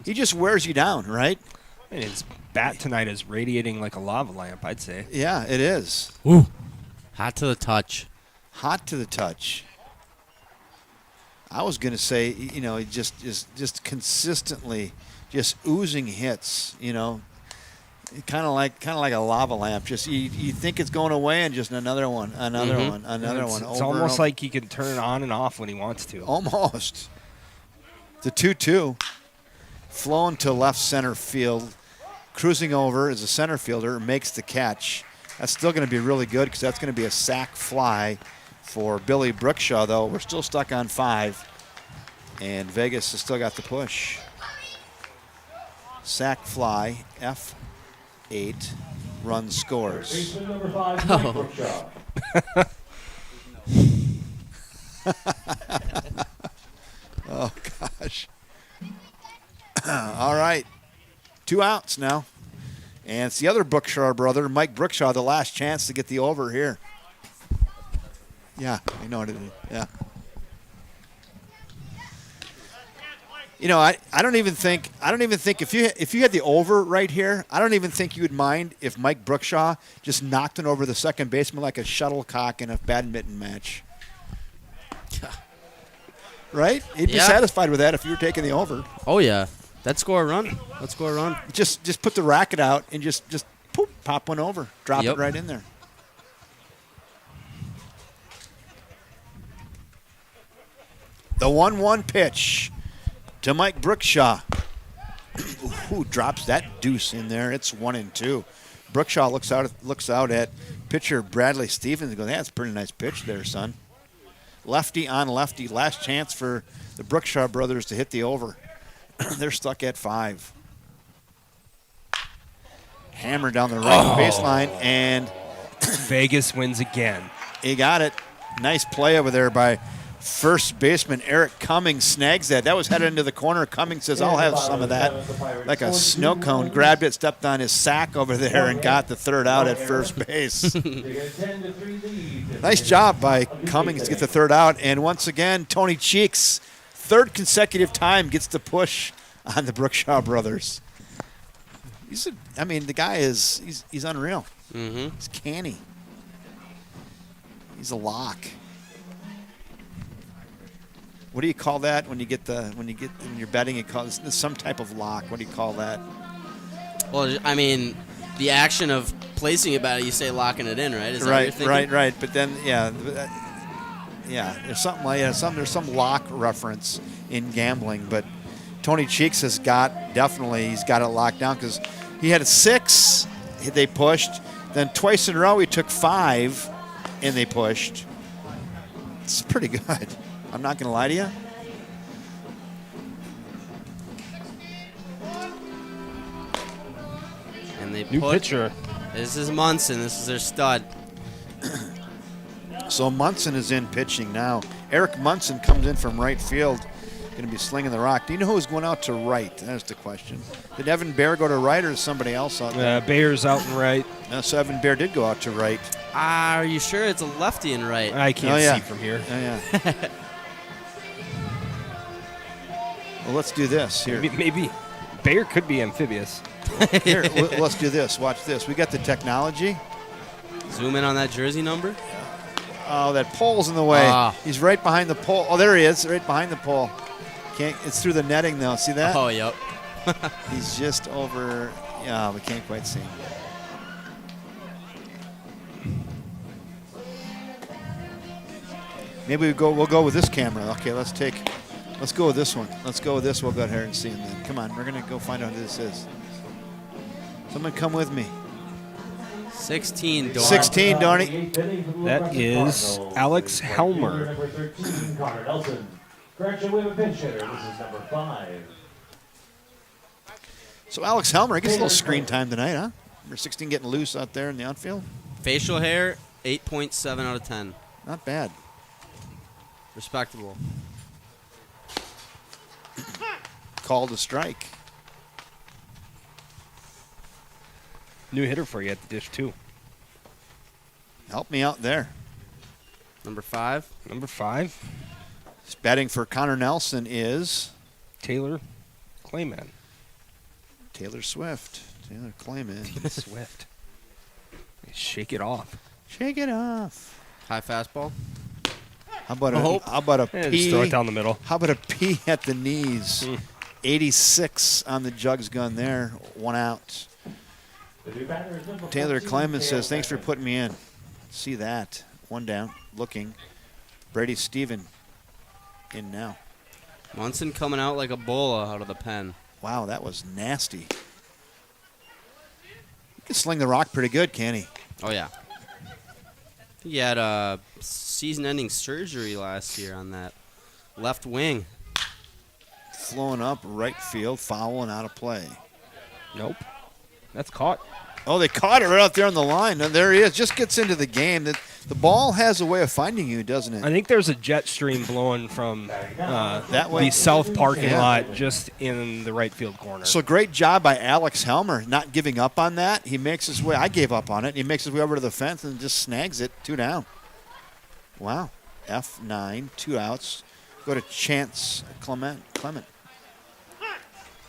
He just wears you down, right? And his bat tonight is radiating like a lava lamp, I'd say. Yeah, it is. Ooh. Hot to the touch. Hot to the touch. I was going to say, you know, just consistently just oozing hits, you know. Kind of like a lava lamp. Just you think it's going away and just another one, another one. It's almost like he can turn it on and off when he wants to. Almost. The 2-2. Flown to left center field. Cruising over as a center fielder, makes the catch. That's still going to be really good because that's going to be a sac fly for Billy Brookshaw, though. We're still stuck on 5. And Vegas has still got the push. Sac fly, F8, run scores. Baseman number 5, Mike Brookshaw. Oh, gosh. All right. 2 outs now. And it's the other Brookshaw brother, Mike Brookshaw, the last chance to get the over here. Yeah, I know what it is. Yeah. You know, I don't even think if you had the over right here, I don't even think you would mind if Mike Brookshaw just knocked it over the second baseman like a shuttlecock in a badminton match. Right? He'd be satisfied with that if you were taking the over. Oh yeah. Let's score a run. Let's score a run. Just put the racket out and just poop, pop one over. Drop it right in there. The 1-1 pitch to Mike Brookshaw. Who drops that deuce in there? It's 1-2. Brookshaw looks out at pitcher Bradley Stevens and goes, "That's a pretty nice pitch there, son." Lefty on lefty. Last chance for the Brookshaw brothers to hit the over. They're stuck at 5. Hammer down the right baseline, and Vegas wins again. he got it. Nice play over there by first baseman Eric Cummings. Snags that. That was headed into the corner. Cummings says, "I'll have some of that." Like a snow cone. Grabbed it, stepped on his sack over there, and got the 3rd out at first base. Nice job by Cummings to get the 3rd out. And once again, Tony Cheeks, 3rd consecutive time, gets the push on the Brookshaw brothers. The guy he's unreal. Mm-hmm. He's canny. He's a lock. What do you call that when you're betting? You call it some type of lock. What do you call that? Well, I mean, the action of placing a bet, you say locking it in, right? Is that what you're thinking? Right. But then, there's something like there's some lock reference in gambling. But Tony Cheeks he's got it locked down because he had a 6, they pushed. Then twice in a row he took 5, and they pushed. It's pretty good. I'm not going to lie to you. And they New pitcher. This is Munson. This is their stud. So Munson is in pitching now. Eric Munson comes in from right field. Going to be slinging the rock. Do you know who's going out to right? That's the question. Did Evan Bear go to right or is somebody else out there? Bear's out and right. No, so Evan Bear did go out to right. Are you sure it's a lefty and right? I can't see from here. Oh, yeah. Well, let's do this here. Maybe Bear could be amphibious. Here, let's do this. Watch this. We got the technology. Zoom in on that jersey number. Oh, that pole's in the way. Ah. He's right behind the pole. Oh, there he is, right behind the pole. Can't. It's through the netting though. See that? Oh, yep. He's just over. Yeah, we can't quite see him. Maybe we'll go with this camera. Okay, let's go with this one. Let's go with this. We'll go ahead and see him then. Come on, we're gonna go find out who this is. Someone come with me. 16, Dorn. 16, Darnie. That is Alex Helmer. Number 13, Connor Nelson. Correction, we have a pinch hitter. This is number 5. So Alex Helmer, he gets a little screen time tonight, huh? Number 16 getting loose out there in the outfield. Facial hair, 8.7 out of 10. Not bad. Respectable. Called a strike. New hitter for you at the dish, too. Help me out there. Number 5. Number 5, Batting for Connor Nelson is Taylor Clayman. Taylor Swift. Taylor Clayman. Swift. Shake it off. Shake it off. High fastball. How about Nope. how about a Just P? throw it down the middle. How about a P at the knees? 86 on the jugs gun there. 1 out. The new batter is number Taylor 14, Clayman says, Taylor thanks for Becker. putting me in. See that. 1 down. Looking. Brady Steven in now. Munson coming out like a bola out of the pen. Wow, that was nasty. He can sling the rock pretty good, can he? Oh, yeah. He had a season-ending surgery last year on that left wing. Flowing up right field, foul and out of play. Nope. That's caught. Oh, they caught it right out there on the line. And there he is. Just gets into the game. The ball has a way of finding you, doesn't it? I think there's a jet stream blowing from That way. the south parking Yeah. lot just in the right field corner. So great job by Alex Helmer not giving up on that. He makes his way. I gave up on it. He makes his way over to the fence and just snags it. 2 down. Wow. F9, 2 outs. Go to Chance Clement.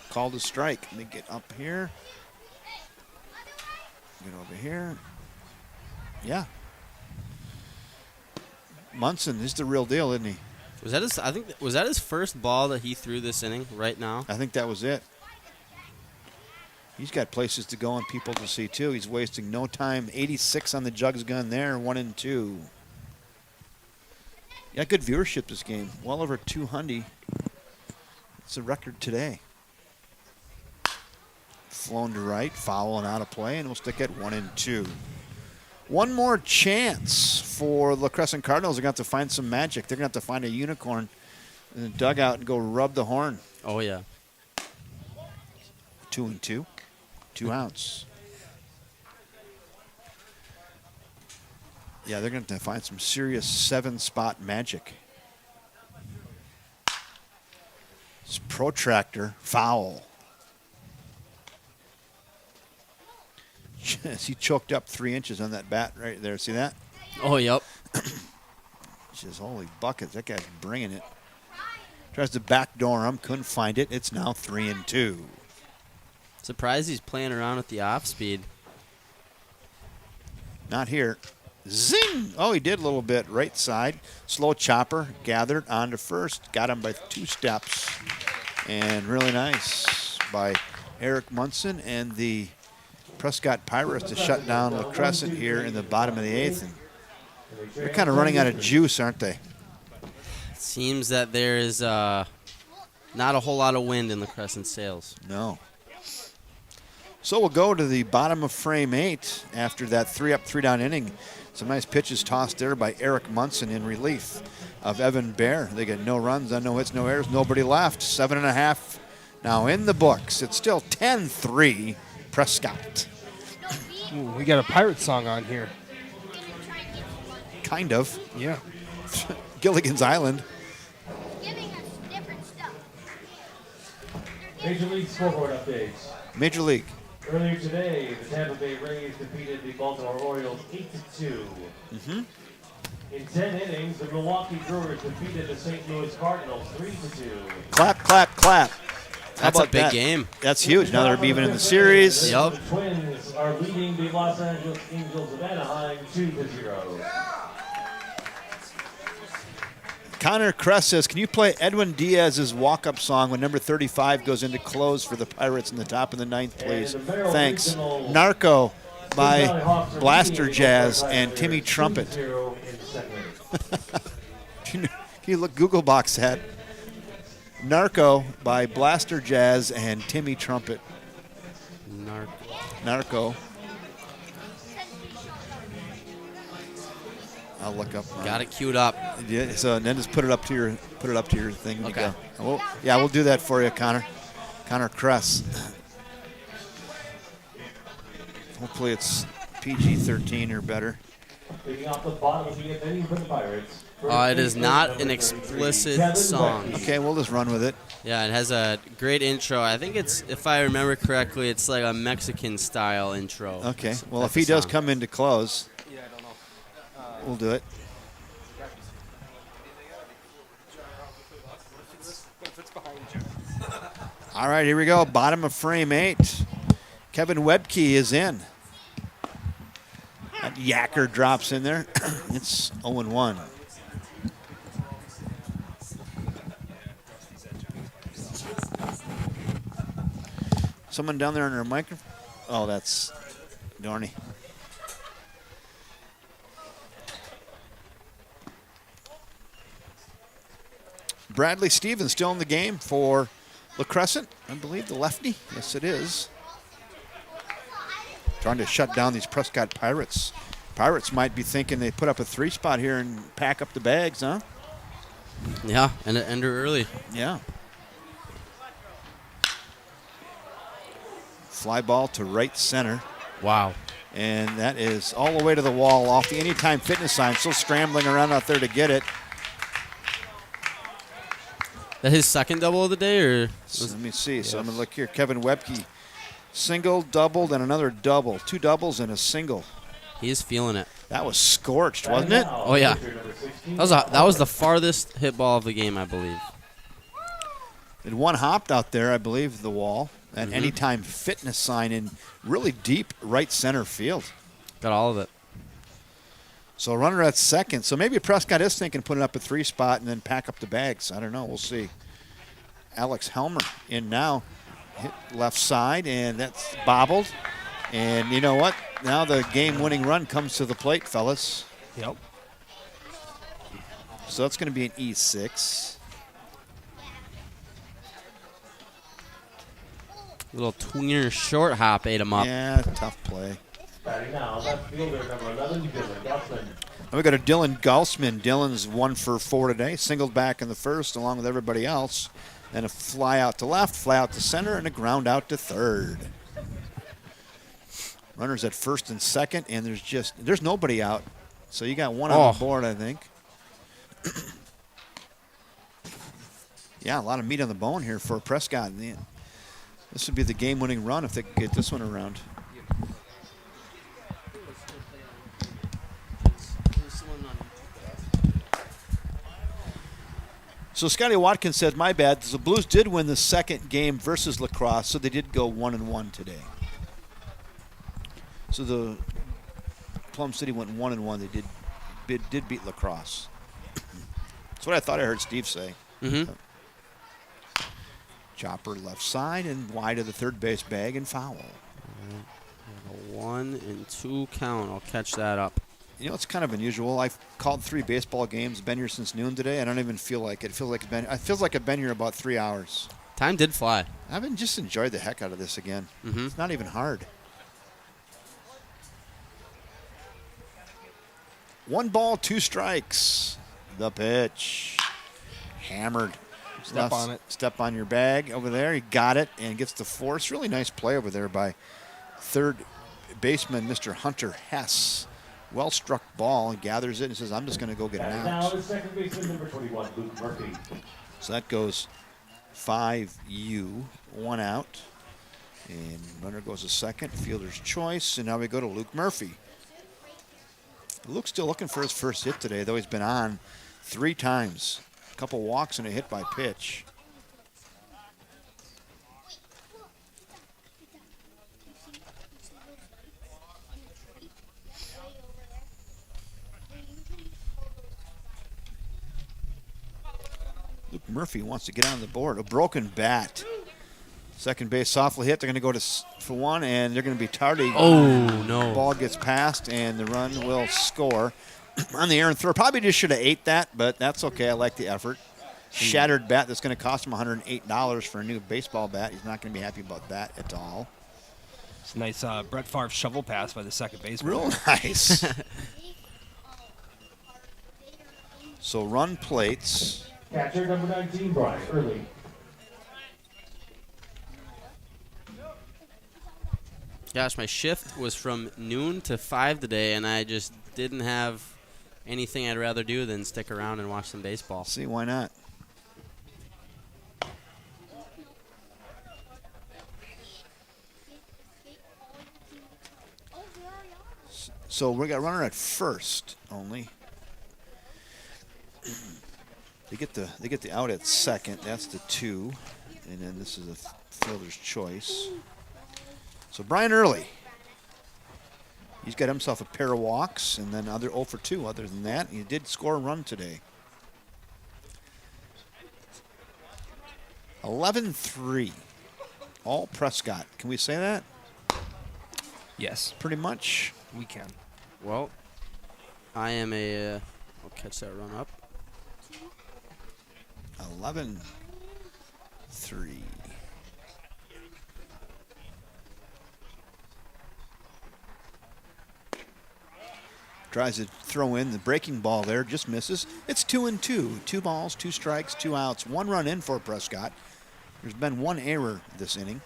Called a strike. Let me get up here. Get over here. Yeah. Munson is the real deal, isn't he? Was that his? I think was that his first ball that he threw this inning right now? I think that was it. He's got places to go and people to see, too. He's wasting no time. 86 on the jugs gun there, 1 and 2. Yeah, good viewership this game. Well over 200. It's a record today. Flown to right, foul and out of play, and we'll stick at 1 and 2. One more chance for the Crescent Cardinals. They're going to have to find some magic. They're going to have to find a unicorn in the dugout and go rub the horn. Oh, yeah. 2 and 2. 2 outs. Yeah, they're going to have to find some serious 7-spot magic. It's protractor, foul. He choked up 3 inches on that bat right there. See that? Oh, yep. Just holy buckets. That guy's bringing it. Tries to backdoor him. Couldn't find it. It's now 3 and 2. Surprised he's playing around with the off speed. Not here. Zing! Oh, he did a little bit. Right side. Slow chopper. Gathered onto first. Got him by 2 steps. And really nice by Eric Munson and the Prescott Pirates to shut down La Crescent here in the bottom of the 8th. And they're kind of running out of juice, aren't they? Seems that there is not a whole lot of wind in the Crescent Sails. No. So we'll go to the bottom of frame 8 after that 3-up, 3-down inning. Some nice pitches tossed there by Eric Munson in relief of Evan Bear. They get no runs, no hits, no errors, nobody left. 7.5 now in the books. It's still 10-3 Prescott. Ooh, we got a pirate song on here. Kind of. Yeah. Gilligan's Island. Giving us different stuff. Major League scoreboard updates. Major League. Earlier today, the Tampa Bay Rays defeated the Baltimore Orioles 8-2. Mm-hmm. In 10 innings, the Milwaukee Brewers defeated the St. Louis Cardinals 3-2. Clap, clap, clap. How That's a about big that? game. That's huge. Now they're even in the series. Yup. The Twins are leading the Los Angeles Angels of Anaheim 2-0. Connor Kress says, can you play Edwin Diaz's walk-up song when number 35 goes into close for the Pirates in the top of the ninth, please? Thanks. Narco by Blaster Jazz and Timmy Trumpet. Can you look Google box that? Narco by Blaster Jazz and Timmy Trumpet. Narco. I'll look up. Got it queued up. Yeah, so and then just put it up to your thing. Okay. Well, yeah, we'll do that for you, Connor. Connor Kress. Hopefully it's PG-13 or better. It is not an explicit song. Okay, we'll just run with it. Yeah, it has a great intro. I think it's, if I remember correctly, it's like a Mexican style intro. Okay. Well, That's if he the does song. come into close, we'll do it. All right, here we go. Bottom of frame 8. Kevin Webke is in. That yacker drops in there. It's 0-1. Someone down there on their microphone? Oh, that's Dorney. Bradley Stevens still in the game for La Crescent, I believe, the lefty. Yes, it is. Trying to shut down these Prescott Pirates. Pirates might be thinking they put up a 3 spot here and pack up the bags, huh? Yeah, and it ended early. Yeah. Fly ball to right center. Wow. And that is all the way to the wall off the Anytime Fitness sign. Still scrambling around out there to get it. That his second double of the day, or? So let me see. So I'm going to look here. Kevin Webke, single, doubled, and another double. 2 doubles and a single. He's feeling it. That was scorched, wasn't it? Oh, yeah. That was the farthest hit ball of the game, I believe. And one hopped out there, I believe, the wall. That Anytime Fitness sign in really deep right center field. Got all of it. So runner at second. So maybe Prescott is thinking put it up a 3 spot and then pack up the bags. I don't know. We'll see. Alex Helmer in now. Hit left side, and that's bobbled. And you know what? Now the game-winning run comes to the plate, fellas. Yep. So that's going to be an E6. Little tweener short hop ate him up. Yeah, tough play. Batting now, left fielder number 11, Dylan Gossman. And we got a Dylan Gaussman. Dylan's 1 for 4 today. Singled back in the first along with everybody else. And a fly out to left, fly out to center, and a ground out to third. Runners at first and second, and there's nobody out. So you got one on the board, I think. Yeah, a lot of meat on the bone here for Prescott. This would be the game-winning run if they could get this one around. So Scotty Watkins said, my bad, the Blues did win the second game versus La Crosse, so they did go 1-1 today. So the Plum City went 1-1. They did beat La Crosse. That's what I thought I heard Steve say. Mm-hmm. Chopper left side and wide of the third base bag and foul. A 1-2 count. I'll catch that up. You know, it's kind of unusual. I've called 3 baseball games, been here since noon today. I don't even feel like it. It feels like I've been here about 3 hours. Time did fly. I've been just enjoyed the heck out of this again. Mm-hmm. It's not even hard. 1 ball, 2 strikes. The pitch. Hammered. Step on it. Step on your bag over there. He got it and gets the force. Really nice play over there by third baseman, Mr. Hunter Hess. Well-struck ball. He gathers it and says, I'm just going to go get an Now out. the second baseman number 21, Luke Murphy. So that goes 5U, 1 out. And runner goes to second, fielder's choice. And now we go to Luke Murphy. Luke's still looking for his first hit today, though he's been on 3 times. A couple walks and a hit by pitch. Murphy wants to get on the board. A broken bat. Second base softly hit. They're going to go for one, and they're going to be tardy. Oh, no. Ball gets passed, and the run will score. On the errant throw. Probably just should have ate that, but that's okay. I like the effort. Shattered bat that's going to cost him $108 for a new baseball bat. He's not going to be happy about that at all. It's a nice Brett Favre shovel pass by the second baseman. Real nice. So run plates. Catcher number 19, Brian Early. Gosh, my shift was from noon to 5 today, and I just didn't have anything I'd rather do than stick around and watch some baseball. See, why not? So we got runner at first only. They get the out at second. That's the 2, and then this is a fielder's choice. So Brian Early. He's got himself a pair of walks and then 0 for 2. Other than that, he did score a run today. 11-3. All Prescott. Can we say that? Yes, Pretty much. we can. Well, I am I'll catch that run up. 11-3. Tries to throw in the breaking ball there, just misses. It's 2-2. 2 balls, 2 strikes, 2 outs. 1 run in for Prescott. There's been 1 error this inning.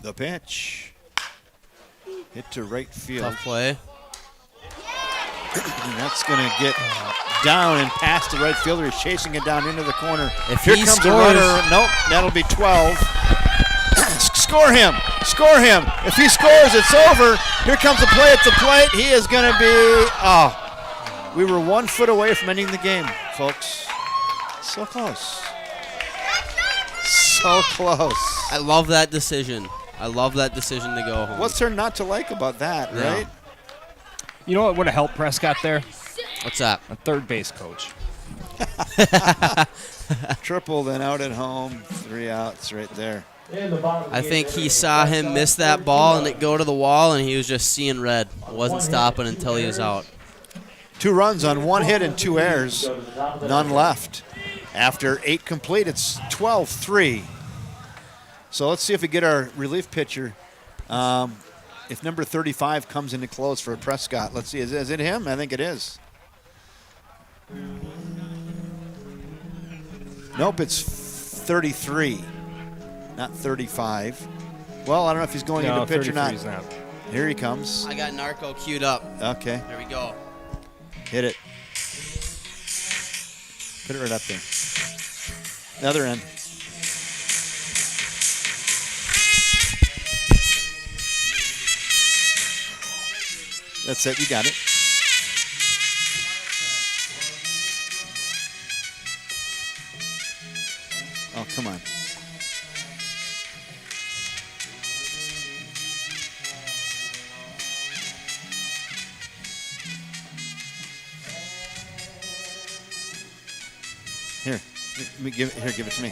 The pitch. Hit to right field. Tough play. And that's going to get down and past the right fielder. He's chasing it down into the corner. If Here he comes scores, a runner. Nope, that'll be 12. Score him. Score him. If he scores, it's over. Here comes the play at the plate. He is going to be, we were 1 foot away from ending the game, folks. So close. So close. I love that decision. I love that decision to go home. What's there not to like about that, Yeah. right? You know what would have helped Prescott there? What's that? A third base coach. Triple, then out at home. 3 outs right there. I think he saw him miss that ball and it go to the wall, and he was just seeing red. Wasn't stopping until he was out. 2 runs on 1 hit and 2 errors. None left. After 8 complete, it's 12-3. So let's see if we get our relief pitcher. If number 35 comes into close for Prescott, let's see. Is it him? I think it is. Nope, it's 33, not 35. Well, I don't know if he's going into pitch or not. Here he comes. I got Narco queued up. Okay, There we go. hit it. Put it right up there. The other end. That's it. You got it. Oh, come on. Here, give it to me.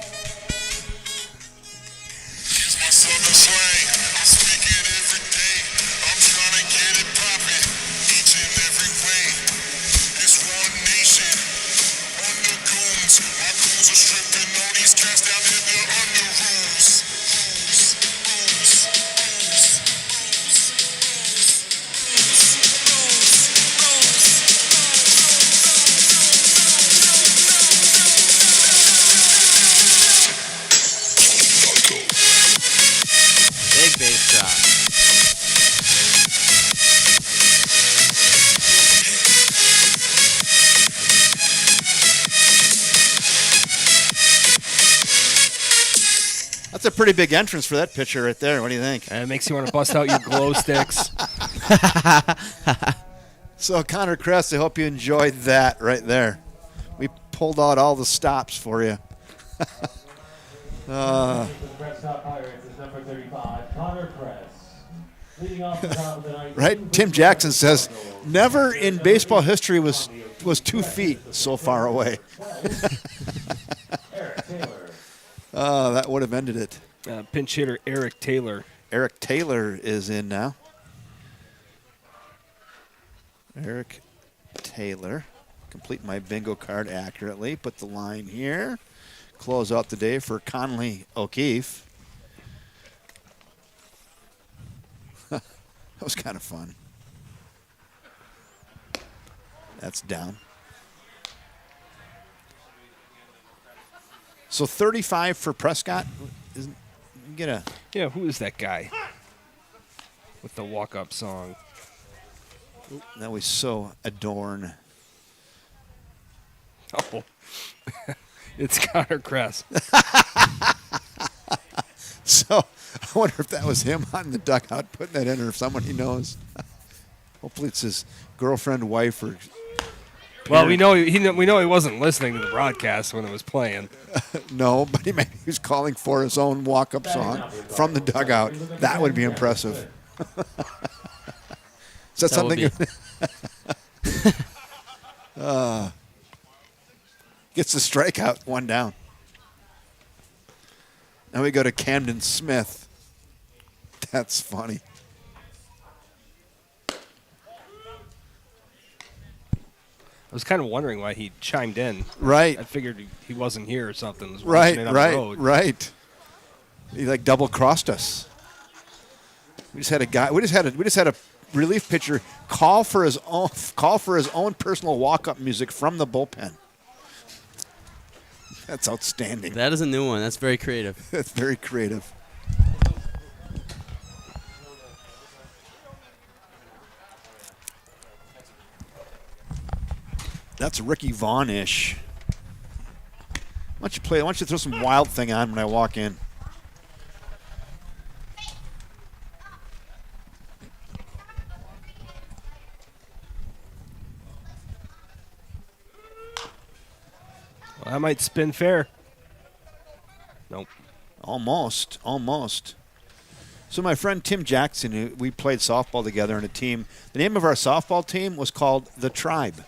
Here's my southern slang. I speak it every day. I'm trying to get it poppin' each and every way. It's one nation under goons. My goons are stripping all these cats down in the under rules. Big base drop. That's a pretty big entrance for that pitcher right there. What do you think? And it makes you want to bust out your glow sticks. So, Connor Crest, I hope you enjoyed that right there. We pulled out all the stops for you. The Prescott Pirates is number 35, Connor Press. Leading off the top of the ninth. Right? Tim Jackson says, never in baseball history was 2 feet so far away. Eric Taylor. That would have ended it. Pinch hitter Eric Taylor. Eric Taylor is in now. Eric Taylor. Complete my bingo card accurately. Put the line here. Close out the day for Conley O'Keefe. That was kind of fun. That's down. So 35 for Prescott. Get a Yeah, who is that guy with the walk-up song? that we so adorn. Oh, it's Connor Kress. So I wonder if that was him out in the dugout putting that in, or if someone he knows. Hopefully it's his girlfriend, wife, or Well, we know he wasn't listening to the broadcast when it was playing. no, but he was calling for his own walk-up song from the dugout. That would be impressive. Is that something? Gets the strikeout, 1 down. Now we go to Camden Smith. That's funny. I was kind of wondering why he chimed in. Right. I figured he wasn't here or something. Was Right, watching it on the road. right. He like double crossed us. We just had a relief pitcher call for his own personal walk-up music from the bullpen. That's outstanding. That is a new one. That's very creative. That's very creative. That's Ricky Vaughn-ish. Why don't you throw some Wild Thing on when I walk in? Well, that might spin fair. Nope. Almost. So my friend Tim Jackson, we played softball together on a team. The name of our softball team was called The Tribe.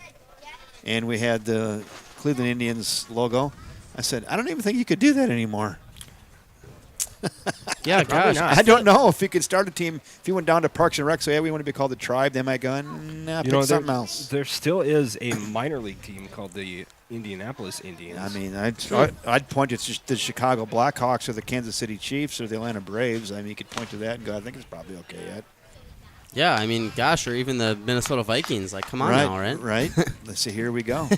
And we had the Cleveland Indians logo. I said, I don't even think you could do that anymore. Yeah, gosh. I don't know if you could start a team. If you went down to Parks and Rec, say, hey, we want to be called The Tribe, they might go, nah, pick something else. There still is a minor league team called the Indianapolis Indians. I mean, I'd point to just the Chicago Blackhawks or the Kansas City Chiefs or the Atlanta Braves. I mean, you could point to that and go, I think it's probably okay yet. Yeah, I mean, gosh, or even the Minnesota Vikings. Like, come on now, right? Right. Let's see. Here we go.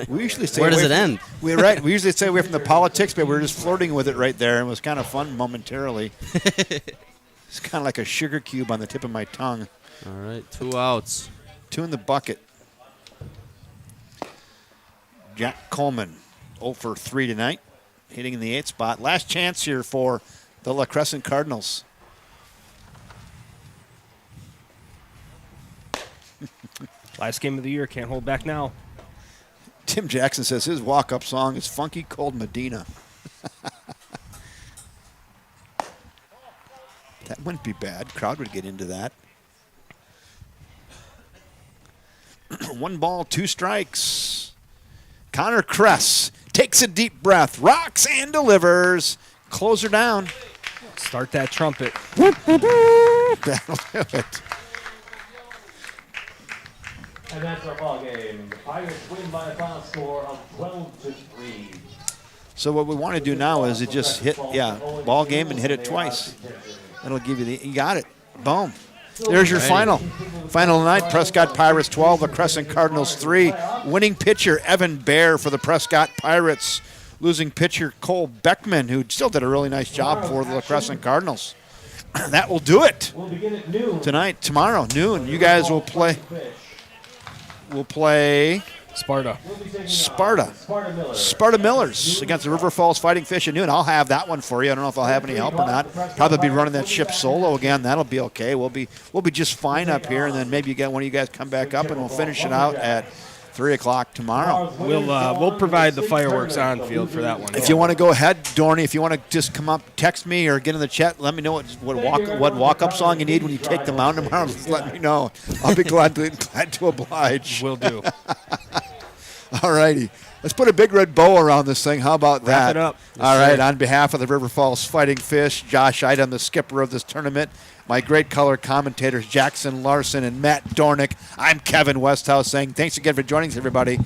We usually stay Where does away it end? We usually stay away from the politics, but we were just flirting with it right there, and it was kind of fun momentarily. It's kind of like a sugar cube on the tip of my tongue. All right, 2 outs. 2 in the bucket. Jack Coleman, 0 for 3 tonight, hitting in the 8th spot. Last chance here for the La Crescent Cardinals. Last game of the year, can't hold back now. Tim Jackson says his walk-up song is Funky Cold Medina. That wouldn't be bad. Crowd would get into that. 1 ball, 2 strikes. Connor Kress takes a deep breath, rocks and delivers. Closer down. Start that trumpet. That'll do it. And that's our ball game. The Pirates win by a final score of 12-3. So what we want to do now is just hit, ball game and hit it twice. That'll give you you got it. Boom. There's your final. Final night, Prescott Pirates 12, the Crescent Cardinals 3. Winning pitcher Evan Bear for the Prescott Pirates. Losing pitcher Cole Beckman, who still did a really nice job for the Crescent Cardinals. That will do it. We'll begin at noon. Tonight, tomorrow, noon, you guys will play. We'll play Sparta Millers against the River Falls Fighting Fish at noon. I'll have that one for you. I don't know if I'll have any help or not. Probably be running that ship solo again. That'll be okay. We'll be just fine up here, and then maybe one of you guys come back up, and we'll finish it out at 3 o'clock tomorrow. We'll provide the fireworks on field for that one. If you want to go ahead, Dorney, if you want to just come up, text me or get in the chat, let me know what walk-up song you need when you take the mound tomorrow. Just let me know. I'll be glad to oblige. Will do. All righty. Let's put a big red bow around this thing. How about that? Wrap it up. All right. On behalf of the River Falls Fighting Fish, Josh Idem, the skipper of this tournament, my great color commentators, Jackson Larson and Matt Dornick, I'm Kevin Westhouse saying thanks again for joining us, everybody.